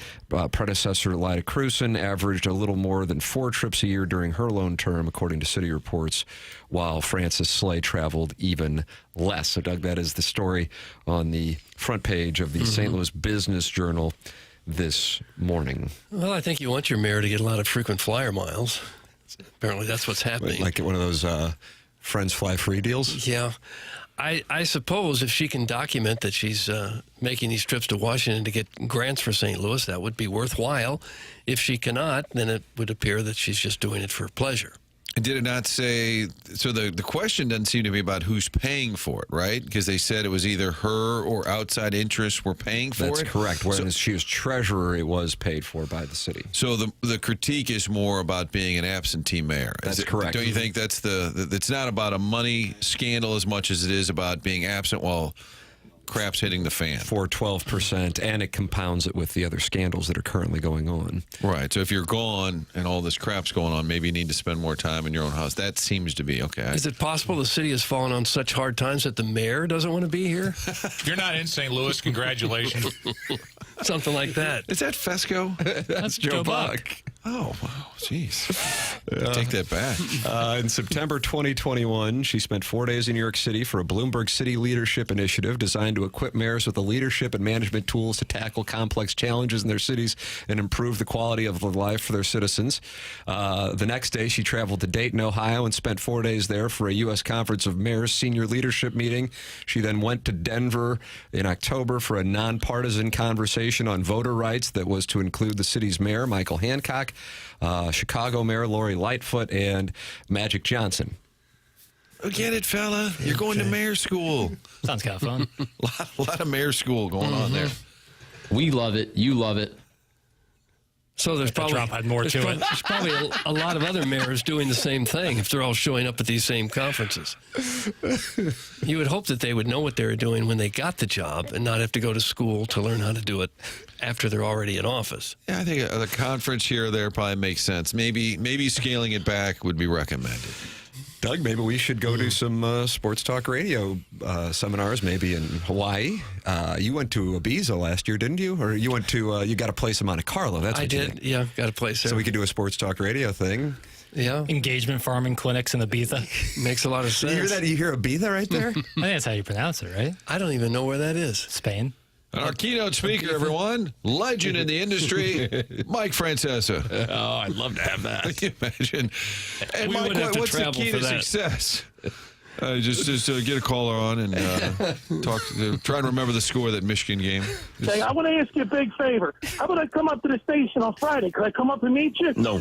Predecessor Lyda Crewson averaged a little more than 4 trips a year during her lone term, according to city reports, while Francis Slay traveled even less. So, Doug, that is the story on the front page of the St. Louis Business Journal this morning. Well, I think you want your mayor to get a lot of frequent flyer miles. Apparently that's what's happening. Like one of those Friends Fly Free deals? Yeah. I suppose if she can document that she's making these trips to Washington to get grants for St. Louis, that would be worthwhile. If she cannot, then it would appear that she's just doing it for pleasure. Did it not say, so the question doesn't seem to be about who's paying for it, right? Because they said it was either her or outside interests were paying for it? That's correct. Whereas she was treasurer, it was paid for by the city. So the critique is more about being an absentee mayor. That's correct. Don't you think it's not about a money scandal as much as it is about being absent while crap's hitting the fan? For 12%, and it compounds it with the other scandals that are currently going on. Right. So if you're gone and all this crap's going on, maybe you need to spend more time in your own house. That seems to be okay. Is it possible the city has fallen on such hard times that the mayor doesn't want to be here? If you're not in St. Louis, congratulations. Something like that. Is that Fesco? That's Joe Buck. Oh, wow. Jeez. Take that back. In September 2021, she spent 4 days in New York City for a Bloomberg City leadership initiative designed to equip mayors with the leadership and management tools to tackle complex challenges in their cities and improve the quality of life for their citizens. The next day, she traveled to Dayton, Ohio, and spent 4 days there for a U.S. Conference of Mayors senior leadership meeting. She then went to Denver in October for a nonpartisan conversation on voter rights that was to include the city's mayor, Michael Hancock, Chicago Mayor Lori Lightfoot, and Magic Johnson. Oh, get it, fella. You're going to mayor school. Sounds kind of fun. A lot of mayor school going on there. We love it. You love it. So there's probably Trump had more to it. There's probably a lot of other mayors doing the same thing if they're all showing up at these same conferences. You would hope that they would know what they were doing when they got the job and not have to go to school to learn how to do it after they're already in office. Yeah, I think the conference here or there probably makes sense. Maybe scaling it back would be recommended. Doug, maybe we should go to some sports talk radio seminars, maybe in Hawaii. You went to Ibiza last year, didn't you? Or you went to you got a place in Monte Carlo? That's what I did. Yeah, got a place there. So we could do a sports talk radio thing. Yeah, engagement farming clinics in Ibiza makes a lot of sense. You hear that? You hear Ibiza right there? I think that's how you pronounce it, right? I don't even know where that is. Spain. And our keynote speaker, everyone, legend in the industry, Mike Francesa. Oh, I'd love to have that. Can you imagine? And We Mike, would have to what's the travel key for to that. success? Just get a caller on and talk. Try and remember the score of that Michigan game. Hey, I want to ask you a big favor. How about I come up to the station on Friday? Could I come up and meet you? No.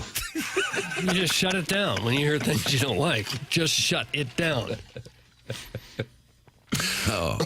You just shut it down when you hear things you don't like. Just shut it down. Oh.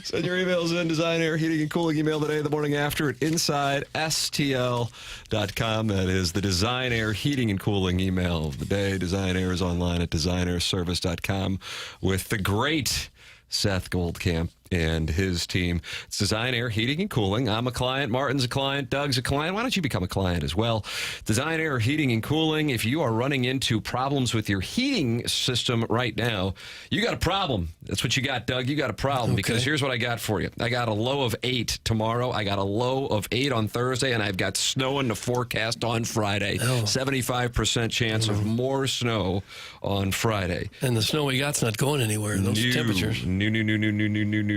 Send your emails in, Design Air Heating and Cooling email today, the morning after at InsideSTL.com. That is the Design Air Heating and Cooling email of the day. Design Air is online at DesignAirService.com with the great Seth Goldcamp and his team. It's Design Air Heating and Cooling. I'm a client. Martin's a client. Doug's a client. Why don't you become a client as well? Design Air Heating and Cooling. If you are running into problems with your heating system right now, you got a problem. That's what you got, Doug. You got a problem because here's what I got for you. I got a low of 8 tomorrow. I got a low of 8 on Thursday, and I've got snow in the forecast on Friday. 75% chance of more snow on Friday. And the snow we got's not going anywhere in those temperatures.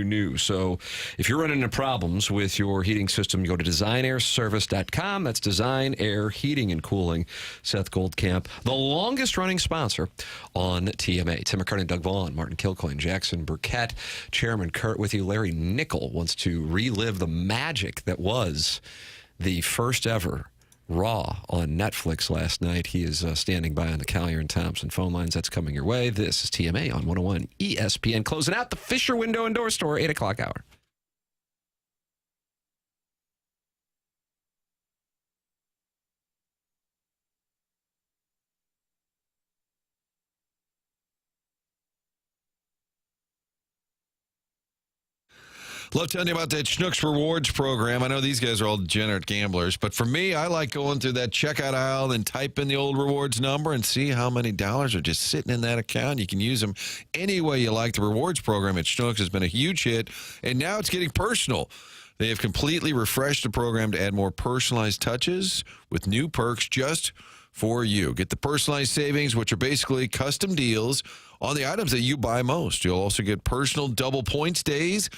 New. So if you're running into problems with your heating system, you go to DesignAirService.com. That's Design Air Heating and Cooling. Seth Goldcamp, the longest running sponsor on TMA. Tim McKernan, Doug Vaughn, Martin Kilcoyne, Jackson Burkett, Chairman Kurt with you. Larry Nickel wants to relive the magic that was the first ever Raw on Netflix last night. He is standing by on the Collier and Thompson phone lines. That's coming your way. This is TMA on 101 ESPN. Closing out the Fisher Window and Door Store, 8 o'clock hour. Love telling you about that Schnucks Rewards program. I know these guys are all degenerate gamblers, but for me, I like going through that checkout aisle and type in the old rewards number and see how many dollars are just sitting in that account. You can use them any way you like. The rewards program at Schnucks has been a huge hit, and now it's getting personal. They have completely refreshed the program to add more personalized touches with new perks just for you. Get the personalized savings, which are basically custom deals on the items that you buy most. You'll also get personal double points days.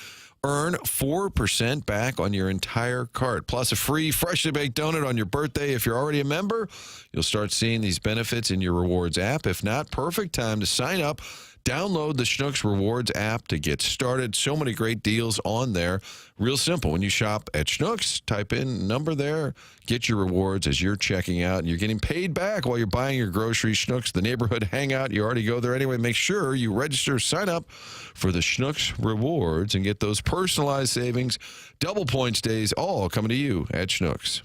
Earn 4% back on your entire cart, plus a free freshly baked donut on your birthday. If you're already a member, you'll start seeing these benefits in your Rewards app. If not, perfect time to sign up. Download the Schnucks Rewards app to get started. So many great deals on there. Real simple. When you shop at Schnucks, type in number there, get your rewards as you're checking out, and you're getting paid back while you're buying your groceries. Schnucks, the neighborhood hangout. You already go there anyway. Make sure you register, sign up for the Schnucks Rewards, and get those personalized savings, double points days, all coming to you at Schnucks.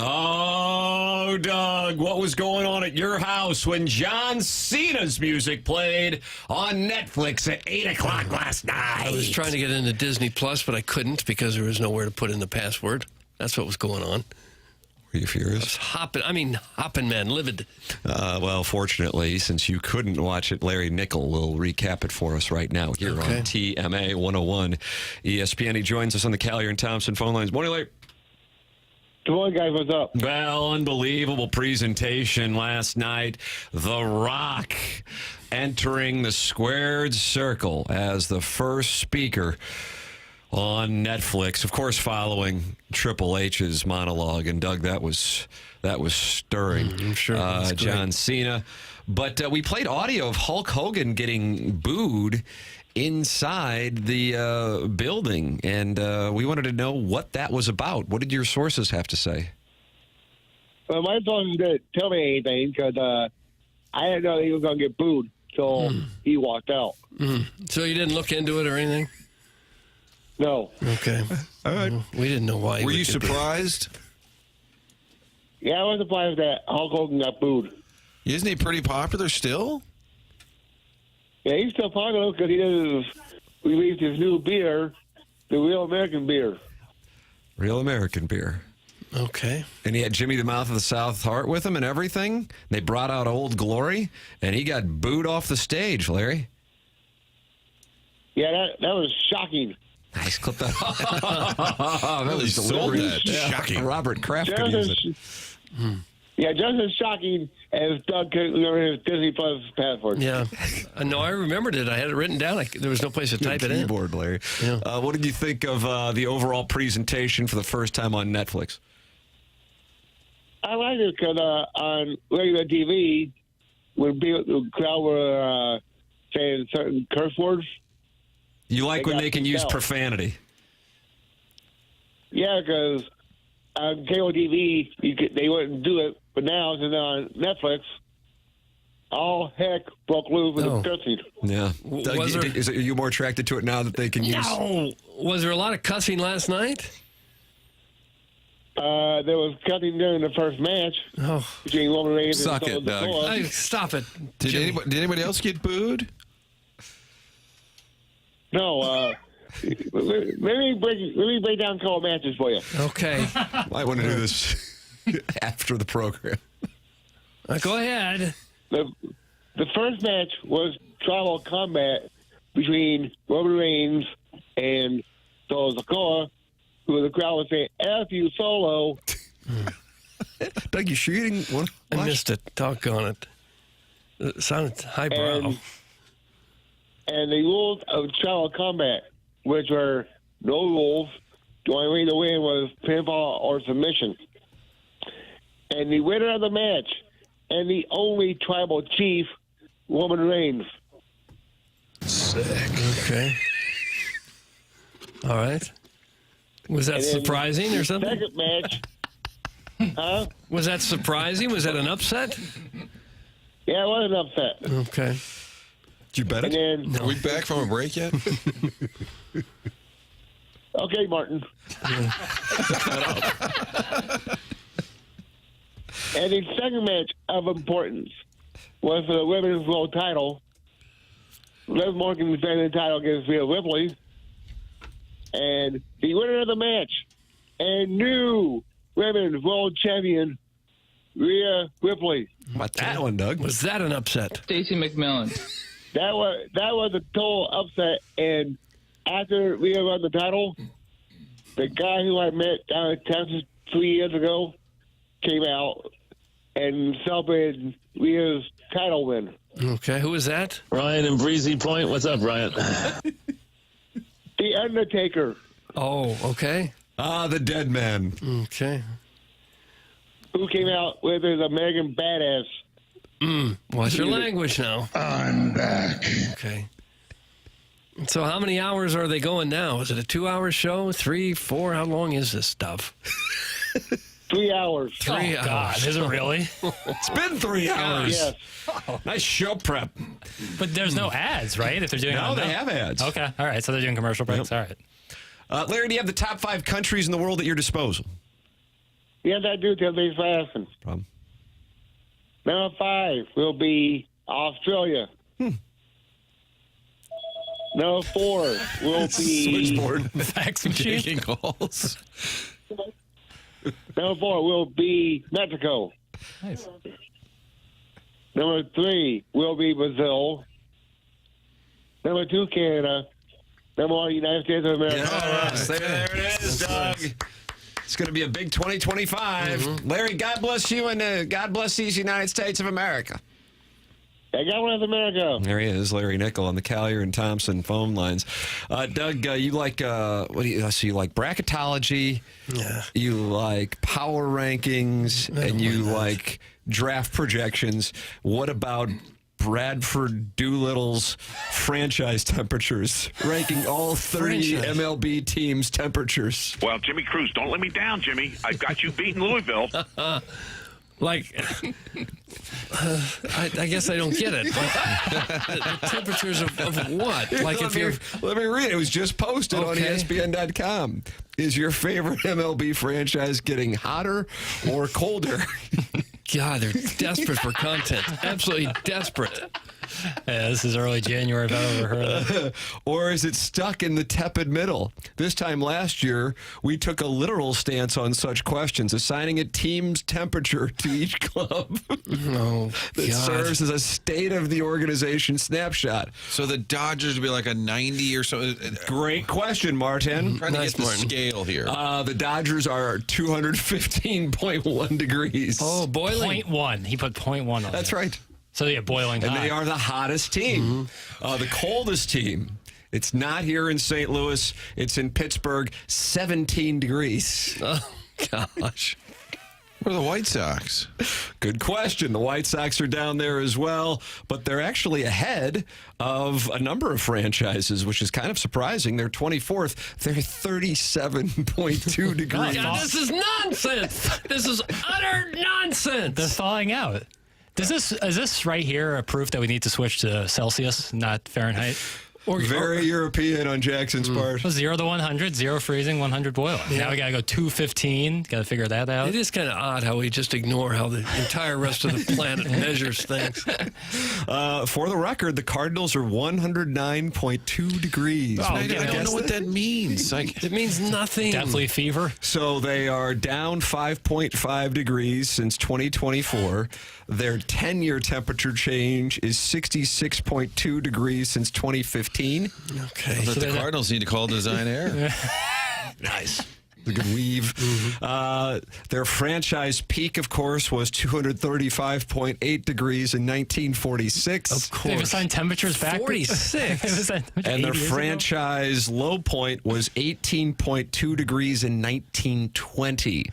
Oh, Doug, what was going on at your house when John Cena's music played on Netflix at 8 o'clock last night? I was trying to get into Disney Plus, but I couldn't because there was nowhere to put in the password. That's what was going on. Were you furious? Hopping, man, livid. Well, fortunately, since you couldn't watch it, Larry Nickel will recap it for us right now here on TMA 101 ESPN. He joins us on the Callier and Thompson phone lines. Morning, Larry. Good morning, guys. What's up? Well, unbelievable presentation last night. The Rock entering the squared circle as the first speaker on Netflix, of course, following Triple H's monologue. And Doug, that was stirring. I'm sure. John Cena. But we played audio of Hulk Hogan getting booed inside the building, and we wanted to know what that was about. What did your sources have to say? Well, my sources didn't tell me anything because I didn't know he was going to get booed, so he walked out. So you didn't look into it or anything? No. Okay. All right. We didn't know why. Were you surprised? Yeah, I was surprised that Hulk Hogan got booed. Isn't he pretty popular still? Yeah, he's still popular because he released his new beer, the Real American Beer. Real American Beer. Okay. And he had Jimmy the Mouth of the South Heart with him and everything. They brought out Old Glory, and he got booed off the stage, Larry. Yeah, that was shocking. Nice, clip that. That was sold that. Yeah. Shocking. Robert Kraft could use it. Yeah, just as shocking as Doug could remember his Disney Plus password. Yeah. No, I remembered it. I had it written down. There was no place to type it in. Keyboard, Larry. Yeah. What did you think of the overall presentation for the first time on Netflix? I liked it because on regular TV, when the crowd were saying certain curse words. You like when they can use profanity? Yeah, because on cable TV, they wouldn't do it. But now, since they're on Netflix, all heck broke loose with the cussing. Yeah. Doug, are you more attracted to it now that they can use? No. Was there a lot of cussing last night? There was cussing during the first match between Roman Reigns and Suck it, Doug. Stop it. Did anybody else get booed? No. Let me break down a couple matches for you. Okay. I want to do this after the program. Go ahead. The first match was tribal combat between Roman Reigns and Solo Sikoa, who the crowd was saying, F you, Solo. Doug, you sure you didn't want to watch? I missed it. Doggone it. It sounded highbrow. And the rules of tribal combat, which were no rules. The only way to win was pinfall or submission. And the winner of the match and the only tribal chief, Roman Reigns. Sick. Okay. All right. Was that surprising or something? Second match. Huh? Was that surprising? Was that an upset? Yeah, it was an upset. Okay. Did you bet it? And then, Are we back from a break yet? Okay, Martin. And the second match of importance was for the women's world title. Liv Morgan defended the title against Rhea Ripley. And the winner of the match and new women's world champion, Rhea Ripley. What that one, Doug? Was that an upset? Stacey McMillan. That was a total upset. And after Rhea won the title, the guy who I met down in Texas 3 years ago came out and celebrated Rhea's title win. Okay, who was that? Ryan in Breezy Point. What's up, Ryan? The Undertaker. Oh, okay. The dead man. Okay. Who came out with his American Badass. Watch your language now. I'm back. Okay. So how many hours are they going now? Is it a 2-hour show? 3, 4? How long is this stuff? 3 hours. 3 hours. God, is it really? It's been 3 hours. Yes. Nice show prep. But there's no ads, right? If they're doing No, they have ads. Okay, all right. So they're doing commercial breaks. All right. Larry, do you have the top 5 countries in the world at your disposal? Yeah, that do till they fasten. Problem. Number 5 will be Australia. Number 4 will be Switchboard. Fax machine. Taking calls. Number 4 will be Mexico. Nice. Number 3 will be Brazil. Number 2, Canada. Number 1, United States of America. Yes, there it is, Doug. It's going to be a big 2025. Larry, God bless you, and God bless these United States of America. I got one of America. There he is, Larry Nickel on the Collier and Thompson phone lines. Doug, you like what do you? So you like bracketology? Yeah. You like power rankings, and you like draft projections. What about Bradford Doolittle's franchise temperatures, ranking all 30 MLB teams' temperatures? Well, Jimmy Cruz, don't let me down, Jimmy. I've got you beating Louisville. I guess I don't get it. The temperatures of what? Like let me read it. It was just posted on ESPN.com. Is your favorite MLB franchise getting hotter or colder? God, they're desperate for content. Absolutely desperate. Yeah, this is early January if I've ever heard of it. Or is it stuck in the tepid middle? This time last year, we took a literal stance on such questions, assigning a team's temperature to each club that serves as a state of the organization snapshot. So the Dodgers would be like a 90 or something? Great question, Martin. Trying to get the scale here. The Dodgers are 215.1 degrees. Oh, boiling. 0.1. He put 0.1 on That's there. right. So, yeah, boiling And hot. they are the hottest team. The coldest team. It's not here in St. Louis. It's in Pittsburgh, 17 degrees. Oh, gosh. Where are the White Sox? Good question. The White Sox are down there as well, but they're actually ahead of a number of franchises, which is kind of surprising. They're 24th. They're 37.2 degrees. God, this is nonsense. This is utter nonsense. They're thawing out. Is this right here a proof that we need to switch to Celsius, not Fahrenheit? Very European on Jackson's part. 0 to 100, 0 freezing, 100 boiling. Yeah. Now we got to go 215. Got to figure that out. It is kind of odd how we just ignore how the entire rest of the planet measures things. For the record, the Cardinals are 109.2 degrees. I don't know what that means. It means nothing. Deathly fever. So they are down 5.5 degrees since 2024. Their 10-year temperature change is 66.2 degrees since 2015. Okay. But the Cardinals need to call design air. Nice. A good weave. Their franchise peak, of course, was 235.8 degrees in 1946. Of course. They've assigned temperatures back. 46. And their franchise low point was 18.2 degrees in 1920.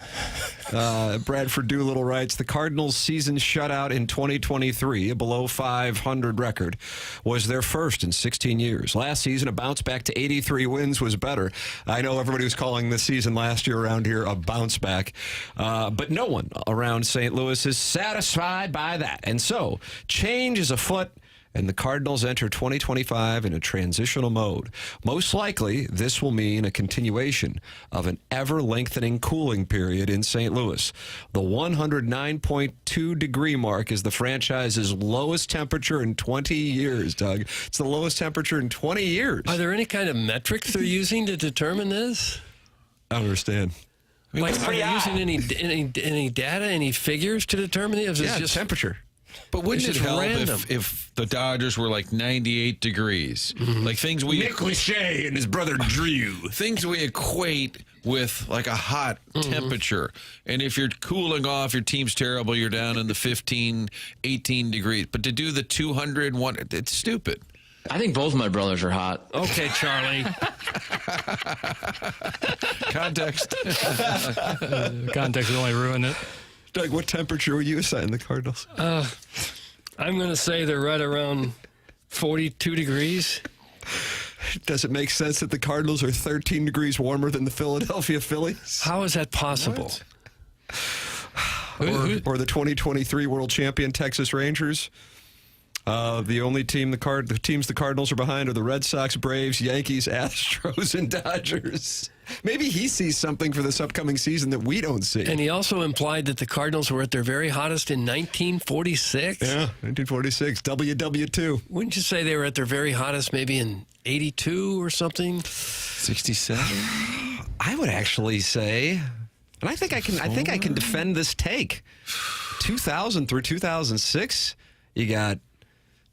Bradford Doolittle writes, the Cardinals' season shutout in 2023, a below 500 record, was their first in 16 years. Last season, a bounce back to 83 wins was better. I know everybody was calling this season last year around here a bounce back, but no one around St. Louis is satisfied by that. And so, change is afoot, and the Cardinals enter 2025 in a transitional mode. Most likely, this will mean a continuation of an ever-lengthening cooling period in St. Louis. The 109.2 degree mark is the franchise's lowest temperature in 20 years, Doug. It's the lowest temperature in 20 years. Are there any kind of metrics they're using to determine this? I don't understand. Like, are they using any data, any figures to determine it? Yeah, just temperature. But wouldn't it help random? if the Dodgers were like 98 degrees? Like things we... Nick Lachey and his brother Drew. Things we equate with like a hot temperature. And if you're cooling off, your team's terrible, you're down in the 15, 18 degrees. But to do the 201, it's stupid. I think both my brothers are hot. Okay, Charlie. Context. Context would only ruin it. Doug, what temperature would you assign the Cardinals? I'm going to say they're right around 42 degrees. Does it make sense that the Cardinals are 13 degrees warmer than the Philadelphia Phillies? How is that possible? Or the 2023 world champion Texas Rangers? The only team the teams the Cardinals are behind are the Red Sox, Braves, Yankees, Astros, and Dodgers. Maybe he sees something for this upcoming season that we don't see. And he also implied that the Cardinals were at their very hottest in 1946. Yeah, 1946, WW2. Wouldn't you say they were at their very hottest maybe in 82 or something? 67? I would actually say, and I think I can defend this take. 2000 through 2006, you got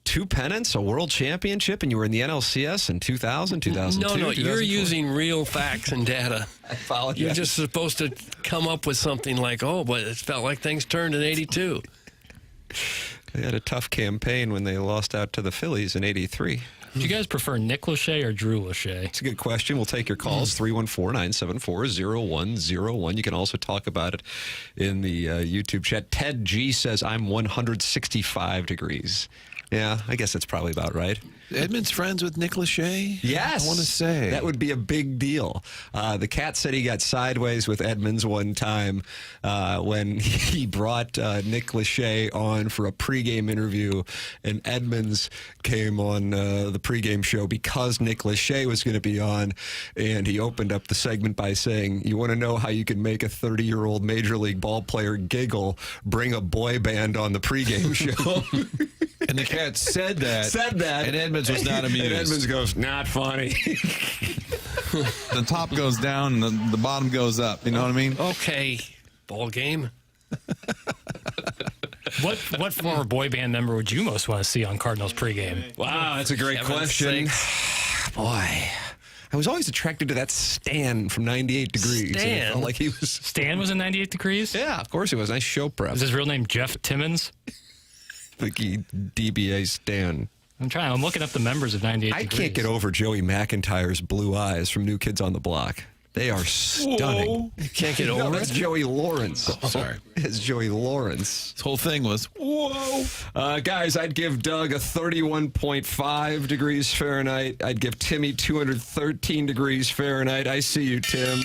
2 pennants, a world championship, and you were in the NLCS in 2000, 2002. No, you're using real facts and data. I apologize. You're just supposed to come up with something like, oh, but it felt like things turned in 82. They had a tough campaign when they lost out to the Phillies in 83. Do you guys prefer Nick Lachey or Drew Lachey? It's a good question. We'll take your calls, 314-974-0101. You can also talk about it in the YouTube chat. Ted G says, I'm 165 degrees. Yeah, I guess that's probably about right. Edmund's friends with Nick Lachey? Yes. I want to say. That would be a big deal. The cat said he got sideways with Edmonds one time when he brought Nick Lachey on for a pregame interview, and Edmonds came on the pregame show because Nick Lachey was going to be on, and he opened up the segment by saying, you want to know how you can make a 30-year-old Major League ball player giggle? Bring a boy band on the pregame show. And the cat said that. And Edmonds was not amused. And Edmonds goes, not funny. The top goes down and the bottom goes up. You know what I mean? Okay, ball game. What former boy band member would you most want to see on Cardinals pregame? Wow, that's a great question. Boy, I was always attracted to that Stan from 98 Degrees. Stan? I felt like he was. Stan was in 98 Degrees? Yeah, of course he was. Nice show prep. Is his real name Jeff Timmons? Like DBA Stan. I'm looking up the members of 98 I Degrees. can't get over Joey McIntyre's blue eyes from New Kids on the Block. They are stunning. Whoa. You can't get over That's it? Joey Lawrence. Oh, sorry. It's Joey Lawrence. This whole thing was, whoa. Guys, I'd give Doug a 31.5 degrees Fahrenheit. I'd give Timmy 213 degrees Fahrenheit. I see you, Tim.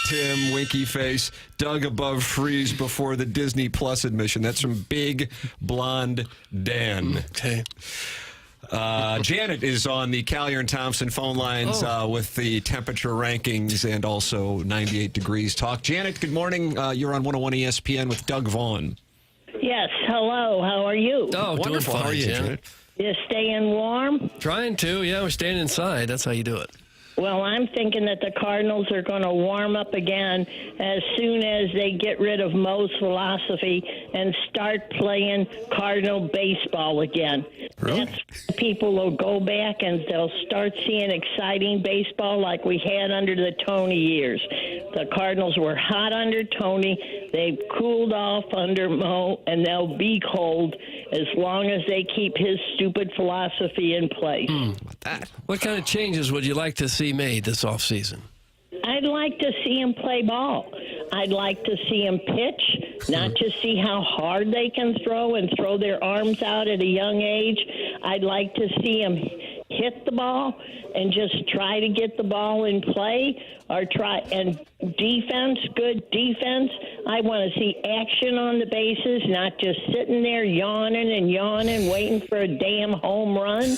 Tim, winky face. Doug above freeze before the Disney Plus admission. That's from Big Blonde Dan. Okay. Janet is on the Callier and Thompson phone lines with the temperature rankings and also 98 degrees talk. Janet, good morning. You're on 101 ESPN with Doug Vaughn. Yes, hello. How are you? Oh, Wonderful. doing fine, How are you, Janet? You staying warm? Trying to. Yeah, we're staying inside. That's how you do it. Well, I'm thinking that the Cardinals are going to warm up again as soon as they get rid of Mo's philosophy and start playing Cardinal baseball again. Really? That's people will go back and they'll start seeing exciting baseball like we had under the Tony years. The Cardinals were hot under Tony. They've cooled off under Mo, and they'll be cold as long as they keep his stupid philosophy in place. What kind of changes would you like to see made this offseason? I'd like to see him play ball. I'd like to see him pitch, not just see how hard they can throw and throw their arms out at a young age. I'd like to see him hit the ball and just try to get the ball in play or try. And defense, good defense. I want to see action on the bases, not just sitting there yawning and yawning, waiting for a damn home run.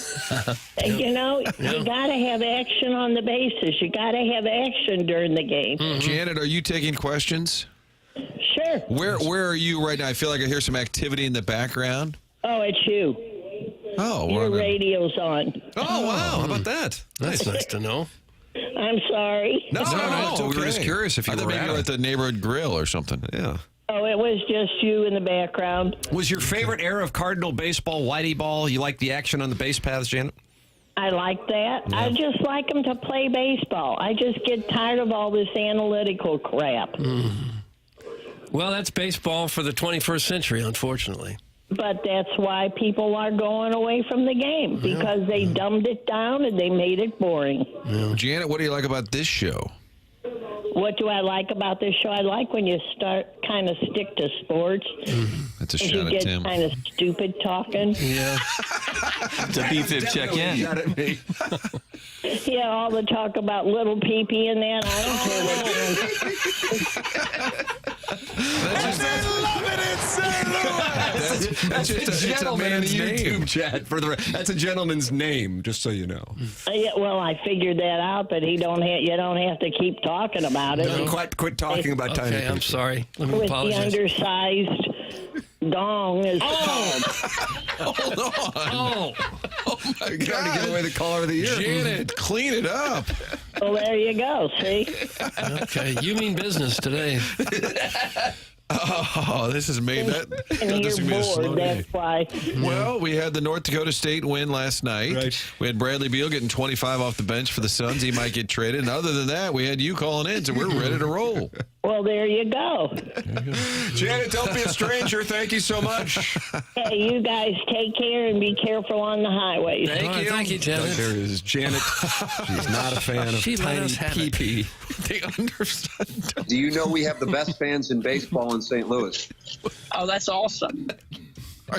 You know, you got to have action on the bases. You got to have action during the game. Janet, are you taking questions? Sure. Where are you right now? I feel like I hear some activity in the background. Oh, it's you. Oh, your radio's on. Oh, wow. How about that? That's nice to know. I'm sorry. No, it's okay. We were just curious if you were at the neighborhood grill or something. Yeah. Oh, it was just you in the background. Was your favorite era of Cardinal baseball Whitey ball? You like the action on the base paths, Janet? I like that. Yeah. I just like them to play baseball. I just get tired of all this analytical crap. Well, that's baseball for the 21st century, unfortunately. But that's why people are going away from the game, because they dumbed it down and they made it boring. Janet, what do you like about this show? What do I like about this show? I like when you start kind of stick to sports. That's a You shot at get Tim. kind of stupid talking. Yeah. It's a B-Fib check-in. Yeah, all the talk about little pee-pee and that. I don't care what love it in St. Louis. That's just a gentleman's YouTube chat. That's a gentleman's name, just so you know. Yeah, well, I figured that out, but you don't have to keep talking about it. No, quit talking about tiny people. I'm sorry. Let me With apologize. the undersized dong is called. Hold on. Oh my You got to give away the caller of the year. Janet, clean it up. Well, there you go. See? Okay, you mean business today. Oh, this has made that. And This you're has been a slow bored, day. that's why. Well, we had the North Dakota State win last night. Right. We had Bradley Beal getting 25 off the bench for the Suns. He might get traded. And other than that, we had you calling in, so we're ready to roll. Well, there you go. Janet, don't be a stranger. Thank you so much. Hey, you guys take care and be careful on the highways. Thank you, Janet. There is Janet. She's not a fan of She let tiny us have it. pee-pee. The underside. Do you know we have the best fans in baseball in St. Louis? Oh, that's awesome.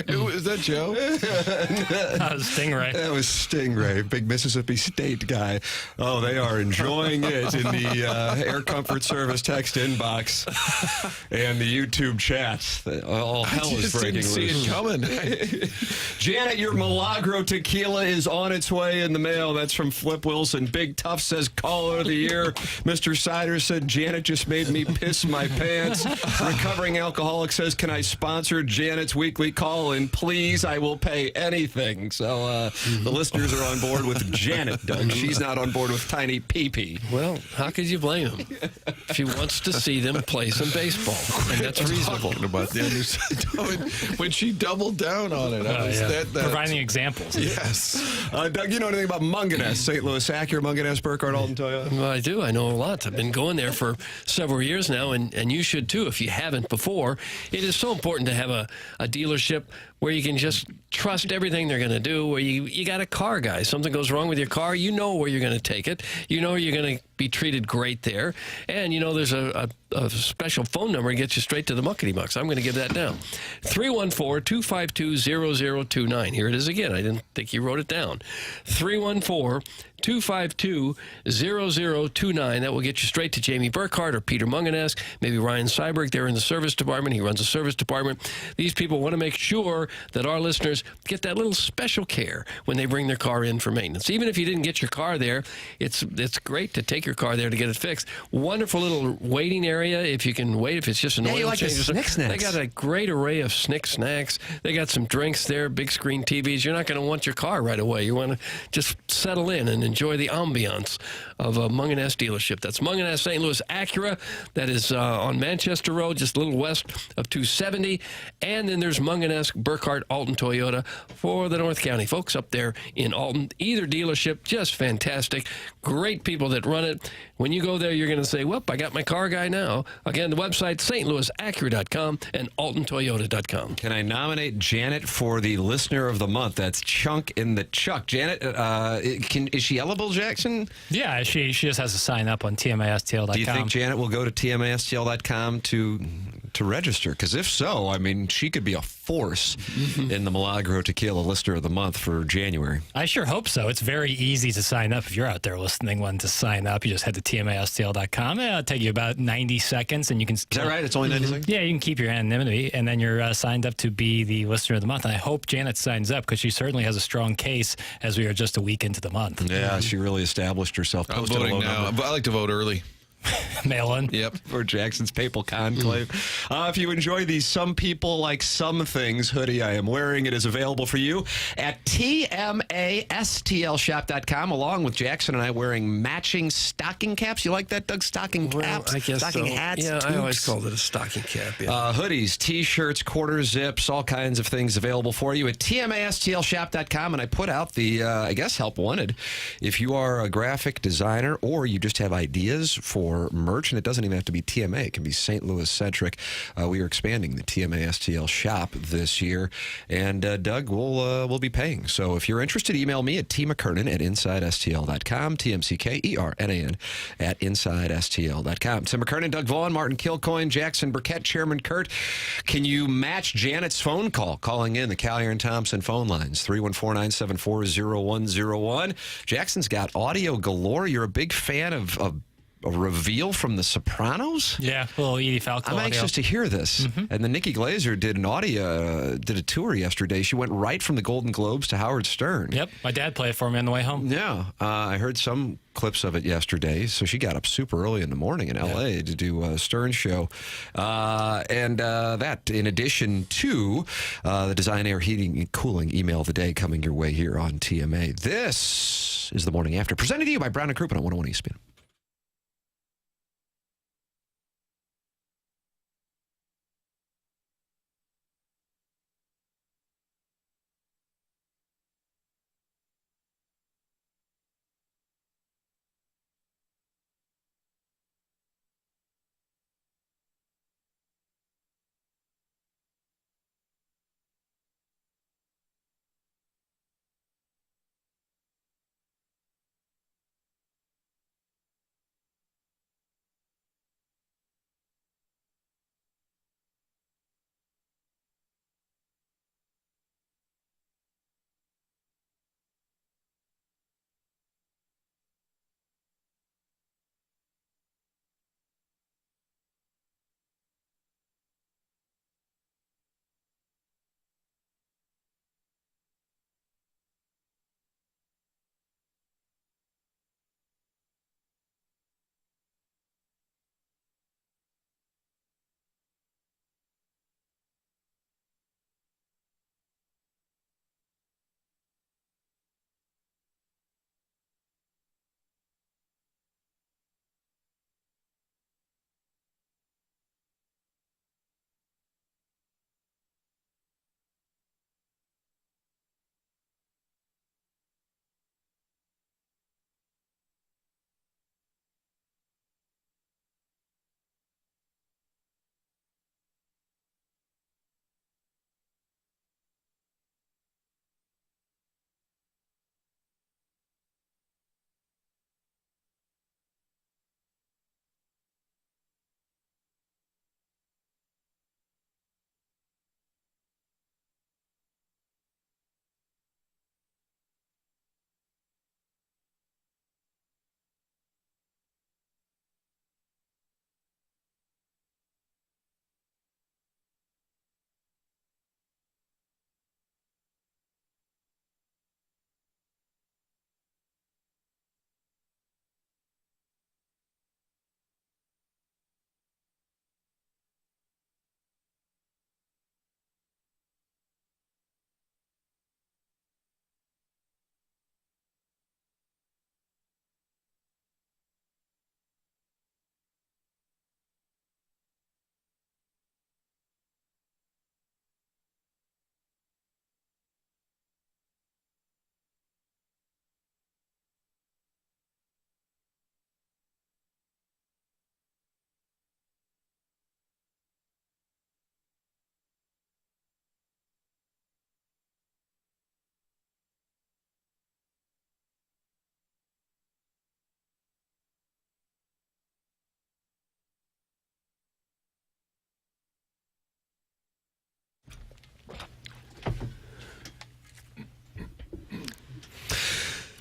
Is that Joe? That was Stingray. That was Stingray, big Mississippi State guy. Oh, they are enjoying it in the Air Comfort Service text inbox and the YouTube chat. All hell is breaking loose. See it coming. Janet, your Milagro tequila is on its way in the mail. That's from Flip Wilson. Big Tough says caller of the year. Mr. Sider said Janet just made me piss my pants. Recovering alcoholic says, can I sponsor Janet's weekly call? And please, I will pay anything. So the listeners are on board with Janet, Doug. She's not on board with tiny pee-pee. Well, how could you blame him? She wants to see them play some baseball, and that's reasonable. Talking about the underside. When she doubled down on it, Providing examples. Yes. Doug, you know anything about Munganess, St. Louis Acura, Munganess, Burkhardt, Alton Toyota? Well, I do. I know a lot. I've been going there for several years now, and you should too if you haven't before. It is so important to have a dealership where you can just trust everything they're going to do, where you got a car, guys. Something goes wrong with your car, you know where you're going to take it. You know you're going to be treated great there. And you know there's a special phone number that gets you straight to the muckety mucks. I'm going to give that now. 314-252-0029. Here it is again. I didn't think you wrote it down. 314-252-0029. That will get you straight to Jamie Burkhardt or Peter Munganess, maybe Ryan Seiberg. They're in the service department. He runs a service department. These people want to make sure that our listeners get that little special care when they bring their car in for maintenance. Even if you didn't get your car there, it's great to take your car there to get it fixed. Wonderful little waiting area if you can wait, if it's just an oil change. They got a great array of snick snacks. They got some drinks there, big screen TVs. You're not going to want your car right away. You want to just settle in and enjoy the ambiance of a Munganess dealership. That's Munganess St. Louis Acura. That is on Manchester Road, just a little west of 270. And then there's Munganess Burkhardt Alton Toyota for the North County folks up there in Alton. Either dealership, just fantastic. Great people that run it. When you go there, you're going to say, well, I got my car guy now. Again, the website, stlouisacura.com and altontoyota.com. Can I nominate Janet for the Listener of the Month? That's Chunk in the Chuck. Janet, is she eligible, Jackson? Yeah, she just has to sign up on TMASTL.com. Do you think Janet will go to TMASTL.com to register? Because if so, I mean, she could be a force in the Milagro Tequila Listener of the Month for January. I sure hope so. It's very easy to sign up. If you're out there listening, to sign up, you just head to TMASTL.com. It'll take you about 90 seconds. And you can. Is that right? It's only 90 seconds? Yeah, you can keep your anonymity, and then you're signed up to be the Listener of the Month. And I hope Janet signs up because she certainly has a strong case as we are just a week into the month. Yeah, she really established herself. I'm voting now. But I like to vote early. Mail in. Yep. For Jackson's Papal Conclave. If you enjoy the Some People Like Some Things hoodie I am wearing, it is available for you at TMASTLshop.com, along with Jackson and I wearing matching stocking caps. You like that, Doug? Stocking caps? I guess stocking so. hats? Yeah, toques? I always called it a stocking cap. Yeah. Hoodies, T-shirts, quarter zips, all kinds of things available for you at TMASTLshop.com. And I put out the, help wanted. If you are a graphic designer or you just have ideas for merch, and it doesn't even have to be TMA. It can be St. Louis-centric. We are expanding the TMA STL shop this year, and Doug will be paying. So if you're interested, email me at tmckernan at InsideSTL.com, TMCKERNAN at InsideSTL.com. Tim McKernan, Doug Vaughn, Martin Kilcoyne, Jackson Burkett, Chairman Kurt. Can you match Janet's phone call? Calling in the Callier and Thompson phone lines, 314-974-0101. Jackson's got audio galore. You're a big fan of a reveal from The Sopranos? Yeah, a little Edie Falco I'm audio. anxious to hear this. And then Nikki Glaser did did a tour yesterday. She went right from the Golden Globes to Howard Stern. Yep, my dad played it for me on the way home. Yeah, I heard some clips of it yesterday. So she got up super early in the morning in L.A. to do a Stern show. And that, in addition to the Design, Air, Heating, and Cooling email of the day coming your way here on TMA. This is The Morning After, presented to you by Brown & Crouppen on 101 ESPN.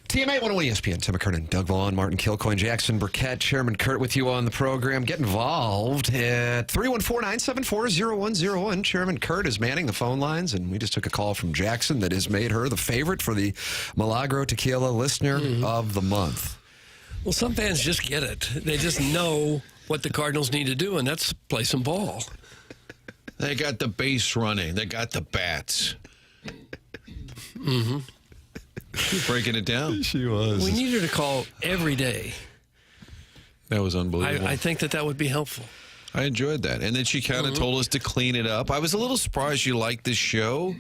TMA 101 ESPN, Tim McKernan, Doug Vaughn, Martin Kilcoyne, Jackson Burkett, Chairman Kurt with you on the program. Get involved at 314-974-0101. Chairman Kurt is manning the phone lines, and we just took a call from Jackson that has made her the favorite for the Milagro Tequila Listener of the Month. Well, some fans just get it. They just know what the Cardinals need to do, and that's play some ball. They got the base running. They got the bats. Mm-hmm. She's breaking it down. She was. We need her to call every day. That was unbelievable. I think that would be helpful. I enjoyed that. And then she kind of told us to clean it up. I was a little surprised you liked this show.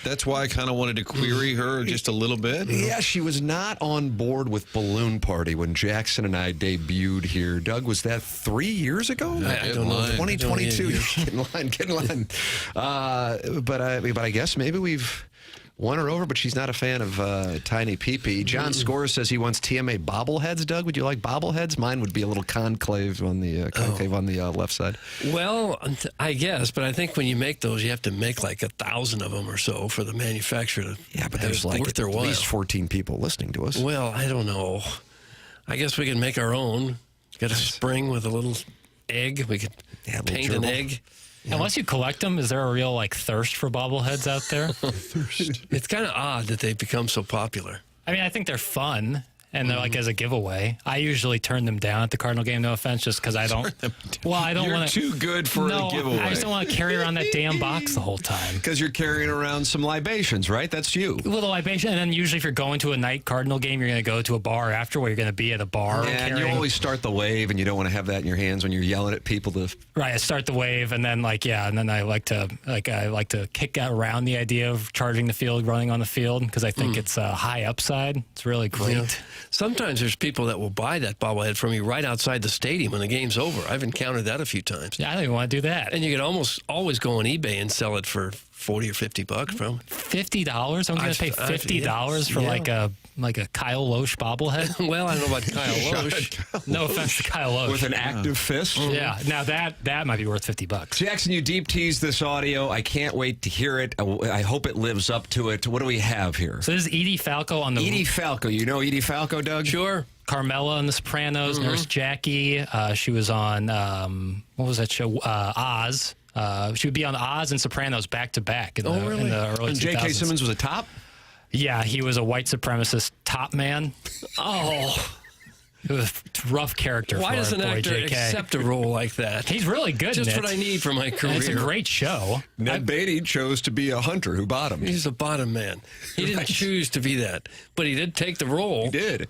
That's why I kind of wanted to query her just a little bit. Yeah, she was not on board with Balloon Party when Jackson and I debuted here. Doug, was that 3 years ago? I don't know. 2022. Get in line. But I guess maybe we've won her over, but she's not a fan of Tiny Pee-Pee. John Scores says he wants TMA bobbleheads. Doug, would you like bobbleheads? Mine would be a little concave on the left side. Well, I guess, but I think when you make those, you have to make like 1,000 of them or so for the manufacturer to but there's like worth their at while. least 14 people listening to us. Well, I don't know. I guess we can make our own. Got a spring with a little egg. We could paint an egg. Yeah. Unless you collect them, is there a real thirst for bobbleheads out there? It's kind of odd that they've become so popular. I mean, I think they're fun. And they're as a giveaway. I usually turn them down at the Cardinal game, no offense, just because I don't. Well, I don't want to. You're too good for a giveaway. I just don't want to carry around that damn box the whole time. Because you're carrying around some libations, right? That's you. A little libation. And then usually if you're going to a night Cardinal game, you're going to go to a bar after where you're going to be at a bar. Yeah, and you always start the wave, and you don't want to have that in your hands when you're yelling at people to. Right, I start the wave, and then and then I like to kick around the idea of charging the field, running on the field, because I think it's high upside. It's really great. Yeah. Sometimes there's people that will buy that bobblehead from you right outside the stadium when the game's over. I've encountered that a few times. Yeah, I don't even want to do that. And you can almost always go on eBay and sell it for $40 or $50 from $50? I'm going to pay $50 for like a Kyle Loesch bobblehead? Well, I don't know about Kyle Loesch. No offense to Kyle Loesch. With an active fist? Yeah. Now that might be worth $50. Jackson, you deep teased this audio. I can't wait to hear it. I hope it lives up to it. What do we have here? So this is Edie Falco on the... Edie Falco. You know Edie Falco, Doug? Sure. Carmela on The Sopranos, Nurse Jackie. She was on, what was that show? Oz. She would be on Oz and Sopranos back to back in the early 2000s. And J.K. Simmons was a top? Yeah, he was a white supremacist top man. Oh. It was a rough character. Why does an actor accept a role like that? He's really good. Just what I need for my career. And it's a great show. Ned Beatty chose to be a hunter who bottomed. He's a bottom man. He didn't choose to be that, but he did take the role. He did.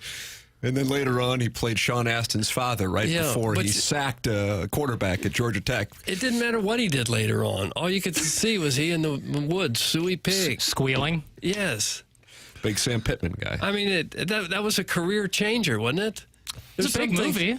And then later on, he played Sean Astin's father before he sacked a quarterback at Georgia Tech. It didn't matter what he did later on. All you could see was he in the woods, suey pig. Squealing? Yes. Big Sam Pittman guy. I mean, that was a career changer, wasn't it? It's a big movie.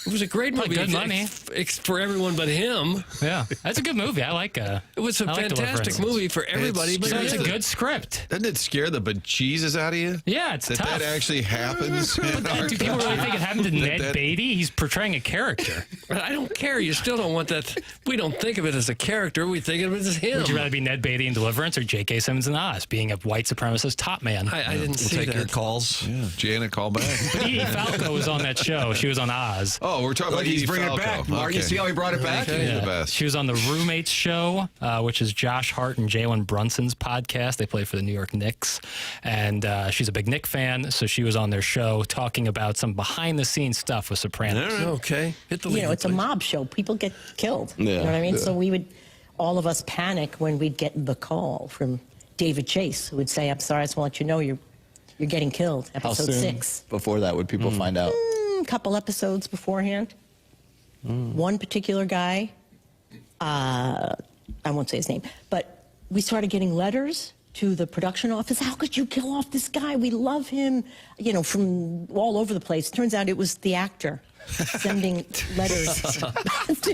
It was a great movie. Good money. For everyone but him. Yeah. That's a good movie. I like it. It was a fantastic movie for everybody. But it's a good script. Doesn't it scare the bejesus out of you? Yeah, it's tough. That actually happens. Do people really think it happened to Ned Beatty? He's portraying a character. I don't care. You still don't want that. We don't think of it as a character. We think of it as him. Would you rather be Ned Beatty in Deliverance or J.K. Simmons in Oz, being a white supremacist top man? I didn't see that. Take your calls. Yeah, Janet, call back. But Edie Falco was on that show. She was on Oz. Oh, we're talking about He's Edie bringing Falco. it back. Mark, you see how he brought it back? Okay. The best. She was on the Roommates show, which is Josh Hart and Jalen Brunson's podcast. They play for the New York Knicks. And she's a big Knick fan, so she was on their show talking about some behind-the-scenes stuff with Sopranos. Okay. It's a mob show. People get killed. You know what I mean? So we would, all of us panic when we'd get the call from David Chase, who would say, I'm sorry, I just want you to know you're getting killed. Episode How soon 6. Before that would people find out? A couple episodes beforehand. One particular guy, I won't say his name, but we started getting letters to the production office. How could you kill off this guy? We love him, from all over the place. Turns out it was the actor sending letters to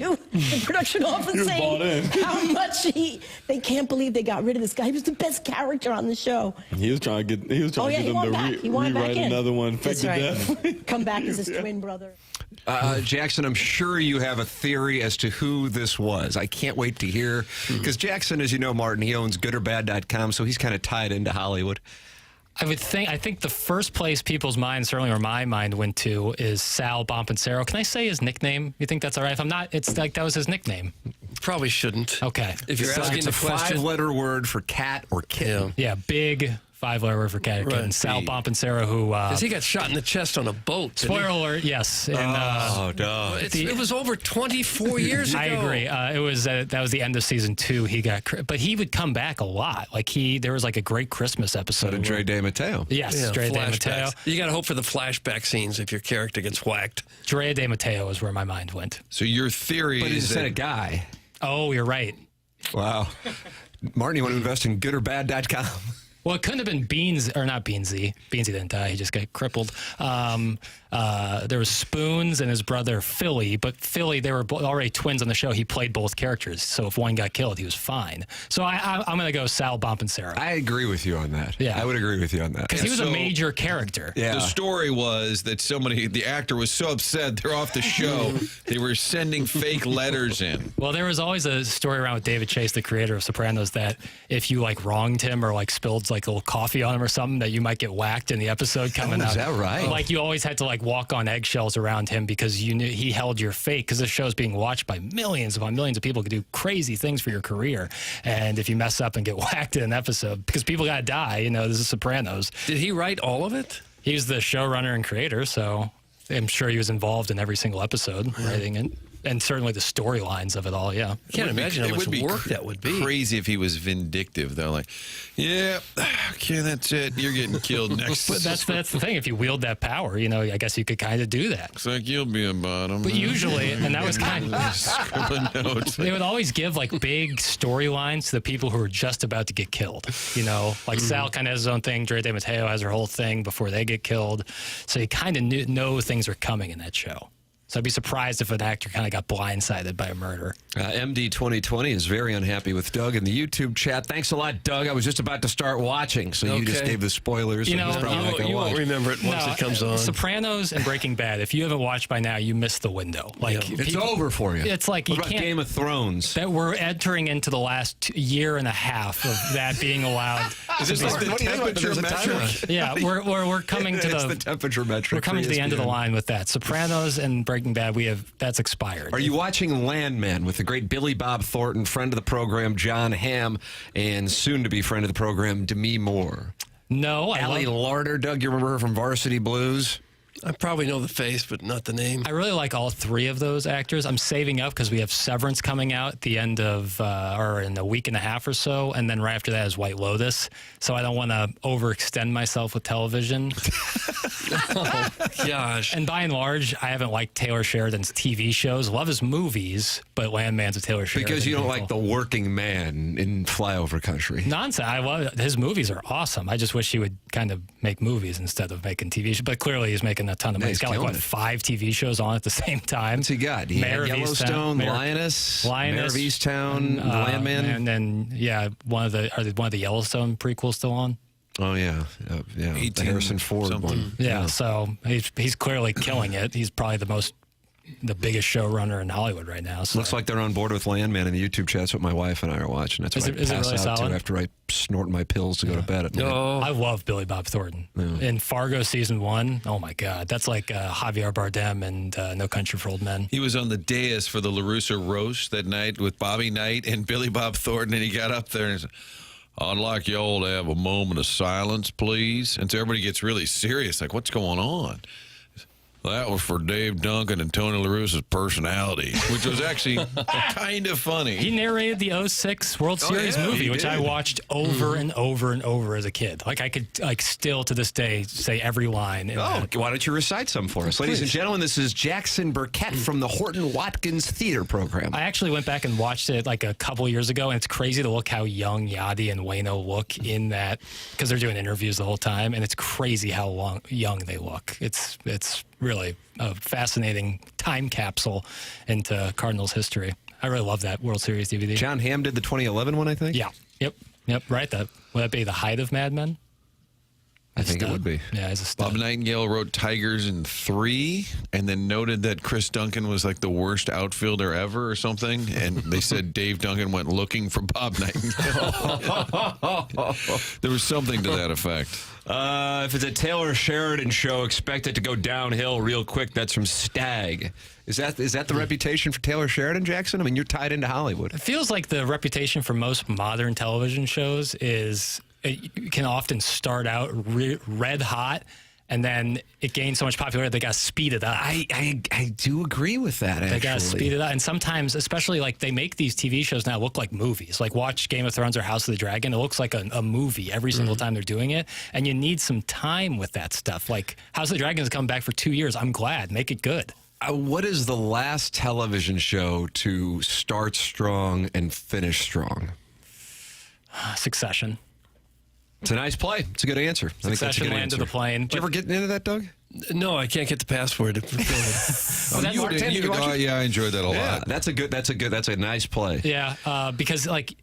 the production office saying how much they can't believe they got rid of this guy. He was the best character on the show. He was trying to get them to rewrite another one. That's right. Come back as his twin brother. Jackson, I'm sure you have a theory as to who this was. I can't wait to hear. Because Jackson, as you know, Martin, he owns goodorbad.com, so he's kind of tied into Hollywood. I think the first place people's minds, certainly or my mind, went to is Sal Bompancero. Can I say his nickname? You think that's all right? If I'm not, it's like that was his nickname. Probably shouldn't. Okay. If you're asking it's a the question. 5-letter word for cat or kitten. Yeah, big 5-letter word for cat or kitten. Sal Bompancero, who... Because he got shot in the chest on a boat. Spoiler alert, yes. It was over 24 years ago. I agree. That was the end of season 2. But he would come back a lot. There was a great Christmas episode. So did Dre De Matteo. Yes, Dre De Matteo. You got to hope for the flashback scenes if your character gets whacked. Dre De Matteo is where my mind went. So your theory is that a guy. Oh, you're right. Wow. Martin, you want to invest in goodorbad.com? Well, it couldn't have been not Beansy. Beansy didn't die. He just got crippled. There was Spoons and his brother Philly, but Philly, they were already twins on the show. He played both characters, so if one got killed, he was fine. So I'm going to go Sal Bompancero. I agree with you on that. Yeah. I would agree with you on that. Because he was a major character. Yeah. The story was that the actor was so upset they're off the show, they were sending fake letters in. Well, there was always a story around with David Chase, the creator of Sopranos, that if you wronged him or spilled like a little coffee on him or something that you might get whacked in the episode coming out. Is that right? Like you always had to like walk on eggshells around him because you knew he held your fate because the show's being watched by millions upon millions of people who do crazy things for your career. And if you mess up and get whacked in an episode, because people got to die, you know, this is Sopranos. Did he write all of it? He was the showrunner and creator, so I'm sure he was involved in every single episode, writing it. And certainly the storylines of it all, yeah. I can't imagine how much work that would be. Crazy if he was vindictive, though. Like, yeah, okay, that's it. You're getting killed next. But that's the thing. If you wield that power, you know, I guess you could kind of do that. It's like you'll be a bottom. But usually, and that was kind of, they would always give like big storylines to the people who were just about to get killed. You know, like Sal kind of has his own thing. Dre De Matteo has her whole thing before they get killed. So you kind of know things are coming in that show. So I'd be surprised if an actor kind of got blindsided by a murder. MD 2020 is very unhappy with Doug in the YouTube chat. Thanks a lot, Doug. I was just about to start watching, so you just gave the spoilers. You know, you won't remember it once it comes on. Sopranos and Breaking Bad, if you haven't watched by now, you missed the window. Like it's over for you. It's like what you about can't. Game of Thrones? That we're entering into the last year and a half of that being allowed. Is this like the temperature metric? Yeah, we're coming to the temperature metric. We're coming to the end of the line with that. Sopranos and Breaking Bad, that's expired. Are you watching Landman with the great Billy Bob Thornton, friend of the program, John Hamm, and soon-to-be friend of the program, Demi Moore? No. Allie Larder, Doug, you remember her from Varsity Blues? I probably know the face, but not the name. I really like all three of those actors. I'm saving up because we have Severance coming out at the end of, or in a week and a half or so, and then right after that is White Lotus. So I don't want to overextend myself with television. Oh, gosh. And by and large, I haven't liked Taylor Sheridan's TV shows. Love his movies, but Landman's a Taylor Sheridan. Because you don't like the working man in flyover country. Nonsense. I love it. His movies are awesome. I just wish he would kind of make movies instead of making TV shows. But clearly he's making a ton of money. He's got like, 5 TV shows on at the same time. What's he got? He had Yellowstone, Lioness, Mayor of Easttown, Landman. And then, yeah, one of the Yellowstone prequels still on? Oh, yeah. Yeah. The Harrison Ford one. Yeah, so he's clearly killing it. He's probably the biggest showrunner in Hollywood right now. So. Looks like they're on board with Landman in the YouTube chats. What my wife and I are watching. That's what I pass really out solid? to after I snort my pills to go to bed at night. Oh, I love Billy Bob Thornton. Yeah. In Fargo season 1, oh my God, that's like Javier Bardem and No Country for Old Men. He was on the dais for the LaRussa roast that night with Bobby Knight and Billy Bob Thornton, and he got up there and said, I'd like y'all to have a moment of silence, please. And so everybody gets really serious, like, what's going on? That was for Dave Duncan and Tony La Russa's personality, which was actually kind of funny. He narrated the 06 World Series movie, which I watched over and over and over as a kid. Like I could still to this day say every line. Why don't you recite some for us? Ladies and gentlemen, this is Jackson Burkett from the Horton Watkins Theater Program. I actually went back and watched it like a couple years ago, and it's crazy to look how young Yadi and Wayno look in that, because they're doing interviews the whole time, and it's crazy how young they look. It's really a fascinating time capsule into Cardinals history. I really love that World Series DVD. John Hamm did the 2011 one, I think? Yeah. Yep. Right. Would that be the height of Mad Men? I think it would be. Yeah, he's a stud. Bob Nightingale wrote Tigers in 3 and then noted that Chris Duncan was like the worst outfielder ever or something. And they said Dave Duncan went looking for Bob Nightingale. There was something to that effect. If it's a Taylor Sheridan show, expect it to go downhill real quick. That's from Stag. Is that the reputation for Taylor Sheridan, Jackson? I mean, you're tied into Hollywood. It feels like the reputation for most modern television shows is it can often start out red hot, and then it gains so much popularity they got to speed it up. I do agree with that, actually. They got to speed it up. And sometimes, especially like they make these TV shows now look like movies. Like watch Game of Thrones or House of the Dragon. It looks like a movie every single time they're doing it. And you need some time with that stuff. Like House of the Dragon has come back for 2 years. I'm glad. Make it good. What is the last television show to start strong and finish strong? Succession. It's a nice play. It's a good answer. Succession, Land of the Plane. Did you ever get into that, Doug? No, I can't get the password. Yeah, I enjoyed that a lot. That's a nice play. Yeah, because like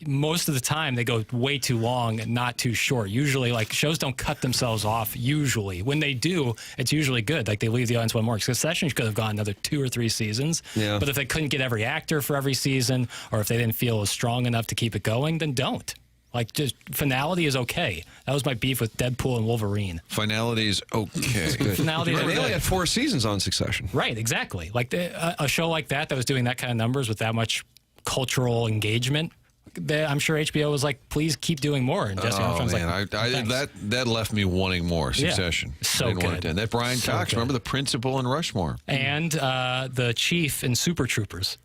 most of the time they go way too long and not too short. Usually, like shows don't cut themselves off. Usually, when they do, it's usually good. Like they leave the audience one more. Succession could have gone another 2 or 3 seasons. Yeah. But if they couldn't get every actor for every season, or if they didn't feel it was strong enough to keep it going, then don't. Like, just finality is okay. That was my beef with Deadpool and Wolverine. Finality is okay. Finality is They okay. only had 4 seasons on Succession. Right, exactly. Like a show like that was doing that kind of numbers with that much cultural engagement. I'm sure HBO was like, please keep doing more. And Jesse Armstrong's man, like, that left me wanting more. Succession. Yeah, so I didn't want it good. to end. That Brian So Cox, good. remember the principal in Rushmore? And the chief in Super Troopers.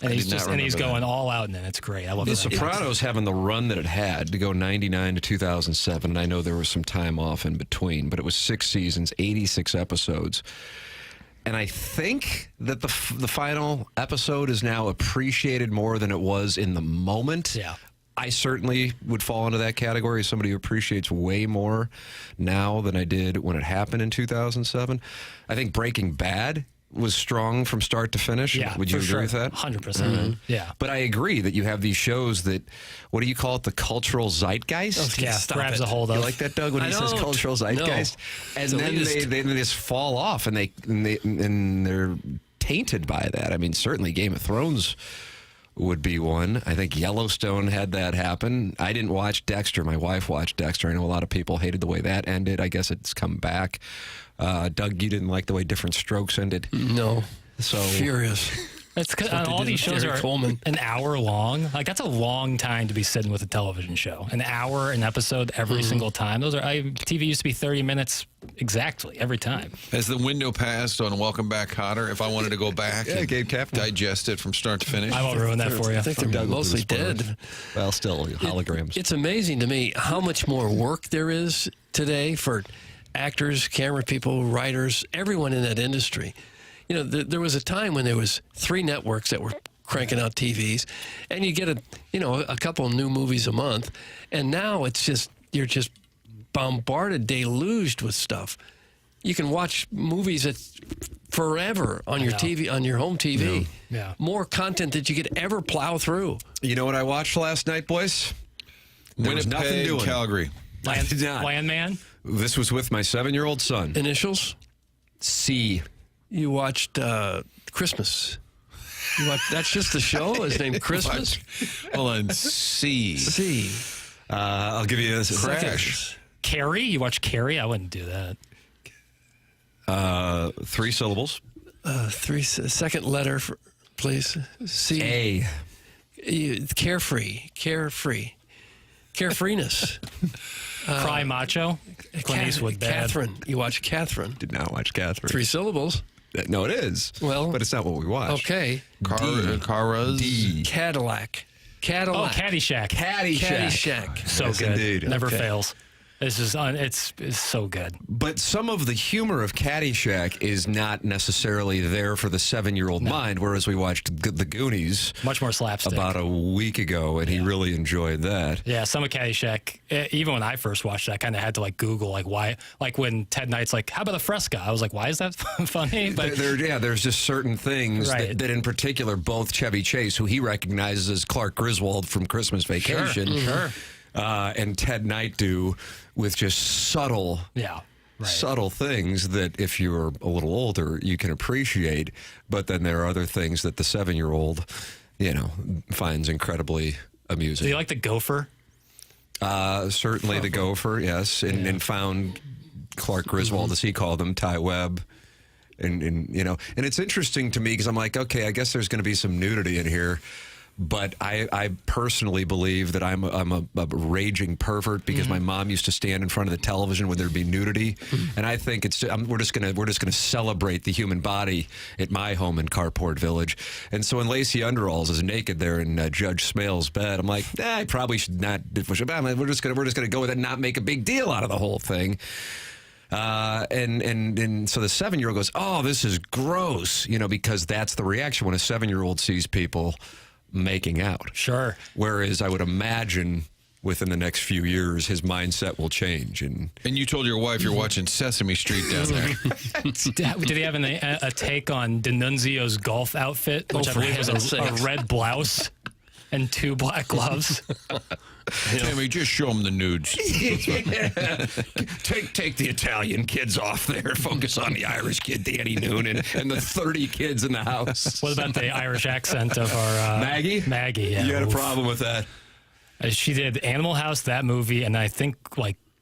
And I he's did not and he's remember going that. all out in it. It's great. I love The it. Sopranos having the run that it had to go 99 to 2007. And I know there was some time off in between, but it was 6 seasons, 86 episodes. And I think that the final episode is now appreciated more than it was in the moment. Yeah. I certainly would fall into that category as somebody who appreciates way more now than I did when it happened in 2007. I think Breaking Bad was strong from start to finish. Yeah, Would you for agree sure. with that? 100%. Yeah. But I agree that you have these shows that, what do you call it, the cultural zeitgeist? Yeah, grabs a hold of. You like that, Doug, when he says cultural zeitgeist? No. And So then they just fall off, and they're tainted by that. I mean, certainly Game of Thrones would be one. I think Yellowstone had that happen. I didn't watch Dexter. My wife watched Dexter. I know a lot of people hated the way that ended. I guess it's come back. Doug, you didn't like the way Different Strokes ended. No. So Furious. It's That's what they all did these with shows Gary are Coleman. an hour long. Like, that's a long time to be sitting with a television show. An hour an episode every single time. TV used to be 30 minutes exactly every time. As the window passed on Welcome Back, Kotter, if I wanted to go back and Gabe Kaplan. digest it from start to finish. I won't ruin that for you. I think they're Doug will do mostly this for us. dead. Well, still holograms. It's amazing to me how much more work there is today for actors, camera people, writers, everyone in that industry. You know, there was a time when there was 3 networks that were cranking out TVs, and you get a couple of new movies a month, and now it's just you're just bombarded, deluged with stuff. You can watch movies forever on your TV, on your home TV. Yeah. More content that you could ever plow through. You know what I watched last night, boys? There was nothing Winnipeg, doing. Calgary. I did not. Landman? This was with my 7-year-old son. Initials? C. You watched Christmas. That's just the show? It's named Christmas? Hold on. C. C. I'll give you this. Crash. Carrie? You watch Carrie? I wouldn't do that. 3 syllables. Second letter, please. C. A. Carefree. Carefreeness. Cry Macho? Clint Eastwood, bad. Catherine. You watch Catherine. Did not watch Catherine. 3 syllables. No, it is. Well, but it's not what we watched. Okay. Caras. D. Cadillac. Oh, Caddyshack. Caddyshack. So Yes, good. indeed. Never Okay. fails. This is it's so good. But some of the humor of Caddyshack is not necessarily there for the 7-year-old mind, whereas we watched The Goonies Much more slapstick. about a week ago, and he really enjoyed that. Yeah, some of Caddyshack, even when I first watched it, I kind of had to Google why, when Ted Knight's how about a Fresca? I was like, why is that funny? But There's just certain things Right. that in particular, both Chevy Chase, who he recognizes as Clark Griswold from Christmas Vacation, Sure. And Ted Knight do with just subtle things that if you're a little older, you can appreciate. But then there are other things that the 7-year-old, finds incredibly amusing. Do you like the Gopher? Certainly the Gopher, yes. And found Clark Griswold, as he called him, Ty Webb. And it's interesting to me because I'm like, okay, I guess there's going to be some nudity in here. But I personally believe that I'm a raging pervert because my mom used to stand in front of the television when there'd be nudity, and I think we're just gonna celebrate the human body at my home in Carport Village. And so when Lacey Underalls is naked there in Judge Smale's bed, I'm like, I probably should not. We're just gonna go with it and not make a big deal out of the whole thing. And so the 7-year-old goes, oh, this is gross, because that's the reaction when a 7-year-old sees people making out. Sure. Whereas I would imagine within the next few years, his mindset will change. And you told your wife you're watching Sesame Street down there. Did he have a take on D'Annunzio's golf outfit, which I for believe was heaven's a sakes. red blouse and 2 black gloves? Tammy, just show him the nudes. Take the Italian kids off there. Focus on the Irish kid, Danny Noonan, and the 30 kids in the house. What about the Irish accent of our Maggie? Maggie, yeah. You had a Oof. problem with that. She did Animal House, that movie, and I think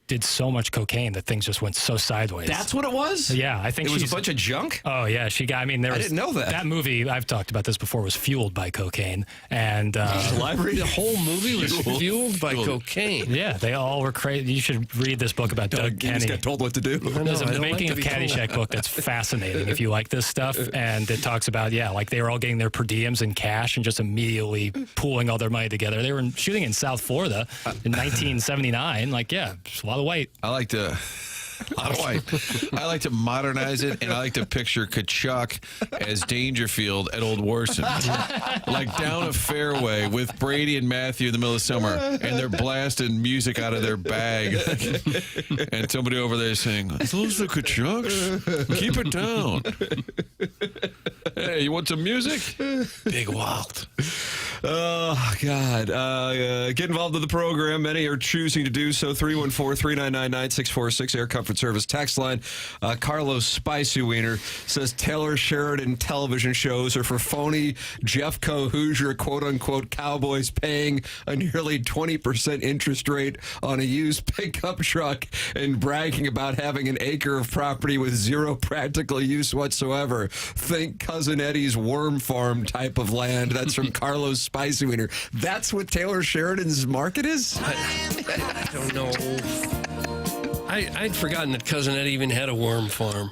did so much cocaine that things just went so sideways. That's what it was? Yeah, I think it was a bunch of junk? Oh, yeah. I didn't know that. That movie, I've talked about this before, was fueled by cocaine. And the whole movie was fueled by cocaine. Yeah, they all were crazy. You should read this book about Doug Kenny. You just got told what to do. There's a Making of Caddyshack book that's fascinating if you like this stuff. And it talks about, they were all getting their per diems in cash and just immediately pooling all their money together. They were shooting in South Florida in 1979. Just a lot of white. I like to modernize it, and I like to picture Kachuk as Dangerfield at Old Warson. Down a fairway with Brady and Matthew in the middle of summer, and they're blasting music out of their bag. And somebody over there saying, "Those the Kachucks? Keep it down. Hey, you want some music?" Big Walt. Oh, God. Get involved in the program. Many are choosing to do so. 314-399-9646, Air Comfort Service text line. Carlos Spicy Wiener says Taylor Sheridan television shows are for phony Jeffco Hoosier quote-unquote cowboys paying a nearly 20% interest rate on a used pickup truck and bragging about having an acre of property with zero practical use whatsoever. Think Cousin Eddie's worm farm type of land. That's from Carlos Spicy Wiener. That's what Taylor Sheridan's market is? I don't know. I'd forgotten that Cousin Eddie even had a worm farm.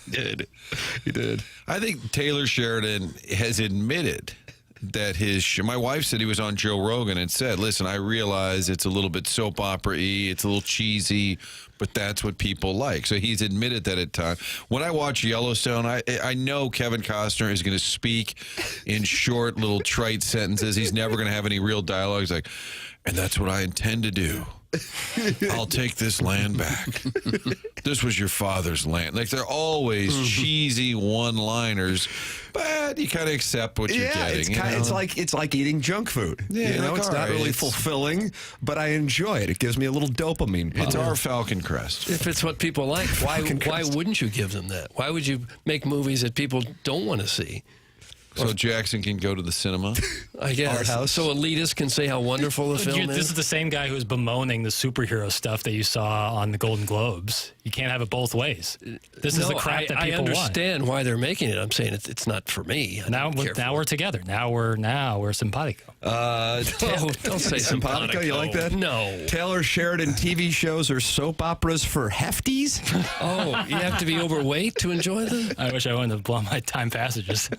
He did. I think Taylor Sheridan has admitted that my wife said he was on Joe Rogan and said, listen, I realize it's a little bit soap opera-y, it's a little cheesy, but that's what people like. So he's admitted that at times. When I watch Yellowstone, I know Kevin Costner is going to speak in short little trite sentences. He's never going to have any real dialogue. He's like, and that's what I intend to do. I'll take this land back. This was your father's land. They're always cheesy one-liners, but you kind of accept what you're getting. It's like eating junk food. Yeah, it's not really fulfilling, but I enjoy it. It gives me a little dopamine pop. It's our Falcon Crest. If it's what people like, why wouldn't you give them that? Why would you make movies that people don't want to see? So Jackson can go to the cinema? I guess. Art house. So elitists can say how wonderful the film is? This is the same guy who's bemoaning the superhero stuff that you saw on the Golden Globes. You can't have it both ways. This is the crap that people want. I understand why they're making it. I'm saying it's not for me. Now we're together. Now we're simpatico. Don't say simpatico. You like that? No. Taylor Sheridan TV shows are soap operas for hefties? Oh, you have to be overweight to enjoy them? I wish I wouldn't have blown my time passages.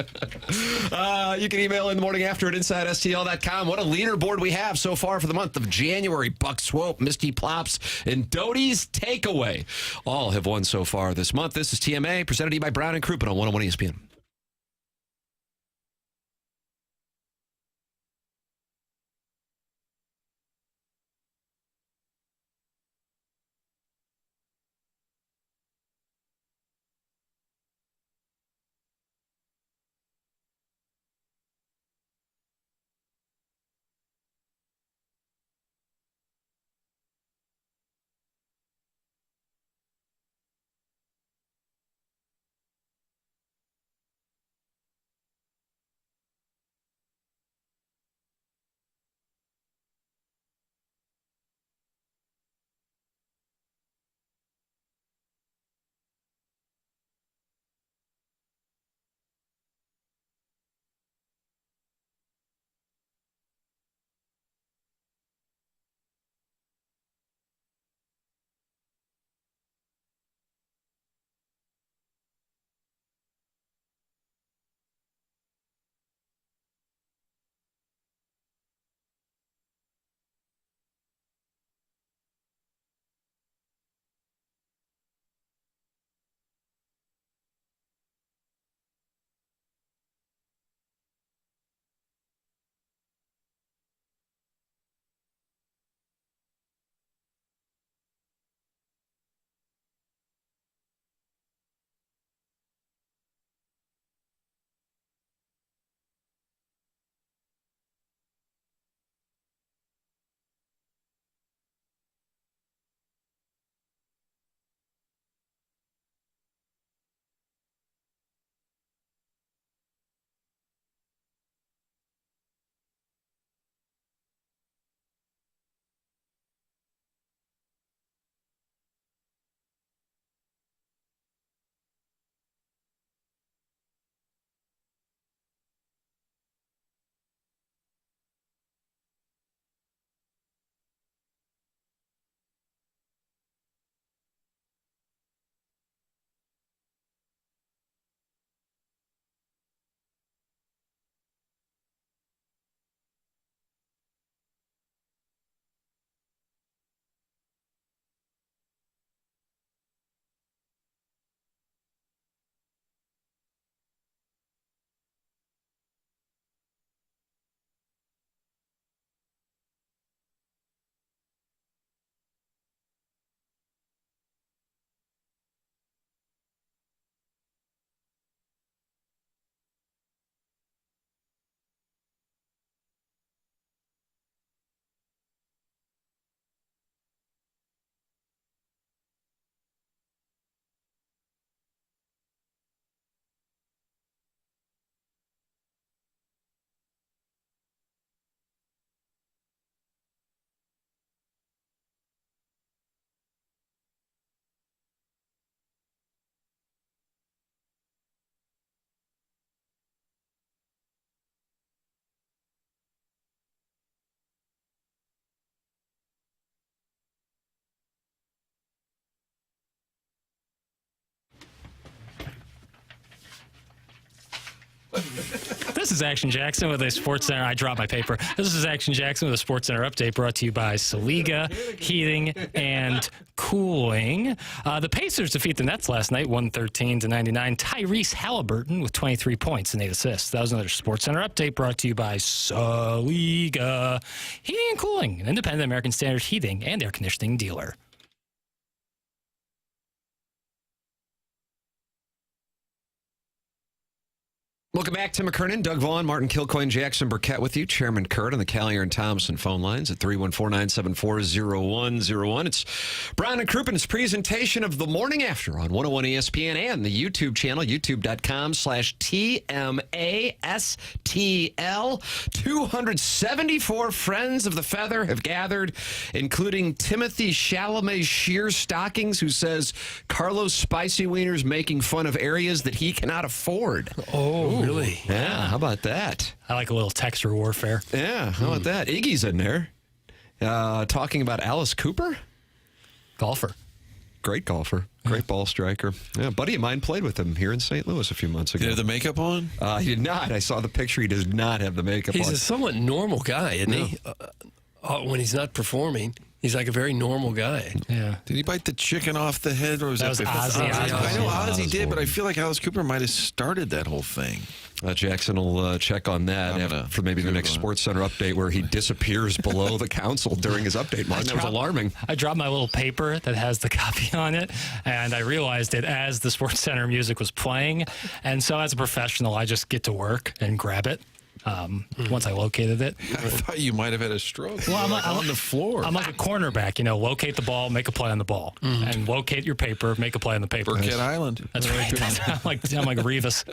You can email in the morning after at InsideSTL.com. What a leaderboard we have so far for the month of January. Buck Swope, Misty Plops, and Doty's Takeaway all have won so far this month. This is TMA, presented to you by Brown and Crouppen on 101 ESPN. This is Action Jackson with a Sports Center. I dropped my paper. This is Action Jackson with a Sports Center update brought to you by Saliga Heating and Cooling. The Pacers defeat the Nets last night, 113-99. Tyrese Halliburton with 23 points and 8 assists. That was another Sports Center update brought to you by Saliga Heating and Cooling, an independent American Standard heating and air conditioning dealer. Welcome back to McKernan, Doug Vaughn, Martin Kilcoyne, Jackson Burkett with you. Chairman Kurt on the Callier and Thompson phone lines at 314-974-0101. It's Brown and Croupen's presentation of The Morning After on 101 ESPN and the YouTube channel, youtube.com/TMASTL. 274 Friends of the Feather have gathered, including Timothy Chalamet Sheer Stockings, who says Carlos Spicy Wiener's making fun of areas that he cannot afford. Oh, really? Yeah, how about that? I like a little texture warfare. Yeah, how about that? Iggy's in there talking about Alice Cooper. Golfer. Great golfer. Great ball striker. Yeah, a buddy of mine played with him here in St. Louis a few months ago. Did he have the makeup on? He did not. I saw the picture. He does not have the makeup on. He's a somewhat normal guy, isn't he? When he's not performing, he's like a very normal guy. Yeah. Did he bite the chicken off the head? Or was that Ozzy. I know Ozzy did, but I feel like Alice Cooper might have started that whole thing. Jackson will check on that for maybe the next Sports Center update where he disappears below the council during his update. Martin, that was alarming. I dropped my little paper that has the copy on it, and I realized it as the Sports Center music was playing. And so as a professional, I just get to work and grab it. Once I located it. I thought you might have had a stroke. Well, I'm on the floor. I'm like a cornerback, locate the ball, make a play on the ball. And locate your paper, make a play on the paper. Burkett Island. That's right. I'm like Revis.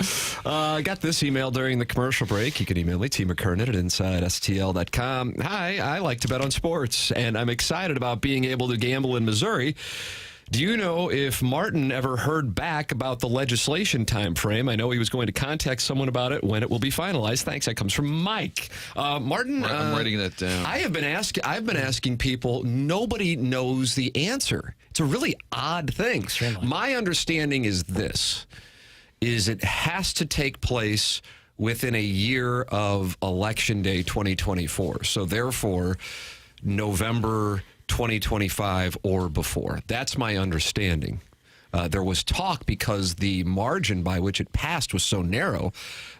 I got this email during the commercial break. You can email me, T. McKernan at InsideSTL.com. Hi, I like to bet on sports, and I'm excited about being able to gamble in Missouri. Do you know if Martin ever heard back about the legislation time frame? I know he was going to contact someone about it when it will be finalized. Thanks. That comes from Mike. Martin, I'm writing that down. I've been asking people. Nobody knows the answer. It's a really odd thing. Extremely. My understanding is this: it has to take place within a year of Election Day 2024. So therefore, November 2025 or before. That's my understanding. There was talk because the margin by which it passed was so narrow,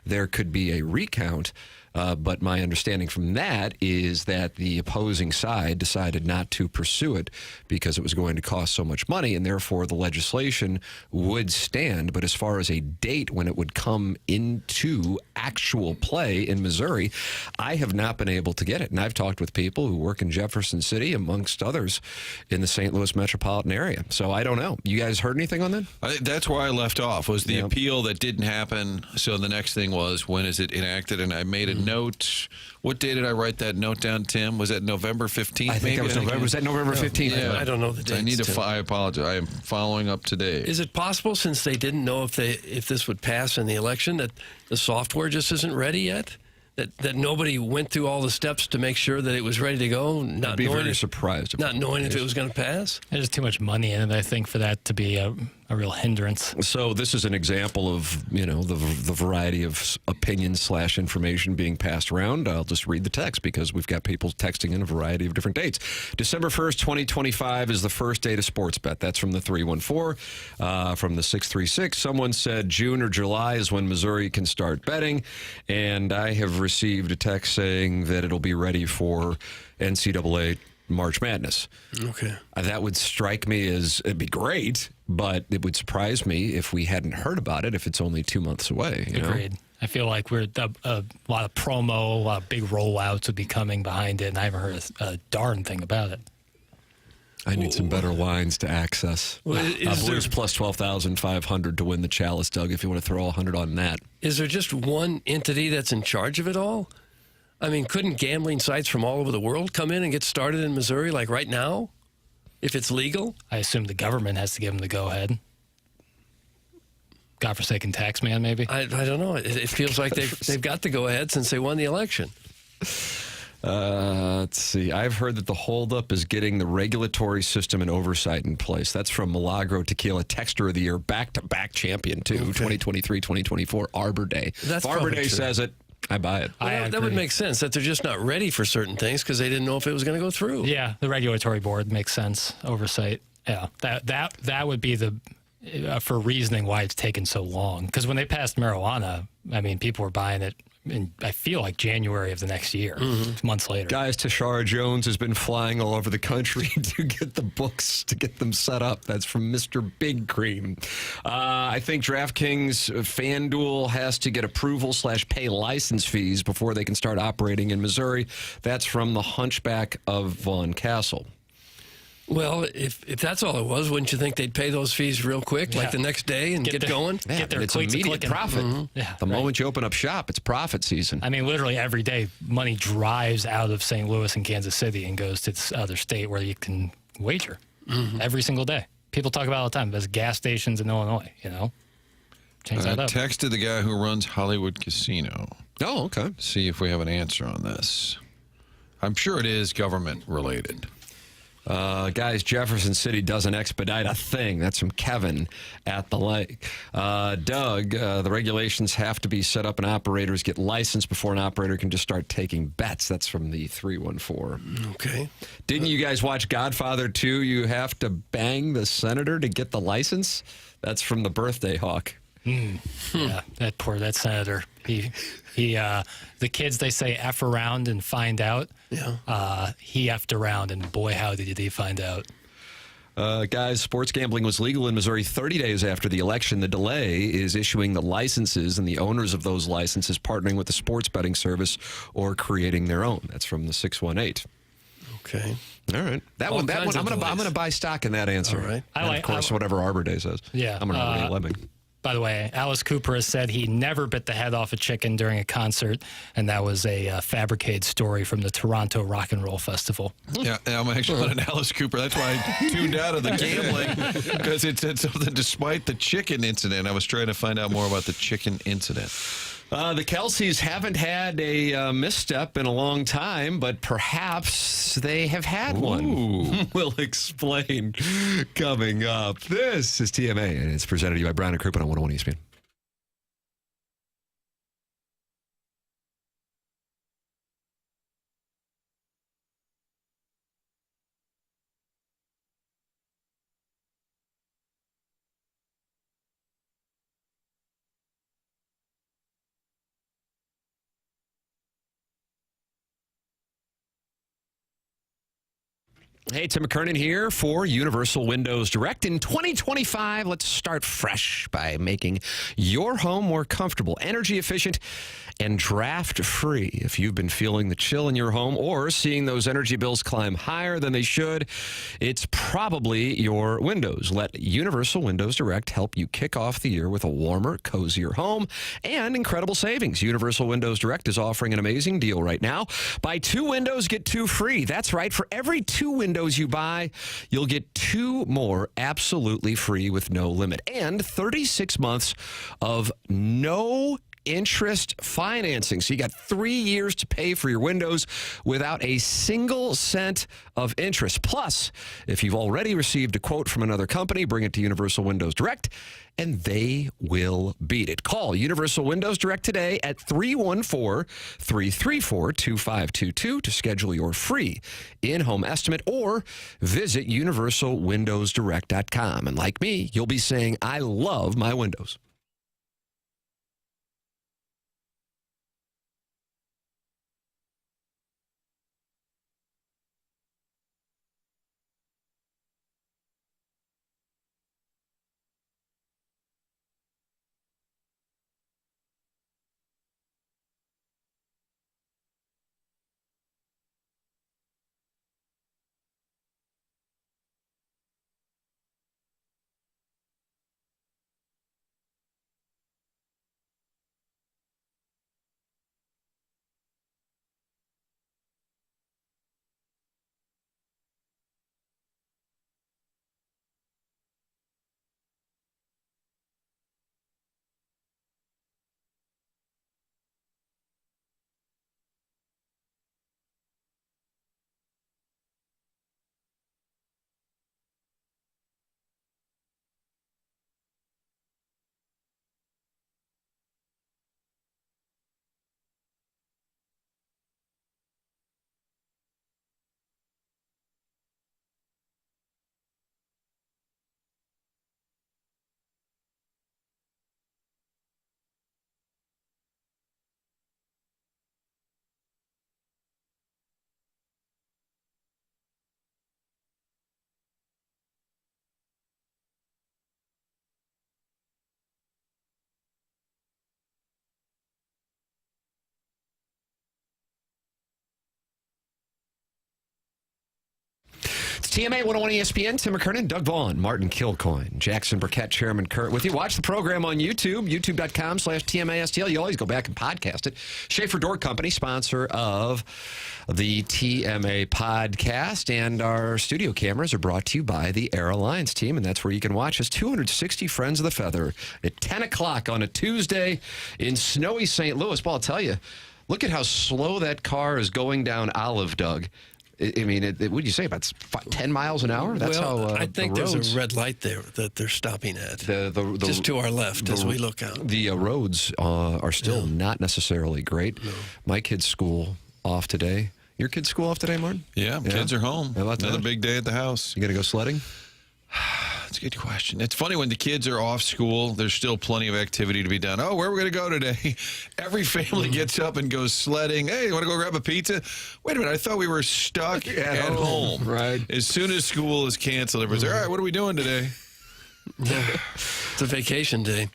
there could be a recount. But my understanding from that is that the opposing side decided not to pursue it because it was going to cost so much money, and therefore the legislation would stand. But as far as a date when it would come into actual play in Missouri, I have not been able to get it. And I've talked with people who work in Jefferson City, amongst others, in the St. Louis metropolitan area. So I don't know. You guys heard anything on that? That's where I left off, was the appeal that didn't happen. So the next thing was, when is it enacted? And I made a note. What day did I write that note down, Tim? Was that November 15th? I think that was November. Was that November 15th? Yeah. I don't know the dates. I apologize. I am following up today. Is it possible, since they didn't know if this would pass in the election, that the software just isn't ready yet? That nobody went through all the steps to make sure that it was ready to go, I'd be very surprised. Not knowing if it was going to pass? There's too much money in it, I think, for that to be a real hindrance. So this is an example of, the variety of opinions/information being passed around. I'll just read the text because we've got people texting in a variety of different dates. December 1st, 2025 is the first day to sports bet. That's from the 314. From the 636, someone said June or July is when Missouri can start betting. And I have received a text saying that it'll be ready for NCAA March Madness. Okay. That would strike me as, it'd be great, but it would surprise me if we hadn't heard about it if it's only 2 months away. Agreed. I feel like a lot of promo, a lot of big rollouts would be coming behind it, and I haven't heard a darn thing about it. I need some better lines to access. Blues plus 12,500 to win the Chalice, Doug, if you want to throw 100 on that. Is there just one entity that's in charge of it all? I mean, couldn't gambling sites from all over the world come in and get started in Missouri, like right now, if it's legal? I assume the government has to give them the go-ahead. Godforsaken tax man, maybe? I don't know. It feels like they've got to go ahead since they won the election. Let's see. I've heard that the holdup is getting the regulatory system and oversight in place. That's from Milagro Tequila, Texter of the Year, back-to-back champion, too, 2023-2024, Arbor Day. That's Arbor Day says it. I buy it. Well, that would make sense that they're just not ready for certain things because they didn't know if it was going to go through. Yeah, the regulatory board makes sense. Oversight. Yeah, that would be the for reasoning why it's taken so long. Because when they passed marijuana, I mean, people were buying it in, I feel like, January of the next year, months later. Guys, Tishaura Jones has been flying all over the country to get the books, to get them set up. That's from Mr. Big Cream. I think DraftKings FanDuel has to get approval/pay license fees before they can start operating in Missouri. That's from the Hunchback of Vaughn Castle. Well, if that's all it was, wouldn't you think they'd pay those fees real quick, like the next day, and get going? Yeah, Get their it's clicks immediate clicking. profit. Yeah, The moment you open up shop, it's profit season. I mean, literally every day, money drives out of St. Louis and Kansas City and goes to this other state where you can wager every single day. People talk about it all the time. There's gas stations in Illinois, Change that up. Texted the guy who runs Hollywood Casino. Oh, okay. See if we have an answer on this. I'm sure it is government related. Guys, Jefferson City doesn't expedite a thing. That's from Kevin at the lake. Doug, the regulations have to be set up and operators get licensed before an operator can just start taking bets. That's from the 314. Okay. Didn't you guys watch Godfather 2? You have to bang the senator to get the license? That's from the Birthday Hawk. Yeah, that senator. He the kids, they say F around and find out. Yeah. He effed around, and boy, how did he find out. Guys, sports gambling was legal in Missouri 30 days after the election. The delay is issuing the licenses and the owners of those licenses partnering with the sports betting service or creating their own. That's from the 618. Okay. All right. That one. I'm going to buy stock in that answer. All right. And of course, whatever Arbor Day says. Yeah. I'm going to Ray Lemming. By the way, Alice Cooper has said he never bit the head off a chicken during a concert, and that was a fabricated story from the Toronto Rock and Roll Festival. Yeah, I'm actually on an Alice Cooper. That's why I tuned out of the gambling, because it said something despite the chicken incident. I was trying to find out more about the chicken incident. The Kelces haven't had a misstep in a long time, but perhaps they have had one. We'll explain coming up. This is TMA, and it's presented to you by Brown & Crouppen on 101 ESPN. Hey, Tim McKernan here for Universal Windows Direct. In 2025, let's start fresh by making your home more comfortable, energy efficient, and draft-free. If you've been feeling the chill in your home or seeing those energy bills climb higher than they should, it's probably your windows. Let Universal Windows Direct help you kick off the year with a warmer, cozier home and incredible savings. Universal Windows Direct is offering an amazing deal right now. Buy 2 windows, get 2 free. That's right. For every 2 windows you buy, you'll get 2 more absolutely free with no limit. And 36 months of no interest financing. So you got 3 years to pay for your windows without a single cent of interest. Plus, if you've already received a quote from another company, bring it to Universal Windows Direct, and they will beat it. Call Universal Windows Direct today at 314-334-2522 to schedule your free in-home estimate, or visit universalwindowsdirect.com. And like me, you'll be saying, I love my windows. TMA 101 ESPN, Tim McKernan, Doug Vaughn, Martin Kilcoyne, Jackson Burkett, Chairman Kurt with you. Watch the program on YouTube, youtube.com/TMASTL. You always go back and podcast it. Schaefer Door Company, sponsor of the TMA podcast. And our studio cameras are brought to you by the Air Alliance team. And that's where you can watch us, 260 Friends of the Feather at 10 o'clock on a Tuesday in snowy St. Louis. Well, I'll tell you, look at how slow that car is going down Olive, Doug. I mean, what would you say, about 10 miles an hour? That's how I think the there's roads, a red light there that they're stopping at. The just to our left as we look out. The roads are still not necessarily great. No. My kid's school off today. Your kid's school off today, Martin? Yeah, kids are home. Another big day at the house. You going to go sledding? That's a good question. It's funny, when the kids are off school, there's still plenty of activity to be done. Oh, where are we going to go today? Every family gets up and goes sledding. Hey, you want to go grab a pizza? Wait a minute, I thought we were stuck at home. Right. As soon as school is canceled, everybody's all right, what are we doing today? It's a vacation day.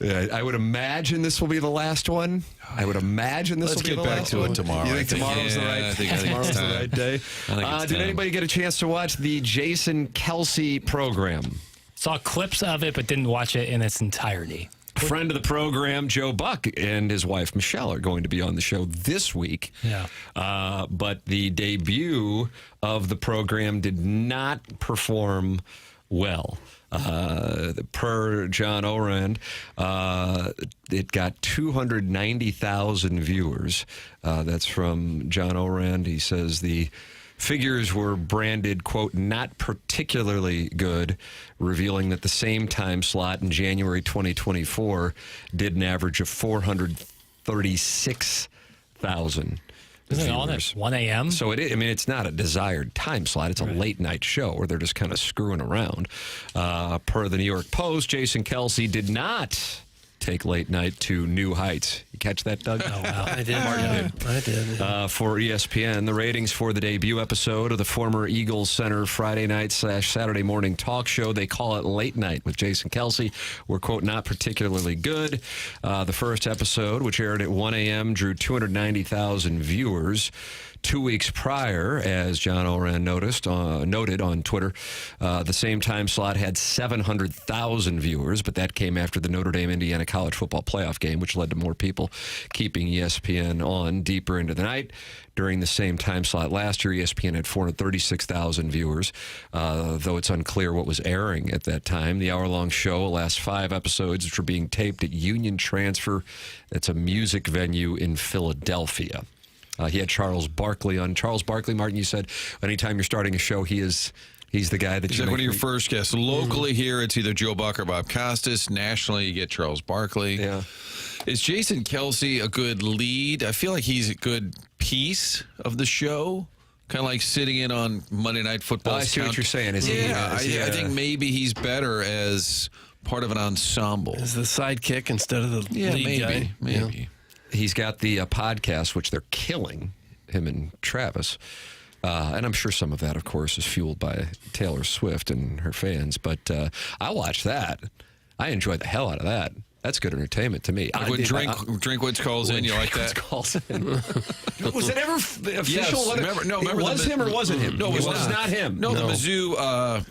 Yeah, I would imagine this will be the last one. I would imagine this will be the last one. Let's get back to it tomorrow. You think tomorrow's the right day? Tomorrow's the right day. Did anybody get a chance to watch the Jason Kelce program? Saw clips of it, but didn't watch it in its entirety. Friend of the program, Joe Buck, and his wife, Michelle, are going to be on the show this week. Yeah. But the debut of the program did not perform well. Per John Orand, it got 290,000 viewers. That's from John Orand. He says the figures were branded, quote, not particularly good, revealing that the same time slot in January 2024 did an average of 436,000. Isn't it on at 1 a.m.? So it's not a desired time slot. It's a late night show where they're just kind of screwing around. Per the New York Post, Jason Kelce did not take late night to new heights. You catch that, Doug? Oh, wow. I did. I did. For ESPN, the ratings for the debut episode of the former Eagles Center Friday night / Saturday morning talk show, they call it Late Night with Jason Kelce, were, quote, not particularly good. The first episode, which aired at 1 a.m., drew 290,000 viewers. 2 weeks prior, as John Oran noted on Twitter, the same time slot had 700,000 viewers, but that came after the Notre Dame-Indiana college football playoff game, which led to more people keeping ESPN on deeper into the night. During the same time slot last year, ESPN had 436,000 viewers, though it's unclear what was airing at that time. The hour-long show lasts 5 episodes, which are being taped at Union Transfer. That's a music venue in Philadelphia. He had Charles Barkley on. Charles Barkley, Martin, you said anytime you're starting a show, he's the guy that He's like one of your first guests. Locally here, it's either Joe Buck or Bob Costas. Nationally, you get Charles Barkley. Yeah. Is Jason Kelce a good lead? I feel like he's a good piece of the show. Kind of like sitting in on Monday Night Football. I see what you're saying. I think maybe he's better as part of an ensemble. As the sidekick instead of the lead guy. Maybe. Yeah. He's got the podcast, which they're killing, him and Travis. And I'm sure some of that, of course, is fueled by Taylor Swift and her fans. But I watch that. I enjoy the hell out of that. That's good entertainment to me. Like when Drinkwitz calls in, you like that? Calls in. Was it ever official? Yes, remember it was him or wasn't him? No, it was not him. No, the Mizzou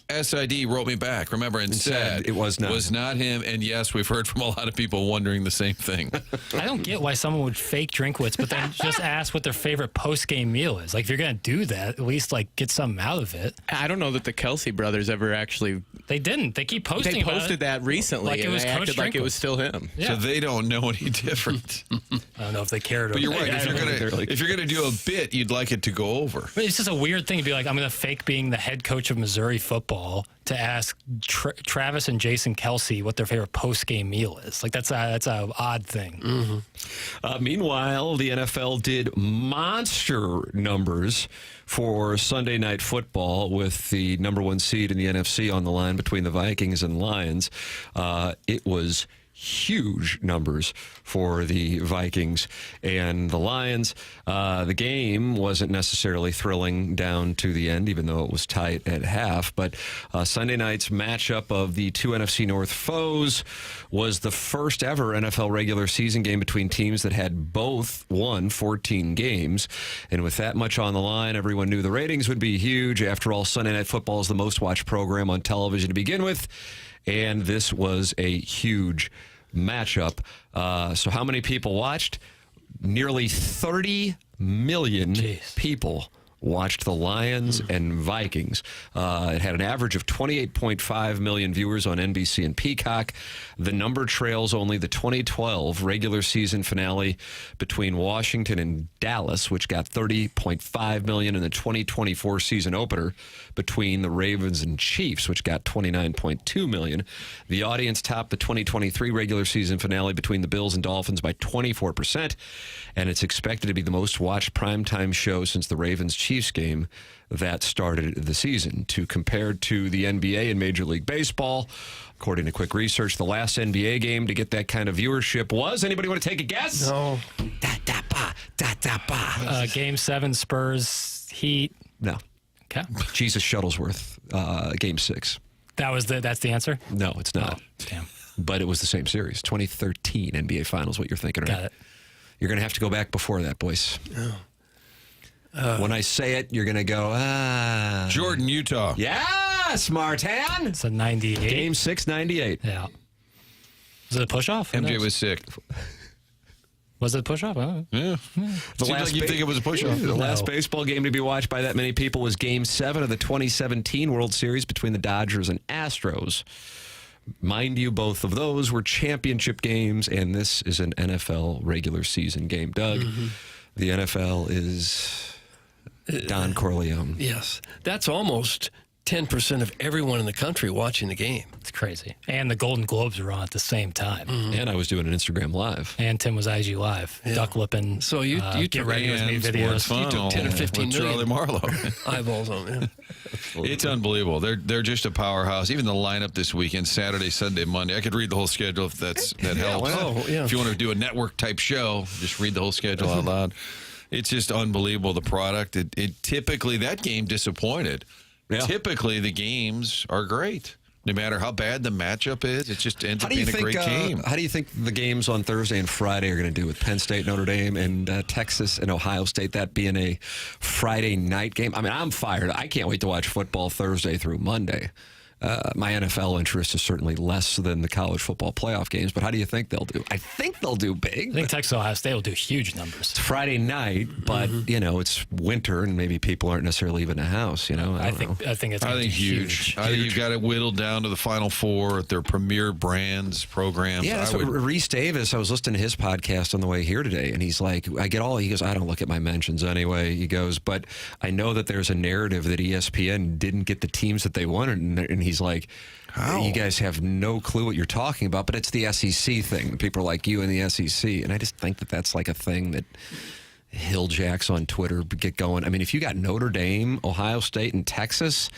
SID wrote me back, remember, and said it was not him. And yes, we've heard from a lot of people wondering the same thing. I don't get why someone would fake Drinkwitz, but then just ask what their favorite post-game meal is. Like, if you're going to do that, at least, like, get something out of it. I don't know that the Kelce brothers ever actually... They didn't. They keep posting They posted that recently, like it was and they acted like it was still him. Yeah. So they don't know any different. I don't know if they cared. But you're right. If you're gonna do a bit, you'd like it to go over. But it's just a weird thing to be like, I'm going to fake being the head coach of Missouri football to ask Travis and Jason Kelce what their favorite post-game meal is. Like, that's a odd thing. Mm-hmm. Meanwhile, the NFL did monster numbers for Sunday Night Football with the number 1 seed in the NFC on the line between the Vikings and Lions. It was huge numbers for the Vikings and the Lions. The game wasn't necessarily thrilling down to the end, even though it was tight at half. But Sunday night's matchup of the two NFC North foes was the first ever NFL regular season game between teams that had both won 14 games. And with that much on the line, everyone knew the ratings would be huge. After all, Sunday Night Football is the most watched program on television to begin with. And this was a huge matchup. So how many people watched? Nearly 30 million people watched the Lions and Vikings. It had an average of 28.5 million viewers on NBC and Peacock. The number trails only the 2012 regular season finale between Washington and Dallas, which got 30.5 million, and the 2024 season opener between the Ravens and Chiefs, which got 29.2 million. The audience topped the 2023 regular season finale between the Bills and Dolphins by 24%, and it's expected to be the most watched primetime show since the Ravens-Chiefs game that started the season. To compare to the NBA and Major League Baseball, according to quick research, the last NBA game to get that kind of viewership was, anybody want to take a guess? No. Game 7, Spurs, Heat. No. Okay. Jesus Shuttlesworth, Game 6. That's the answer? No, it's not. Oh, damn. But it was the same series. 2013 NBA Finals, what you're thinking, right? Got it. You're going to have to go back before that, boys. When I say it, you're going to go, Jordan, Utah. Yes, Martin. It's a 98. Game 6, 98. Yeah. Was it a push-off? MJ was sick. Was it a push-off? Yeah. Seems like you think it was a push-off. The last baseball game to be watched by that many people was Game 7 of the 2017 World Series between the Dodgers and Astros. Mind you, both of those were championship games, and this is an NFL regular season game. Doug, the NFL is Don Corleone. Yes. That's almost 10% of everyone in the country watching the game. It's crazy. And the Golden Globes were on at the same time. And I was doing an Instagram Live. And Tim was IG Live. Duck lipping. So you get ready with me videos. You took 10 or 15 with million Charlie Marlowe. eyeballs on it. It's unbelievable. They're just a powerhouse. Even the lineup this weekend, Saturday, Sunday, Monday. I could read the whole schedule if that helps. If you want to do a network type show, just read the whole schedule out loud. It's just unbelievable, the product. It typically, that game disappointed. Yeah. Typically, the games are great. No matter how bad the matchup is, it just ends up being a great game. How do you think the games on Thursday and Friday are going to do with Penn State, Notre Dame, and Texas and Ohio State, that being a Friday night game? I mean, I'm fired. I can't wait to watch football Thursday through Monday. My NFL interest is certainly less than the college football playoff games, but how do you think they'll do? I think they'll do big. I think Texas Ohio State will do huge numbers. It's Friday night, but it's winter and maybe people aren't necessarily leaving the house. I think it's huge. I think you've got it whittled down to the Final Four, their premier brands, programs. Yeah, that's what Reese Davis, I was listening to his podcast on the way here today, and he's like, he goes, I don't look at my mentions anyway. He goes, but I know that there's a narrative that ESPN didn't get the teams that they wanted, and he's like, you guys have no clue what you're talking about, but it's the SEC thing. People are like, you and the SEC. And I just think that that's like a thing that Hill Jacks on Twitter get going. I mean, if you got Notre Dame, Ohio State, and Texas,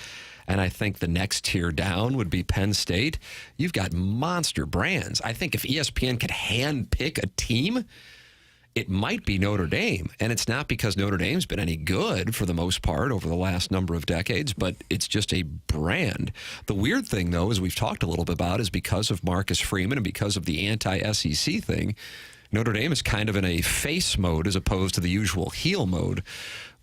and I think the next tier down would be Penn State, you've got monster brands. I think if ESPN could hand pick a team, it might be Notre Dame. And it's not because Notre Dame's been any good for the most part over the last number of decades, but it's just a brand. The weird thing, though, as we've talked a little bit about, is because of Marcus Freeman and because of the anti-SEC thing, Notre Dame is kind of in a face mode as opposed to the usual heel mode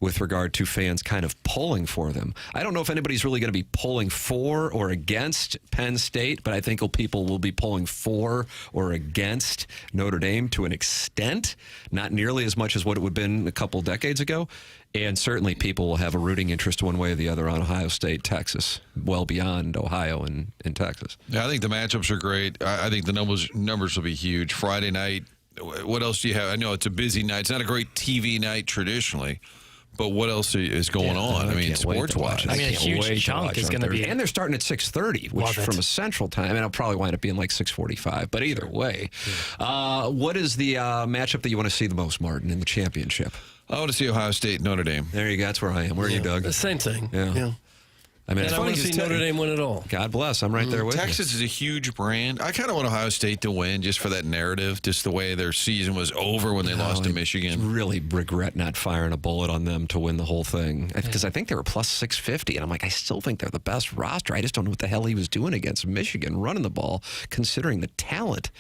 with regard to fans kind of pulling for them. I don't know if anybody's really going to be pulling for or against Penn State, but I think people will be pulling for or against Notre Dame to an extent, not nearly as much as what it would have been a couple decades ago. And certainly people will have a rooting interest one way or the other on Ohio State, Texas, well beyond Ohio and Texas. Yeah, I think the matchups are great. I think the numbers will be huge. Friday night, what else do you have? I know it's a busy night. It's not a great TV night traditionally. But what else is going on? I mean, sports-wise. I mean, a huge chunk is going to be... And they're starting at 6:30, which from a central time, and it'll probably wind up being like 6:45. But either way, what is the matchup that you want to see the most, Martin, in the championship? I want to see Ohio State, Notre Dame. There you go. That's where I am. Where are you, Doug? The same thing. Yeah. I mean, And it's I funny want to see Notre Dame win it all. God bless. I'm right there with Texas is a huge brand. I kind of want Ohio State to win just for that narrative, just the way their season was over when they lost to Michigan. Really regret not firing a bullet on them to win the whole thing because I think they were plus 650, and I'm like, I still think they're the best roster. I just don't know what the hell he was doing against Michigan running the ball, considering the talent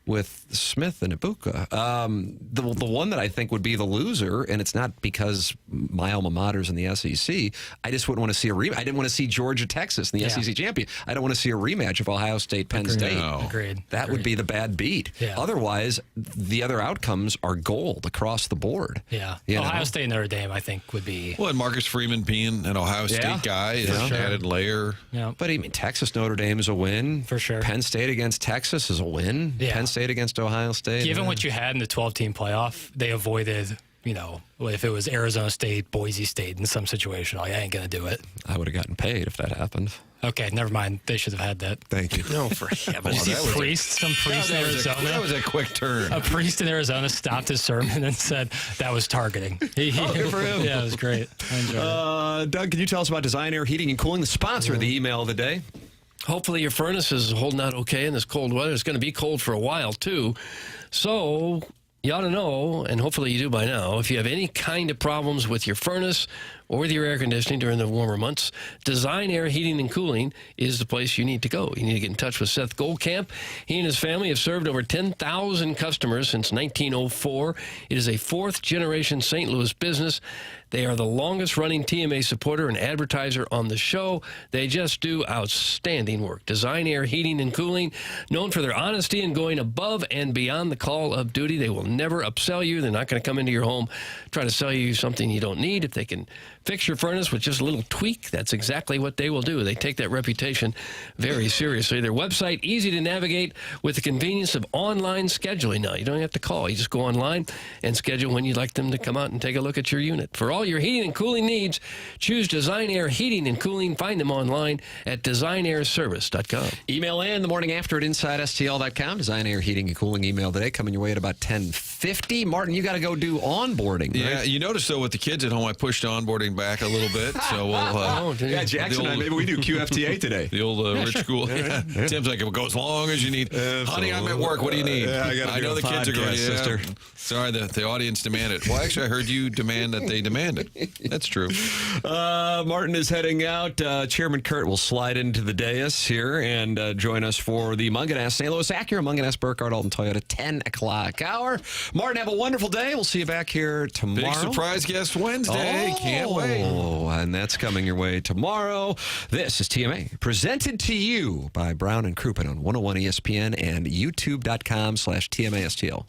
with Smith and Ibuka. The one that I think would be the loser, and it's not because my alma mater's in the SEC, I just wouldn't want to see a rematch. I didn't want to see Georgia, Texas in the SEC champion. I don't want to see a rematch of Ohio State, Penn State. No. Agreed. That would be the bad beat. Yeah. Otherwise, the other outcomes are gold across the board. Yeah. You Ohio know? State and Notre Dame, I think, would be. Well, and Marcus Freeman being an Ohio State guy is an added layer. Yeah. But I mean, Texas, Notre Dame is a win. For sure. Penn State against Texas is a win. Yeah. Penn State against Ohio State. Given what you had in the 12-team playoff, they avoided, if it was Arizona State, Boise State in some situation, I ain't going to do it. I would have gotten paid if that happened. Okay, never mind. They should have had that. Thank you. No, for heaven's Some priest in Arizona. That was a quick turn. A priest in Arizona stopped his sermon and said that was targeting. Good for him. Yeah, it was great. I enjoyed it. Doug, can you tell us about Design Air Heating and Cooling, the sponsor of the email of the day? Hopefully your furnace is holding out okay in this cold weather. It's going to be cold for a while, too. So you ought to know, and hopefully you do by now, if you have any kind of problems with your furnace or with your air conditioning during the warmer months, Design Air Heating and Cooling is the place you need to go. You need to get in touch with Seth Goldcamp. He and his family have served over 10,000 customers since 1904. It is a fourth-generation St. Louis business. They are the longest-running TMA supporter and advertiser on the show. They just do outstanding work. Design Air Heating and Cooling, known for their honesty and going above and beyond the call of duty. They will never upsell you. They're not going to come into your home, try to sell you something you don't need. If they can fix your furnace with just a little tweak, that's exactly what they will do. They take that reputation very seriously. Their website, easy to navigate with the convenience of online scheduling now. You don't have to call. You just go online and schedule when you'd like them to come out and take a look at your unit. For all your heating and cooling needs, choose Design Air Heating and Cooling. Find them online at designairservice.com. Email in the morning after at InsideSTL.com. Design Air Heating and Cooling email today coming your way at about 10:50. Martin, you got to go do onboarding, right? Yeah, you notice, though, with the kids at home, I pushed onboarding back a little bit. So we'll. Yeah, Jackson and I, maybe we do QFTA today. The old rich school. Yeah. Tim's like, it will go as long as you need. Honey, I'm at work. What do you need? I know the kids are going, sister. Sorry, the audience demanded. Well, actually, I heard you demand that they demand it. That's true. Martin is heading out. Chairman Kurt will slide into the dais here and join us for the Munganess St. Louis Acura, Munganess Burkhardt Alton Toyota 10 o'clock hour. Martin, have a wonderful day. We'll see you back here tomorrow. Big surprise guest Wednesday. Can't wait. Oh, and that's coming your way tomorrow. This is TMA, presented to you by Brown and Crouppen on 101 ESPN and youtube.com/TMASTL.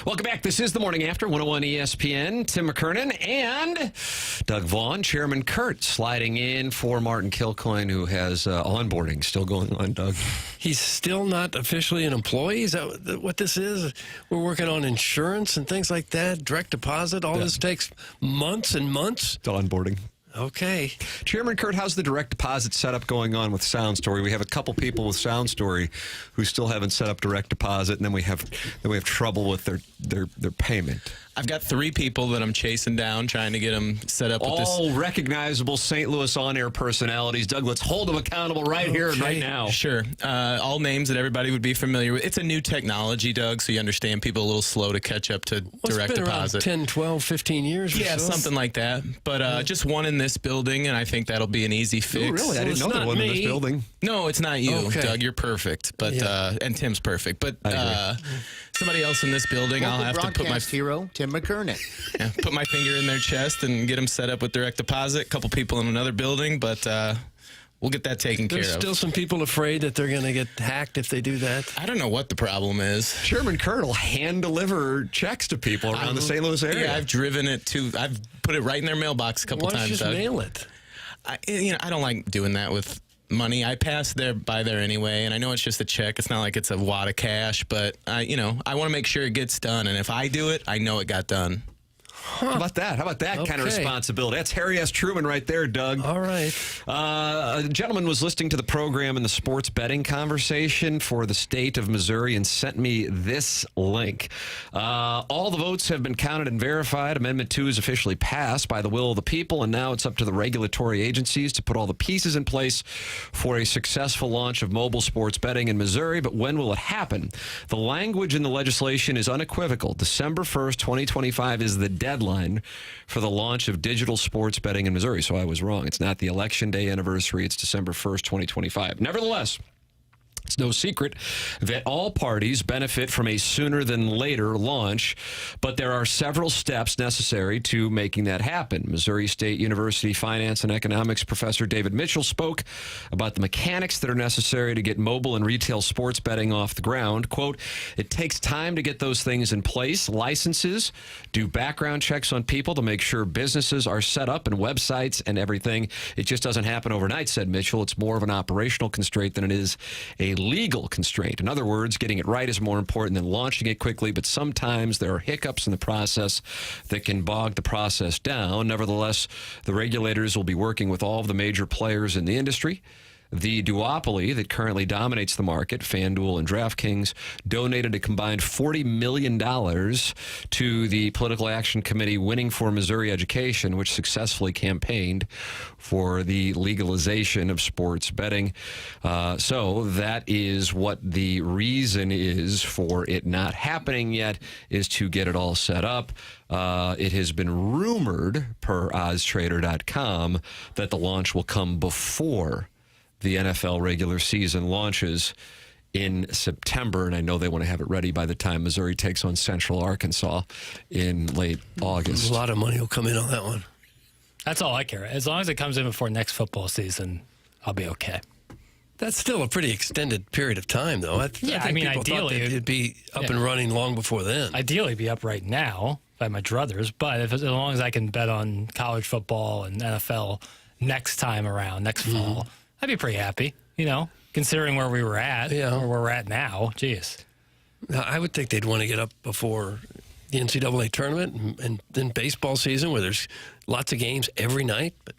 Welcome back. This is the Morning After, 101 ESPN. Tim McKernan and Doug Vaughn. Chairman Kurt sliding in for Martin Kilcoyne, who has onboarding still going on, Doug. He's still not officially an employee? Is that what this is? We're working on insurance and things like that, direct deposit. All this takes months and months? Still onboarding. Okay. Chairman Kurt, how's the direct deposit setup going on with Sound Story? We have a couple people with Sound Story who still haven't set up direct deposit, and then we have trouble with their payment. I've got 3 people that I'm chasing down, trying to get them set up with this. All recognizable St. Louis on-air personalities. Doug, let's hold them accountable right here and right now. Sure. All names that everybody would be familiar with. It's a new technology, Doug, so you understand people are a little slow to catch up to direct been deposit. Around 10, 12, 15 years or Yeah, so? something like that. But just one in this building, and I think that'll be an easy fix. Oh, really? I didn't know there was one in this building. No, it's not you, Okay. Doug. You're perfect. But and Tim's perfect. But somebody else in this building, I'll have to put my hero, Tim McKernan. Yeah, put my finger in their chest and get them set up with direct deposit. A couple people in another building, but we'll get that taken care There's of. still some people afraid that they're going to get hacked if they do that. I don't know what the problem is. Chairman Kurt will hand deliver checks to people around the St. Louis area. Yeah, I've driven it to. I've put it right in their mailbox a couple Why don't times. you just mail it? I don't like doing that with money. I pass by there anyway, and I know it's just a check. It's not like it's a wad of cash, but I want to make sure it gets done. And if I do it, I know it got done. How about that? How about that kind of responsibility? That's Harry S. Truman right there, Doug. All right. A gentleman was listening to the program in the sports betting conversation for the state of Missouri and sent me this link. All the votes have been counted and verified. Amendment 2 is officially passed by the will of the people, and now it's up to the regulatory agencies to put all the pieces in place for a successful launch of mobile sports betting in Missouri. But when will it happen? The language in the legislation is unequivocal. December 1st, 2025 is the deadline for the launch of digital sports betting in Missouri. So I was wrong. It's not the Election Day anniversary. It's December 1st, 2025. Nevertheless, it's no secret that all parties benefit from a sooner than later launch, but there are several steps necessary to making that happen. Missouri State University finance and economics professor David Mitchell spoke about the mechanics that are necessary to get mobile and retail sports betting off the ground. Quote, it takes time to get those things in place, licenses, do background checks on people to make sure businesses are set up and websites and everything. It just doesn't happen overnight, said Mitchell. It's more of an operational constraint than it is a legal constraint. In other words, getting it right is more important than launching it quickly, but sometimes there are hiccups in the process that can bog the process down. Nevertheless, the regulators will be working with all of the major players in the industry. The duopoly that currently dominates the market, FanDuel and DraftKings, donated a combined $40 million to the Political Action Committee Winning for Missouri Education, which successfully campaigned for the legalization of sports betting. So that is what the reason is for it not happening yet, is to get it all set up. It has been rumored, per OzTrader.com, that the launch will come before the NFL regular season launches in September, and I know they want to have it ready by the time Missouri takes on Central Arkansas in late August. A lot of money will come in on that one. That's all I care. As long as it comes in before next football season, I'll be okay. That's still a pretty extended period of time, though. I think people thought ideally that it'd be up and running long before then. Ideally, be up right now by my druthers, but as long as I can bet on college football and NFL next time around, next fall, I'd be pretty happy, considering where we were at, or where we're at now. Jeez. Now, I would think they'd want to get up before the NCAA tournament and then baseball season, where there's lots of games every night. But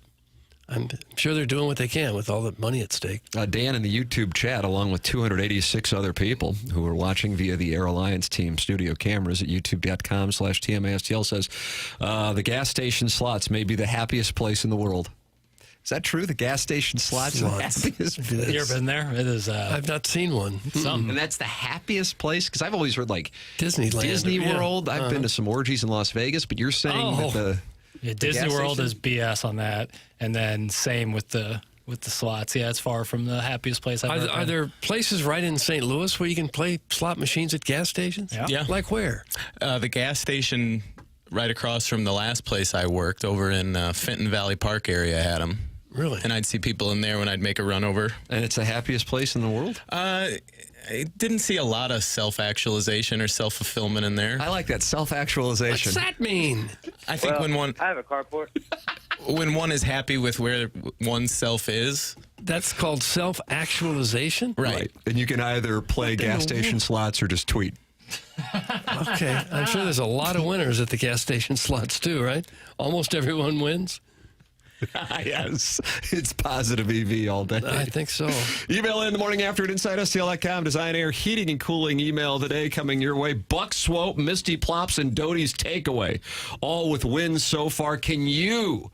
I'm sure they're doing what they can with all the money at stake. Dan in the YouTube chat, along with 286 other people who are watching via the Air Alliance team studio cameras at youtube.com/TMASTL, says the gas station slots may be the happiest place in the world. Is that true? The gas station slots are the happiest place? You ever been there? It is. I've not seen one. And that's the happiest place? Because I've always heard like Disneyland, Disney World. I've been to some orgies in Las Vegas, but you're saying that the Disney gas World station? is BS on that, and then same with the slots. Yeah, it's far from the happiest place I've ever been. Are there places right in St. Louis where you can play slot machines at gas stations? Yeah. Like where? The gas station right across from the last place I worked over in Fenton Valley Park area had them. Really? And I'd see people in there when I'd make a run over. And it's the happiest place in the world? I didn't see a lot of self-actualization or self-fulfillment in there. I like that, self-actualization. What's that mean? I think Well, when one I have a carport. when one is happy with where oneself is. That's called self-actualization? Right. And you can either play gas station slots or just tweet. Okay. I'm sure there's a lot of winners at the gas station slots, too, right? Almost everyone wins. Yes, it's positive EV all day. I think so. Email in the morning after at InsideSTL.com. Design Air Heating and Cooling email today coming your way. Buck Swope, Misty Plops, and Doty's Takeaway. All with wins so far. Can you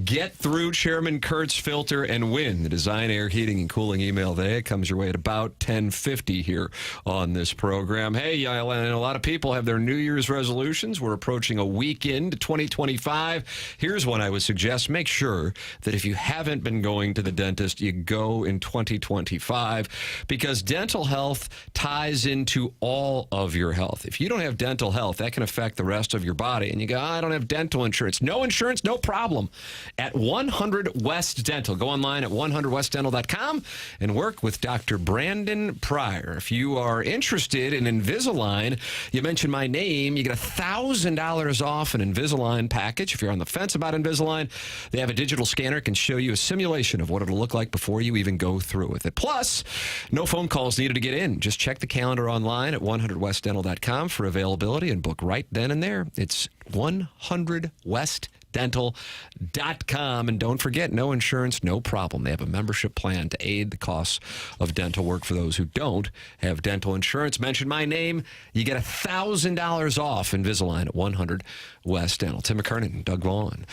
get through Chairman Kurt's filter and win the Design Air Heating and Cooling email today? It comes your way at about 10:50 here on this program. Hey, I know a lot of people have their New Year's resolutions. We're approaching a week into 2025. Here's one I would suggest. Make sure that if you haven't been going to the dentist, you go in 2025, because dental health ties into all of your health. If you don't have dental health, that can affect the rest of your body. And you go, I don't have dental insurance. No insurance, no problem. At 100 West Dental. Go online at 100westdental.com and work with Dr. Brandon Pryor. If you are interested in Invisalign, you mention my name, you get $1,000 off an Invisalign package. If you're on the fence about Invisalign, they have a digital scanner, can show you a simulation of what it'll look like before you even go through with it. Plus, no phone calls needed to get in. Just check the calendar online at 100westdental.com for availability and book right then and there. It's 100westdental.com. And don't forget, no insurance, no problem. They have a membership plan to aid the costs of dental work for those who don't have dental insurance. Mention my name, you get $1,000 off Invisalign at 100 West Dental. Tim McKernan and Doug Vaughn.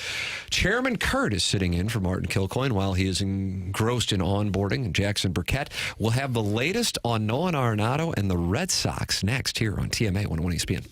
Chairman Kurt is sitting in for Martin Kilcoyne while he is engrossed in onboarding. And Jackson Burkett will have the latest on Nolan Arenado and the Red Sox next here on TMA 101 ESPN.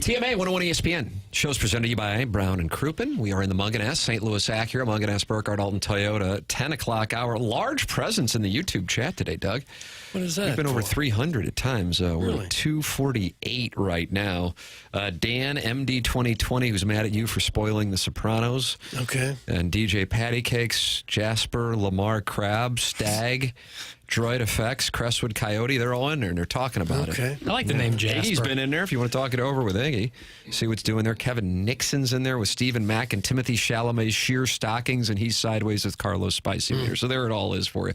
TMA 101 ESPN. Show's presented to you by Brown and Crouppen. We are in the Munganess, St. Louis Acura, Munganess, Burkhardt, Alton Toyota, 10 o'clock hour. Large presence in the YouTube chat today, Doug. What is that? We've been over 300 at times. We're Really? at 248 right now. Dan, MD 2020, who's mad at you for spoiling The Sopranos. Okay. And DJ Patty Cakes, Jasper, Lamar Crab, Stag, Droid Effects, Crestwood Coyote. They're all in there, and they're talking about it. I like the name Jasper. Iggy's been in there if you want to talk it over with Iggy. See what's doing there. Kevin Nixon's in there with Stephen Mack and Timothy Chalamet's sheer stockings, and he's sideways with Carlos Spicy Meter. So there it all is for you.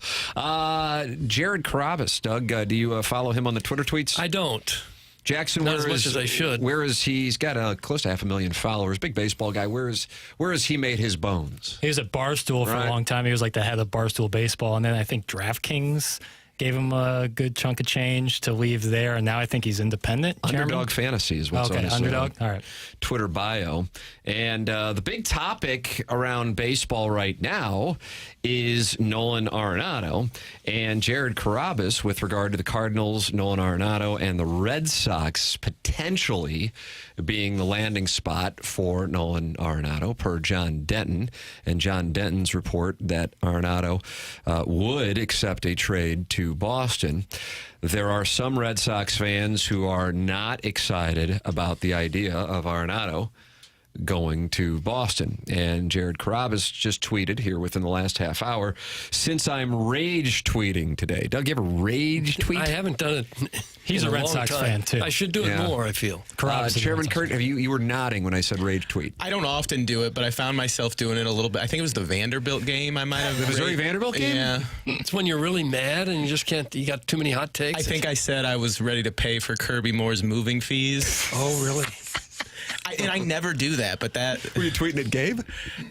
Jared Carabas, Doug, do you follow him on the Twitter tweets? I don't. Jackson, Not as much as I should. Where is he? He's got close to 500,000 followers. Big baseball guy. Where has he made his bones? He was at Barstool for a long time. He was like the head of Barstool Baseball. And then I think DraftKings gave him a good chunk of change to leave there. And now I think he's independent. Underdog Fantasy is what's on his Underdog. All right. Twitter bio. And the big topic around baseball right now is Nolan Arenado and Jared Carabas with regard to the Cardinals, Nolan Arenado, and the Red Sox potentially being the landing spot for Nolan Arenado per John Denton. And John Denton's report that Arenado would accept a trade to Boston. There are some Red Sox fans who are not excited about the idea of Arenado going to Boston. And Jared Carabas just tweeted here within the last half hour, since I'm rage tweeting today. Doug, you ever rage tweet? I haven't done it. He's a Red Sox fan, too. I should do it more, I feel. Chairman Kurt, you were nodding when I said rage tweet. I don't often do it, but I found myself doing it a little bit. I think it was the Vanderbilt game I might have. The Missouri Vanderbilt game? Yeah. It's when you're really mad and you just can't, you got too many hot takes. I think I said I was ready to pay for Kirby Moore's moving fees. Oh, really? And I never do that, but that... Were you tweeting at Gabe?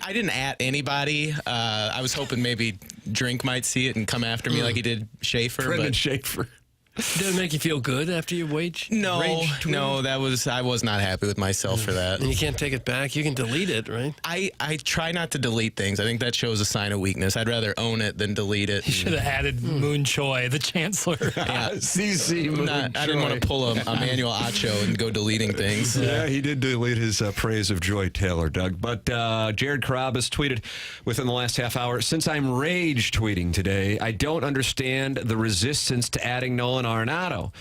I didn't at anybody. I was hoping maybe Drink might see it and come after me like he did Schaefer. Brendan Schaefer. Did it make you feel good after you rage? No, I was not happy with myself for that. And you can't take it back. You can delete it, right? I try not to delete things. I think that shows a sign of weakness. I'd rather own it than delete it. You should have added Moon Choi, the chancellor. Yeah. CC Moon I didn't want to pull a Manuel Acho and go deleting things. Yeah, he did delete his praise of Joy Taylor, Doug. But Jared Carabas tweeted within the last half hour, since I'm rage tweeting today, I don't understand the resistance to adding Nolan Arenado.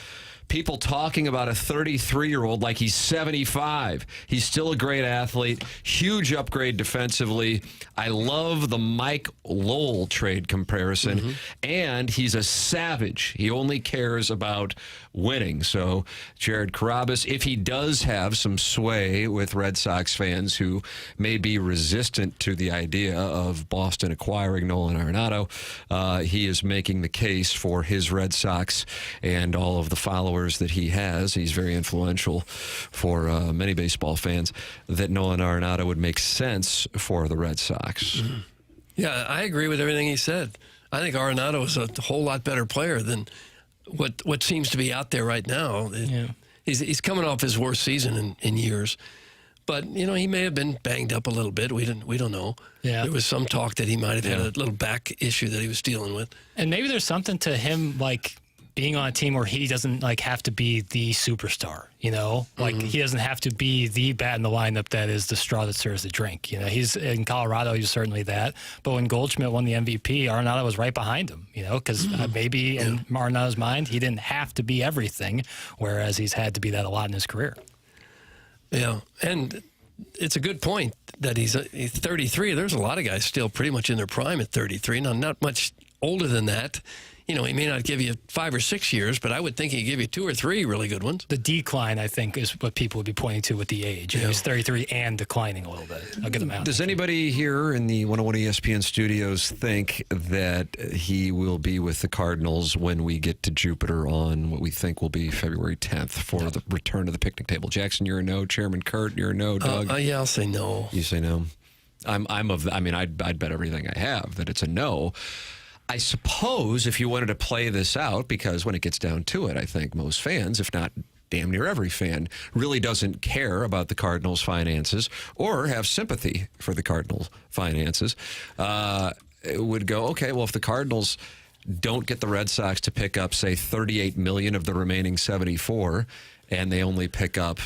People talking about a 33-year-old like he's 75. He's still a great athlete. Huge upgrade defensively. I love the Mike Lowell trade comparison. And he's a savage. He only cares about winning. So Jared Carabas, if he does have some sway with Red Sox fans who may be resistant to the idea of Boston acquiring Nolan Arenado, he is making the case for his Red Sox and all of the followers that he has. He's very influential for many baseball fans, that Nolan Arenado would make sense for the Red Sox. Yeah, I agree with everything he said. I think Arenado is a whole lot better player than what seems to be out there right now. He's coming off his worst season in years. But, you know, he may have been banged up a little bit. We don't know. Yeah. There was some talk that he might have had a little back issue that he was dealing with. And maybe there's something to him, like, being on a team where he doesn't like have to be the superstar, you know, like he doesn't have to be the bat in the lineup that is the straw that stirs the drink. You know, he's in Colorado, he's certainly that. But when Goldschmidt won the MVP, Arenado was right behind him, you know, because maybe in Arenado's mind, he didn't have to be everything, whereas he's had to be that a lot in his career. Yeah, and it's a good point that he's 33. There's a lot of guys still pretty much in their prime at 33. Now, not much older than that. You know, he may not give you 5 or 6 years, but I would think he'd give you 2 or 3 really good ones. The decline, I think, is what people would be pointing to with the age. You know, he's 33 and declining a little bit. I'll get him out. Does anybody here in the 101 ESPN studios think that he will be with the Cardinals when we get to Jupiter on what we think will be February 10th for the return to the picnic table? Jackson, you're a no. Chairman Kurt, you're a no. Doug? Yeah, I'll say no. You say no? I'd bet everything I have that it's a no. I suppose if you wanted to play this out, because when it gets down to it, I think most fans, if not damn near every fan, really doesn't care about the Cardinals' finances or have sympathy for the Cardinals' finances, it would go, okay, well, if the Cardinals don't get the Red Sox to pick up, say, $38 million of the remaining $74, and they only pick up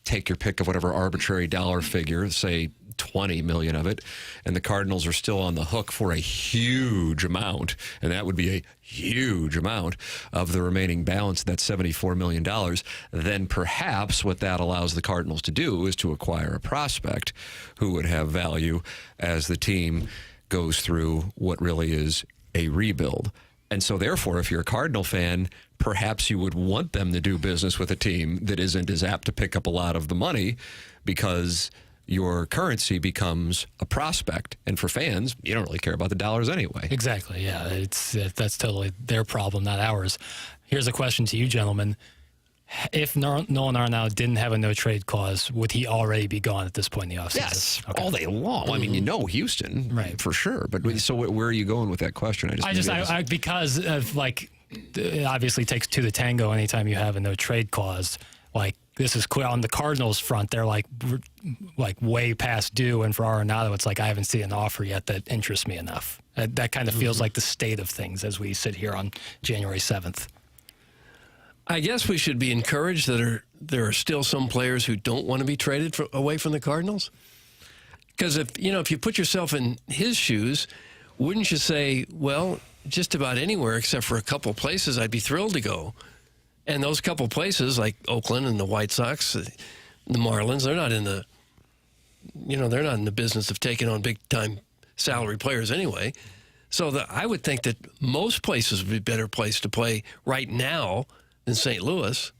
take your pick of whatever arbitrary dollar figure, say 20 million of it, and the Cardinals are still on the hook for a huge amount, and that would be a huge amount of the remaining balance, that $74 million, then perhaps what that allows the Cardinals to do is to acquire a prospect who would have value as the team goes through what really is a rebuild. And so therefore, if you're a Cardinal fan, perhaps you would want them to do business with a team that isn't as apt to pick up a lot of the money, because your currency becomes a prospect. And for fans, you don't really care about the dollars anyway. Exactly, yeah. That's totally their problem, not ours. Here's a question to you, gentlemen. If Nolan Arenado didn't have a no-trade clause, would he already be gone at this point in the offseason? Yes, all day long. I mean, Houston, right, for sure. But so where are you going with that question? Because of, like, it obviously takes two to tango anytime you have a no-trade clause. Like, this is clear on the Cardinals front. They're like way past due, and for Arenado, it's like I haven't seen an offer yet that interests me enough. That kind of feels like the state of things as we sit here on January 7th. I guess we should be encouraged that there are still some players who don't want to be traded away from the Cardinals. Because if you put yourself in his shoes, wouldn't you say, well, just about anywhere except for a couple places, I'd be thrilled to go. And those couple places, like Oakland and the White Sox, the Marlins, they're not in the business of taking on big time salary players anyway. So I would think that most places would be a better place to play right now than St. Louis,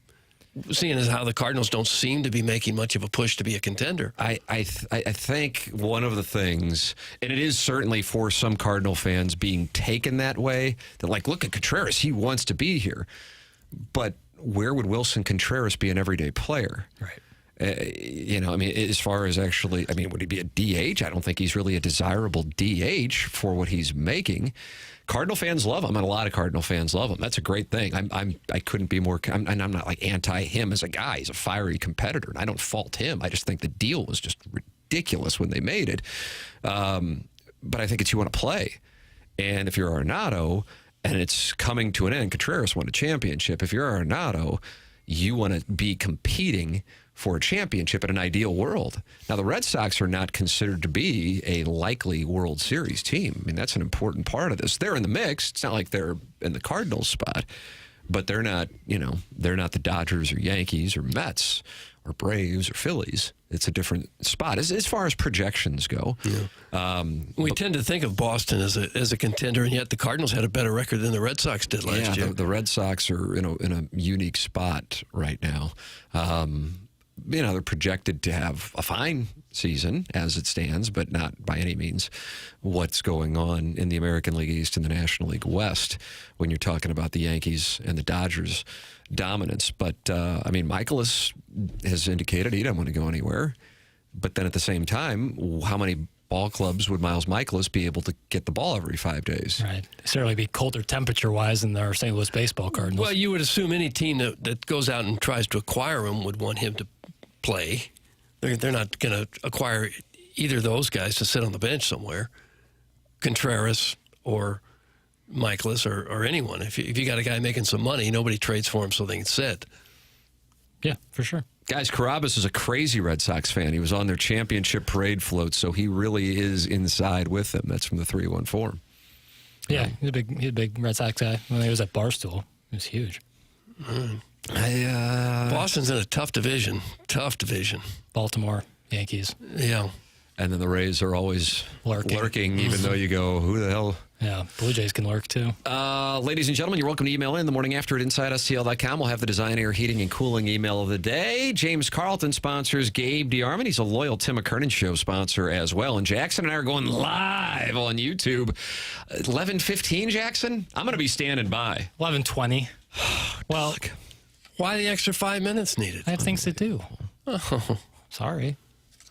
seeing as how the Cardinals don't seem to be making much of a push to be a contender. I think one of the things, and it is certainly for some Cardinal fans being taken that way, that like, look at Contreras, he wants to be here. But where would Wilson Contreras be an everyday player? Right. As far as actually, would he be a DH? I don't think he's really a desirable DH for what he's making. Cardinal fans love him, and a lot of Cardinal fans love him. That's a great thing. I couldn't be more. I'm not like anti him as a guy. He's a fiery competitor, and I don't fault him. I just think the deal was just ridiculous when they made it. But I think it's you want to play, and if you're Arenado and it's coming to an end, Contreras won a championship. If you're Arenado, you want to be competing for a championship in an ideal world. Now, the Red Sox are not considered to be a likely World Series team. That's an important part of this. They're in the mix. It's not like they're in the Cardinals spot, but they're not, they're not the Dodgers or Yankees or Mets or Braves or Phillies. It's a different spot as far as projections go. Yeah. We tend to think of Boston as a contender, and yet the Cardinals had a better record than the Red Sox did last year. The Red Sox are in a unique spot right now. They're projected to have a fine season as it stands, but not by any means what's going on in the American League East and the National League West when you're talking about the Yankees and the Dodgers dominance. But, Michaelis has indicated he doesn't want to go anywhere. But then at the same time, how many ball clubs would Miles Michaelis be able to get the ball every 5 days? Right. Certainly be colder temperature-wise than our St. Louis baseball Cardinals. Well, you would assume any team that goes out and tries to acquire him would want him to play. They're not going to acquire either of those guys to sit on the bench somewhere, Contreras or Michaelis or anyone. If you got a guy making some money, nobody trades for him so they can sit. Yeah, for sure. Guys, Carabas is a crazy Red Sox fan. He was on their championship parade float, so he really is inside with them. That's from the 314. Yeah, he's a big Red Sox guy. When he was at Barstool, he was huge. Boston's in a tough division. Baltimore, Yankees. Yeah. And then the Rays are always lurking even though you go, who the hell? Yeah, Blue Jays can lurk too. Ladies and gentlemen, you're welcome to email in the morning after at InsideSTL.com. We'll have the Design, Air, Heating, and Cooling email of the day. James Carlton sponsors Gabe DeArmond. He's a loyal Tim McKernan Show sponsor as well. And Jackson and I are going live on YouTube. 11:15, Jackson? I'm going to be standing by. 11:20. Well, why the extra 5 minutes needed? I have things to do. Oh, sorry.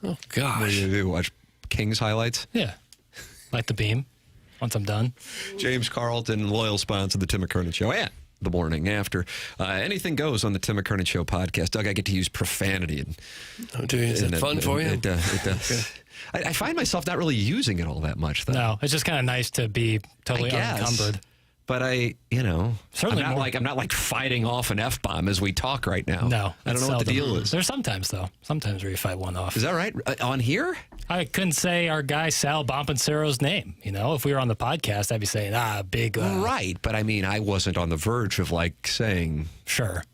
Oh, gosh. What do you do? Watch Kings highlights? Yeah. Light the beam once I'm done. James Carlton, loyal sponsor of the Tim McKernan Show and the morning after. Anything goes on the Tim McKernan Show podcast. Doug, I get to use profanity. Is it fun for you? It does. I find myself not really using it all that much, though. No, it's just kind of nice to be totally unencumbered. But Certainly I'm not like fighting off an F-bomb as we talk right now. No. I don't know what the deal is. There's sometimes, though. Sometimes where you fight one off. Is that right? On here? I couldn't say our guy Sal Bompancero's name. If we were on the podcast, I'd be saying, big. Right. But I mean, I wasn't on the verge of like saying. Sure.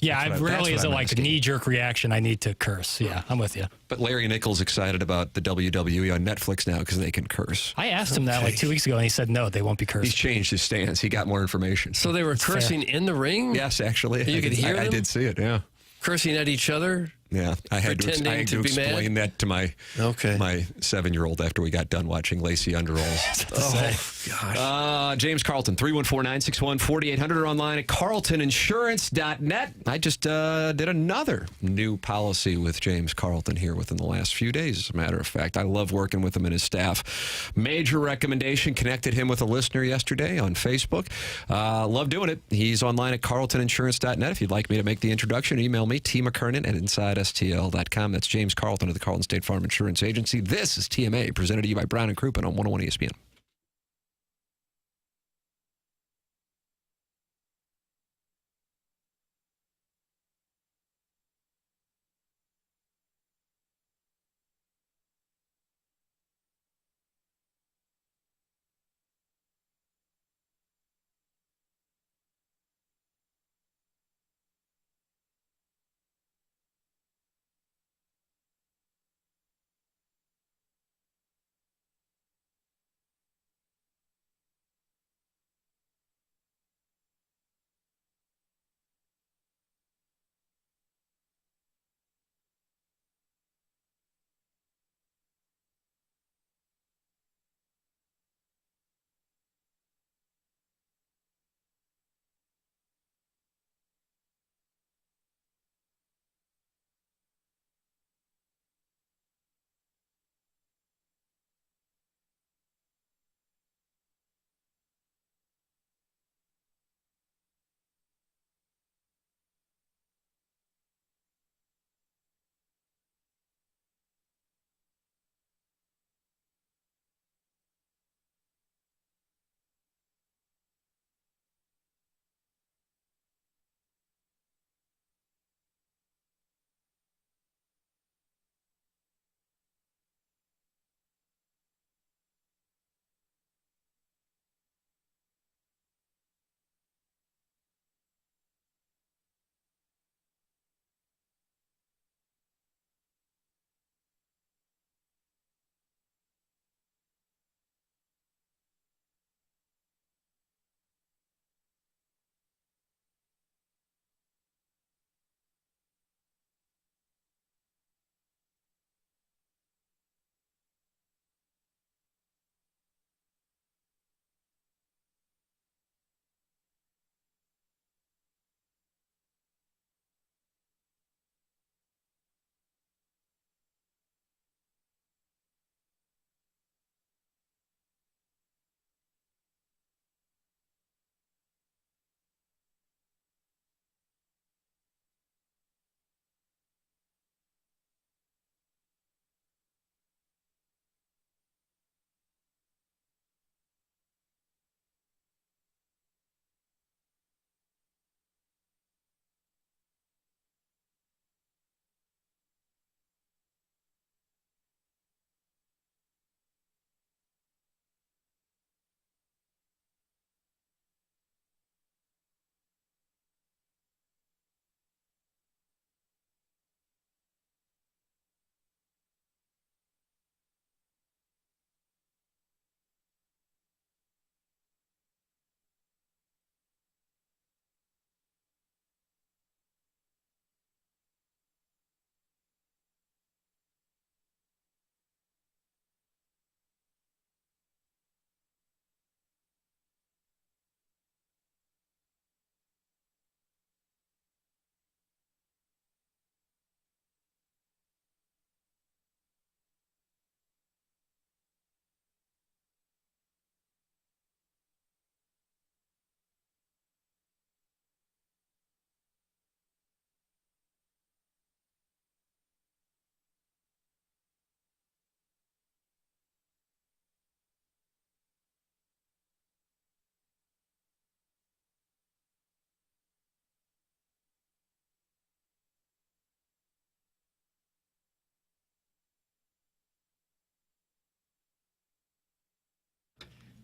Yeah, I rarely is it like a knee-jerk reaction. I need to curse. Yeah, I'm with you. But Larry Nichols excited about the WWE on Netflix now because they can curse. I asked him that like 2 weeks ago, and he said no, they won't be cursing. He's changed his stance. He got more information. So they were cursing in the ring? Yes, actually. You could hear them? I did see it, yeah. Cursing at each other? Yeah, I had to explain that to my 7-year-old after we got done watching Lacey Underalls. Gosh. James Carlton, 314-961-4800 or online at carltoninsurance.net. I just did another new policy with James Carlton here within the last few days, as a matter of fact. I love working with him and his staff. Major recommendation, connected him with a listener yesterday on Facebook. Love doing it. He's online at carltoninsurance.net. If you'd like me to make the introduction, email me, tmckernan at InsideSTL.com. That's James Carlton of the Carlton State Farm Insurance Agency. This is TMA, presented to you by Brown & Crouppen on 101 ESPN.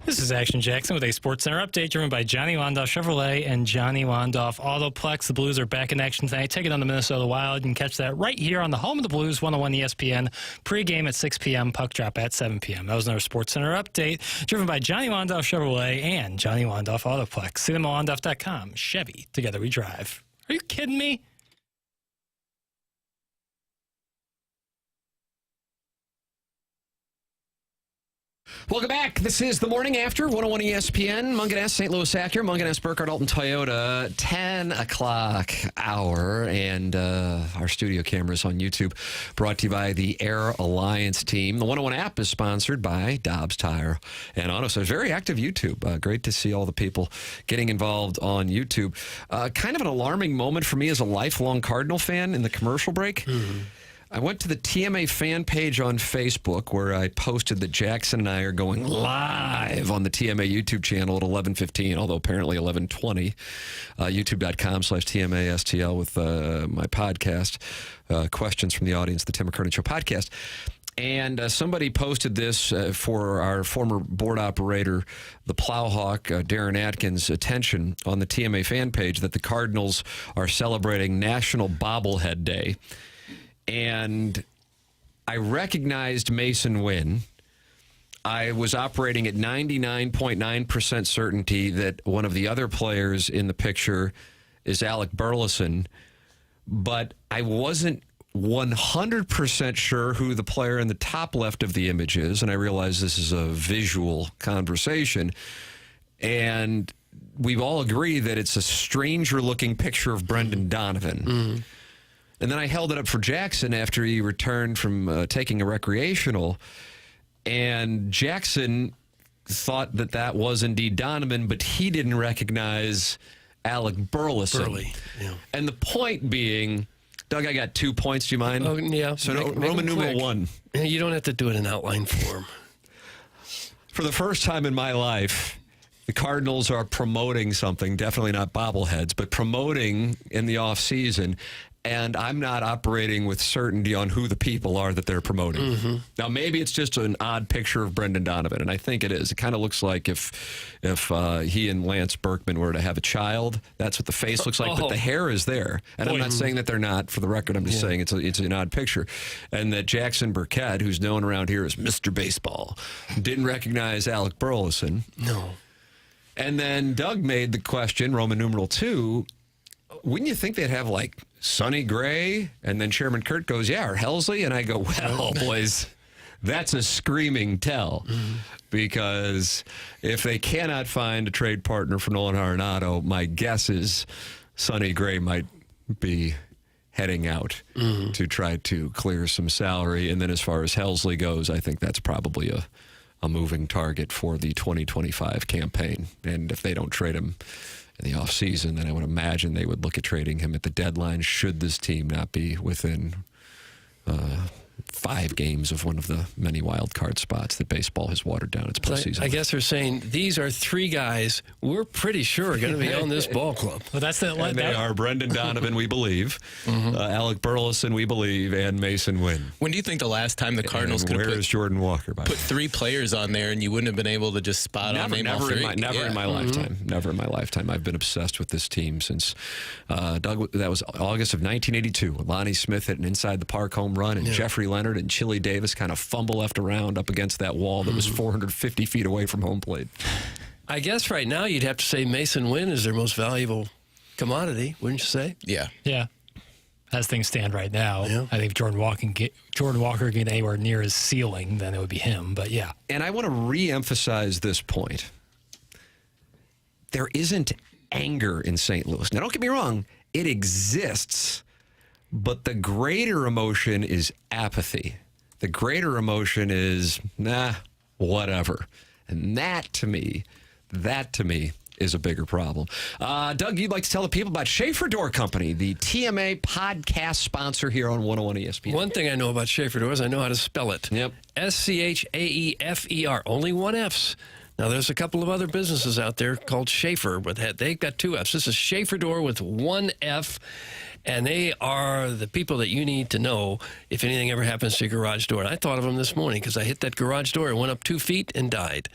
This is Action Jackson with a Sports Center update driven by Johnny Wandoff Chevrolet and Johnny Wandoff Autoplex. The Blues are back in action tonight, taking on the Minnesota Wild. You can catch that right here on the home of the Blues, 101 ESPN. Pre-game at 6 p.m., puck drop at 7 p.m. That was another Sports Center update driven by Johnny Wandoff Chevrolet and Johnny Wandoff Autoplex. See them at Wandoff.com. Chevy, together we drive. Are you kidding me? Welcome back. This is the morning after 101 ESPN. Munganess, St. Louis Acura, Munganess, Burkett, Alton Toyota, 10 o'clock hour. And our studio cameras on YouTube brought to you by the Air Alliance team. The 101 app is sponsored by Dobbs Tire and Auto. So very active YouTube. Great to see all the people getting involved on YouTube. Kind of an alarming moment for me as a lifelong Cardinal fan in the commercial break. I went to the TMA fan page on Facebook where I posted that Jackson and I are going live on the TMA YouTube channel at 11:15, although apparently 11:20. YouTube.com/TMASTL with my podcast, questions from the audience, the Tim McKernan Show podcast. And somebody posted this for our former board operator, the Plowhawk, Darren Atkins' attention on the TMA fan page that the Cardinals are celebrating National Bobblehead Day. And I recognized Mason Wynn. I was operating at 99.9% certainty that one of the other players in the picture is Alec Burleson, but I wasn't 100% sure who the player in the top left of the image is, and I realize this is a visual conversation, and we've all agreed that it's a stranger-looking picture of Brendan Donovan. And then I held it up for Jackson after he returned from taking a recreational. And Jackson thought that that was indeed Donovan, but he didn't recognize Alec Burleson. Yeah. And the point being, Doug, I got 2 points. Do you mind? Oh, yeah. So Roman numeral 1. You don't have to do it in outline form. For the first time in my life, the Cardinals are promoting something, definitely not bobbleheads, but promoting in the offseason. And I'm not operating with certainty on who the people are that they're promoting. Now, maybe it's just an odd picture of Brendan Donovan, and I think it is. It kind of looks like if he and Lance Berkman were to have a child, that's what the face looks like, but the hair is there. And I'm not saying that they're not, for the record. I'm just saying it's an odd picture. And that Jackson Burkett, who's known around here as Mr. Baseball, didn't recognize Alec Burleson. No. And then Doug made the question, Roman numeral 2, wouldn't you think they'd have, like, Sonny Gray? And then Chairman Kurt goes, yeah, or Helsley? And I go, well, boys, that's a screaming tell. Because if they cannot find a trade partner for Nolan Arenado, my guess is Sonny Gray might be heading out to try to clear some salary. And then as far as Helsley goes, I think that's probably a moving target for the 2025 campaign. And if they don't trade him in the offseason, then I would imagine they would look at trading him at the deadline should this team not be within 5 games of one of the many wild card spots that baseball has watered down its postseason. I guess they're saying these are 3 guys we're pretty sure are going to be on this ball club. Well, that's the and they are Brendan Donovan, we believe, Alec Burleson, we believe, and Mason Wynn. When do you think the last time the Cardinals could have put Jordan Walker? Put 3 players on there and you wouldn't have been able to just spot on name all 3? Never in my lifetime. Never in my lifetime. I've been obsessed with this team since Doug. That was August of 1982. Lonnie Smith hit an inside the park home run, and Jeffrey Leonard and Chili Davis kind of fumble left around up against that wall that was 450 feet away from home plate. I guess right now you'd have to say Mason Wynn is their most valuable commodity, wouldn't you say? Yeah. Yeah. As things stand right now, I think if Jordan Walker can get anywhere near his ceiling, then it would be him. But yeah. And I want to re-emphasize this point. There isn't anger in St. Louis. Now, don't get me wrong. It exists. But the greater emotion is apathy. The greater emotion is, nah, whatever. And that to me is a bigger problem. Doug, you'd like to tell the people about Schaefer Door Company, the TMA podcast sponsor here on 101 ESPN. One thing I know about Schaefer Doors, I know how to spell it. Yep. SCHAEFER, only 1 F's. Now, there's a couple of other businesses out there called Schaefer, but they've got 2 F's. This is Schaefer Door with 1 F. And they are the people that you need to know if anything ever happens to your garage door. And I thought of them this morning because I hit that garage door. It went up 2 feet and died.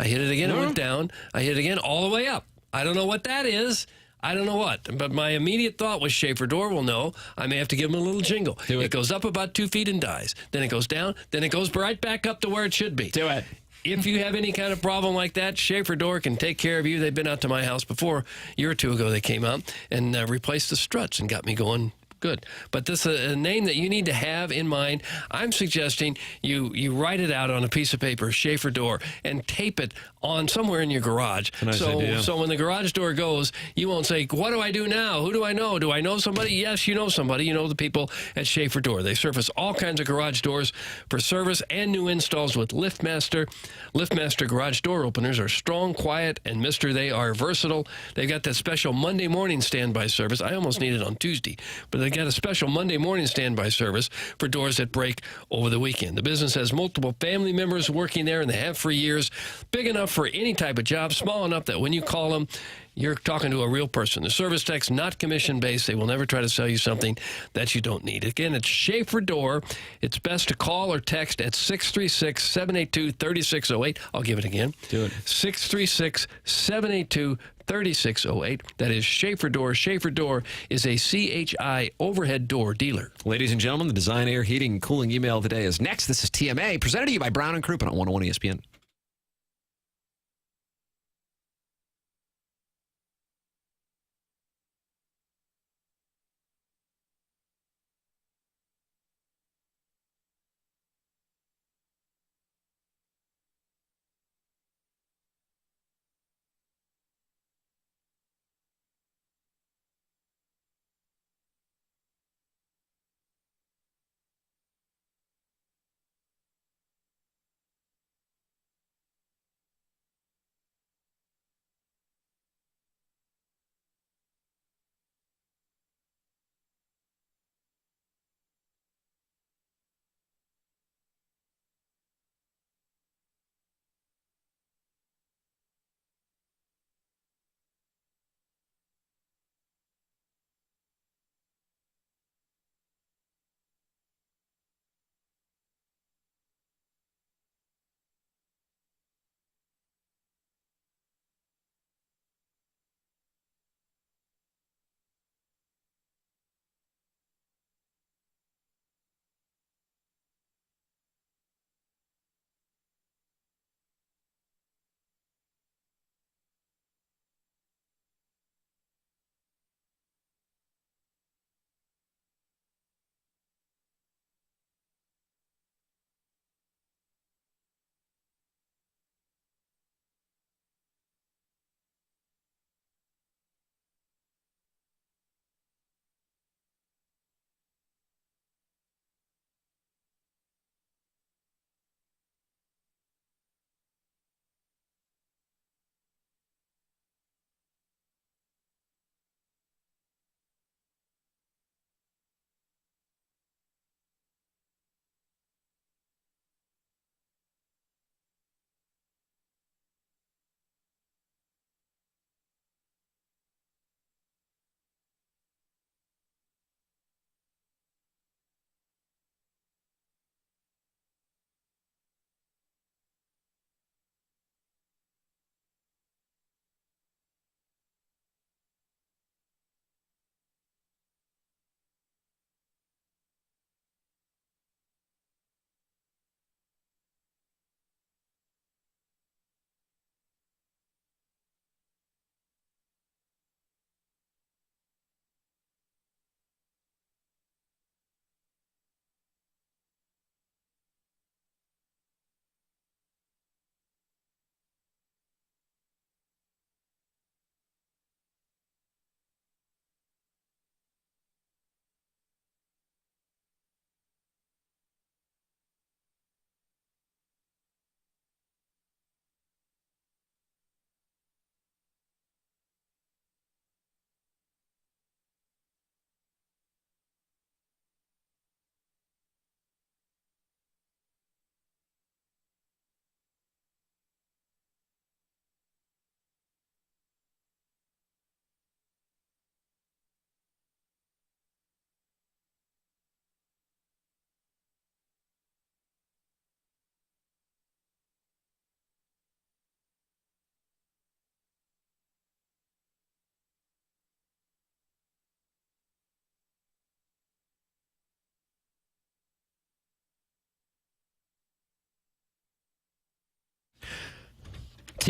I hit it again, it went down. I hit it again, all the way up. I don't know what that is. I don't know what, but my immediate thought was Schaefer Door will know. I may have to give him a little jingle. It goes up about 2 feet and dies. Then it goes down. Then it goes right back up to where it should be. Do it. If you have any kind of problem like that, Schaefer Door can take care of you. They've been out to my house before. A year or two ago, they came out and replaced the struts and got me going good. But this is a name that you need to have in mind. I'm suggesting you write it out on a piece of paper, Schaefer Door, and tape it on somewhere in your garage. Nice idea. So when the garage door goes, you won't say, what do I do now? Who do I know? Do I know somebody? Yes, you know somebody. You know the people at Schaefer Door. They service all kinds of garage doors for service and new installs with LiftMaster. LiftMaster garage door openers are strong, quiet, and Mister. They are versatile. They've got that special Monday morning standby service. I almost need it on Tuesday, but they got a special Monday morning standby service for doors that break over the weekend. The business has multiple family members working there, and they have for years. Big enough for any type of job, small enough that when you call them, you're talking to a real person. The service tech's not commission-based. They will never try to sell you something that you don't need. Again, it's Schaefer Door. It's best to call or text at 636-782-3608. I'll give it again. Do it. 636-782-3608. That is Schaefer Door. Schaefer Door is a CHI overhead door dealer. Ladies and gentlemen, the Design, Air, Heating, and Cooling email today is next. This is TMA, presented to you by Brown and Crouppen on 101 ESPN.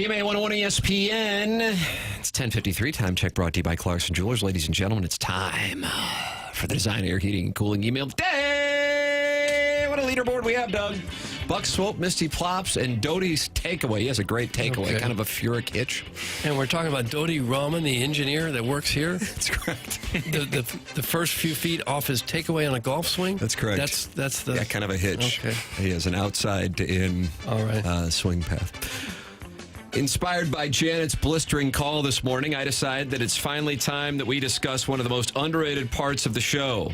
TMA 101 ESPN. It's 10:53. Time check brought to you by Clarkson Jewelers. Ladies and gentlemen, it's time for the Design Air Heating and Cooling email of the day. What a leaderboard we have, Doug. Buck Swope, Misty Plops, and Doty's Takeaway. He has a great takeaway, kind of a Furic hitch. And we're talking about Doty Rahman, the engineer that works here. That's correct. the first few feet off his takeaway on a golf swing. That's correct. That's the kind of a hitch. Okay. He has an outside to in swing path. Inspired by Janet's blistering call this morning, I decide that it's finally time that we discuss one of the most underrated parts of the show.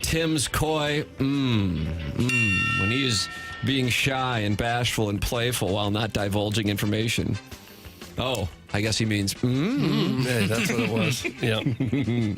Tim's coy, when he is being shy and bashful and playful while not divulging information. Oh, I guess he means, Yeah, that's what it was. Yeah.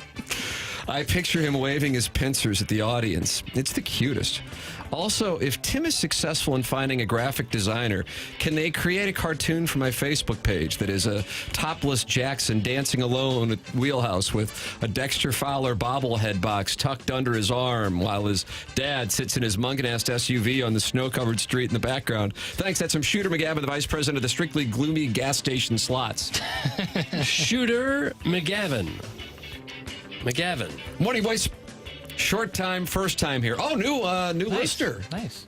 I picture him waving his pincers at the audience. It's the cutest. Also, if Tim is successful in finding a graphic designer, can they create a cartoon for my Facebook page that is a topless Jackson dancing alone at Wheelhouse with a Dexter Fowler bobblehead box tucked under his arm while his dad sits in his Munganast SUV on the snow-covered street in the background? Thanks. That's from Shooter McGavin, the vice president of the Strictly Gloomy Gas Station Slots. Shooter McGavin. Morning, boys. Short time, first time here. Oh, new listener. Nice.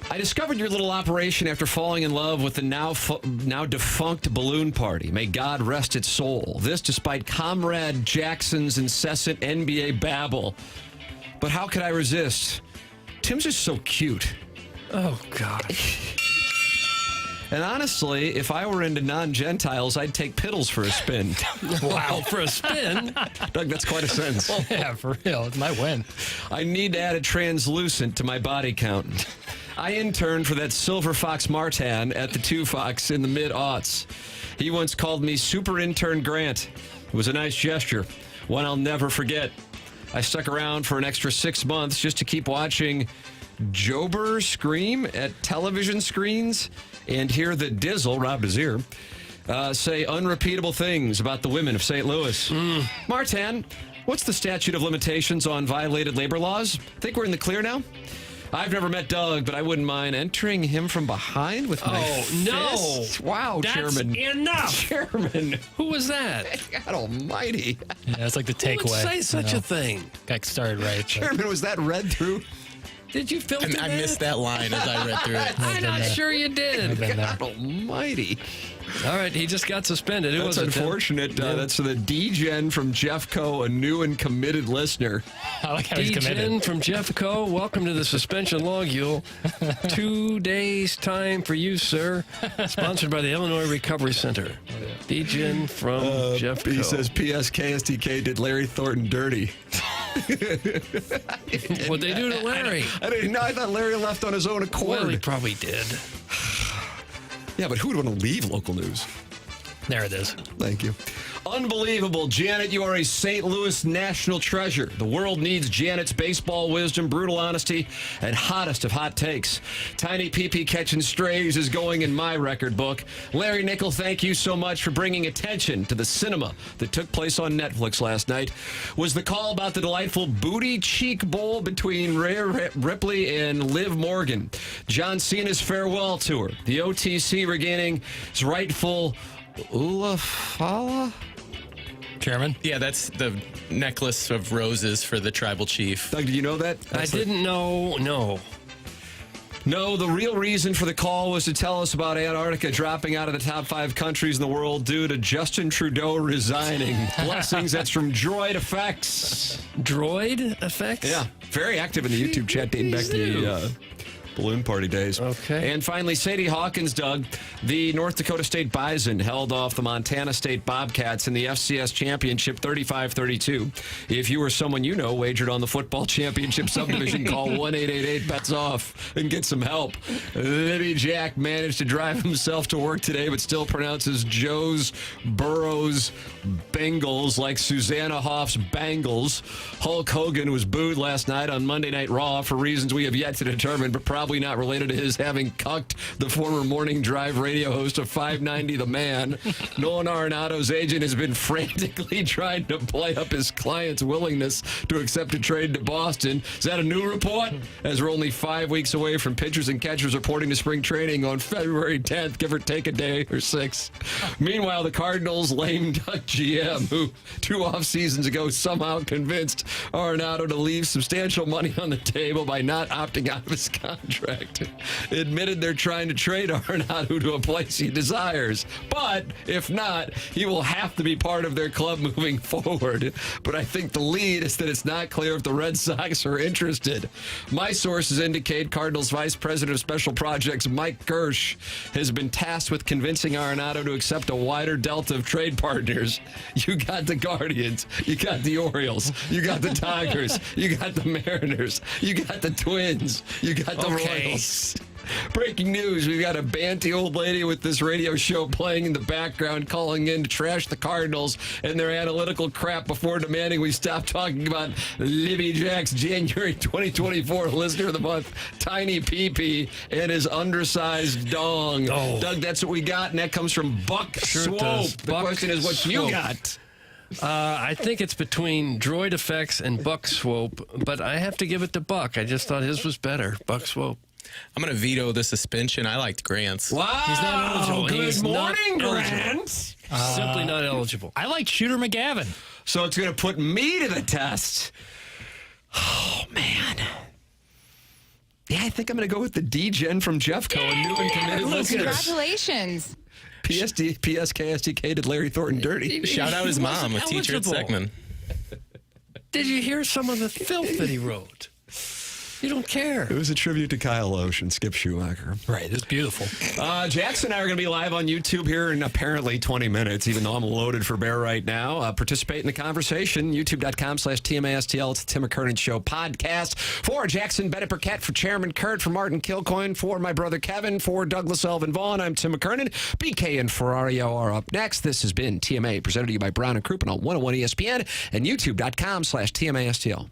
I discovered your little operation after falling in love with the now defunct balloon party. May God rest its soul. This despite Comrade Jackson's incessant NBA babble. But how could I resist? Tim's just so cute. Oh, God. And honestly, if I were into non-Gentiles, I'd take Piddles for a spin. Wow, for a spin? Doug, that's quite a sentence. Yeah, for real. It might win. I need to add a translucent to my body count. I interned for that Silver Fox Martin at the 2 Fox in the mid-aughts. He once called me Super Intern Grant. It was a nice gesture, one I'll never forget. I stuck around for an extra 6 months just to keep watching Jober scream at television screens and hear the Dizzle, Rob Desir, say unrepeatable things about the women of St. Louis. Martin, what's the statute of limitations on violated labor laws? Think we're in the clear now? I've never met Doug, but I wouldn't mind entering him from behind with my fist. Wow, That's Chairman. enough. Chairman. Who was that? God almighty. Yeah, it's like the takeaway. Who would say such a thing? Got started right. Chairman, was that read through? Did you filter that? I missed that line as I read through it. I'm not sure you did. God almighty. All right, he just got suspended. That's unfortunate. That's the D-Gen from Jeffco, a new and committed listener. I like how he's committed. D-Gen from Jeffco, welcome to the suspension logule. 2 days time for you, sir. Sponsored by the Illinois Recovery Center. D-Gen from Jeffco. He says, P.S. KSTK did Larry Thornton dirty. What'd they do to Larry? I didn't know. I thought Larry left on his own accord. Well, he probably did. Yeah, but who would want to leave local news? There it is. Thank you. Unbelievable. Janet, you are a St. Louis national treasure. The world needs Janet's baseball wisdom, brutal honesty, and hottest of hot takes. Tiny PP catching strays is going in my record book. Larry Nickel, thank you so much for bringing attention to the cinema that took place on Netflix last night. Was the call about the delightful booty cheek bowl between Rhea Ripley and Liv Morgan. John Cena's farewell tour. The OTC regaining its rightful Ulafala? Chairman? Yeah, that's the necklace of roses for the tribal chief. Doug, did you know that? I didn't know. No, the real reason for the call was to tell us about Antarctica dropping out of the top 5 countries in the world due to Justin Trudeau resigning. Blessings, that's from Droid Effects. Droid Effects? Yeah, very active in the YouTube chat dating back to the balloon party days. Okay. And finally, Sadie Hawkins, Doug, the North Dakota State Bison held off the Montana State Bobcats in the FCS Championship 35-32. If you or someone you know wagered on the football championship subdivision, call 1-888-BETS-OFF and get some help. Libby Jack managed to drive himself to work today, but still pronounces Joe's Burrows Bengals like Susanna Hoff's Bangles. Hulk Hogan was booed last night on Monday Night Raw for reasons we have yet to determine, but proud probably not related to his having cucked the former morning drive radio host of 590 The Man. Nolan Arenado's agent has been frantically trying to play up his client's willingness to accept a trade to Boston. Is that a new report? As we're only 5 weeks away from pitchers and catchers reporting to spring training on February 10th, give or take a day or 6. Meanwhile, the Cardinals' lame duck GM, who 2 off seasons ago somehow convinced Arenado to leave substantial money on the table by not opting out of his contract, admitted they're trying to trade Arenado to a place he desires. But if not, he will have to be part of their club moving forward. But I think the lead is that it's not clear if the Red Sox are interested. My sources indicate Cardinals Vice President of Special Projects Mike Gersh has been tasked with convincing Arenado to accept a wider delta of trade partners. You got the Guardians, you got the Orioles, you got the Tigers, you got the Mariners, you got the Twins, you got the Royals. Breaking news, we've got a banty old lady with this radio show playing in the background calling in to trash the Cardinals and their analytical crap before demanding we stop talking about Libby Jack's January 2024 Listener of the Month, Tiny Pee-Pee, and his undersized dong. Oh. Doug, that's what we got, and that comes from Buck Swope. The question is what you got. I think it's between Droid Effects and Buck Swope, but I have to give it to Buck. I just thought his was better. Buck Swope. I'm going to veto the suspension. I liked Grant's. Wow. He's not eligible. Good He's morning, not Grant. Simply not eligible. I like Shooter McGavin. So it's going to put me to the test. Oh, man. Yeah, I think I'm going to go with the D-Gen from Jeffco, a new and committed listener. Congratulations. PSKSTK did Larry Thornton dirty. Shout out his mom, a teacher at eligible. Seckman. Did you hear some of the filth that he wrote? You don't care. It was a tribute to Kyle Loesch and Skip Schumacher. Right, it's beautiful. Jackson and I are going to be live on YouTube here in apparently 20 minutes, even though I'm loaded for bear right now. Participate in the conversation, youtube.com/TMASTL. It's the Tim McKernan Show podcast. For Jackson Burkett, for Chairman Kurt, for Martin Kilcoyne, for my brother Kevin, for Douglas Elvin Vaughn, I'm Tim McKernan. BK and Ferrario are up next. This has been TMA, presented to you by Brown and Crouppen on 101 ESPN and youtube.com/TMASTL.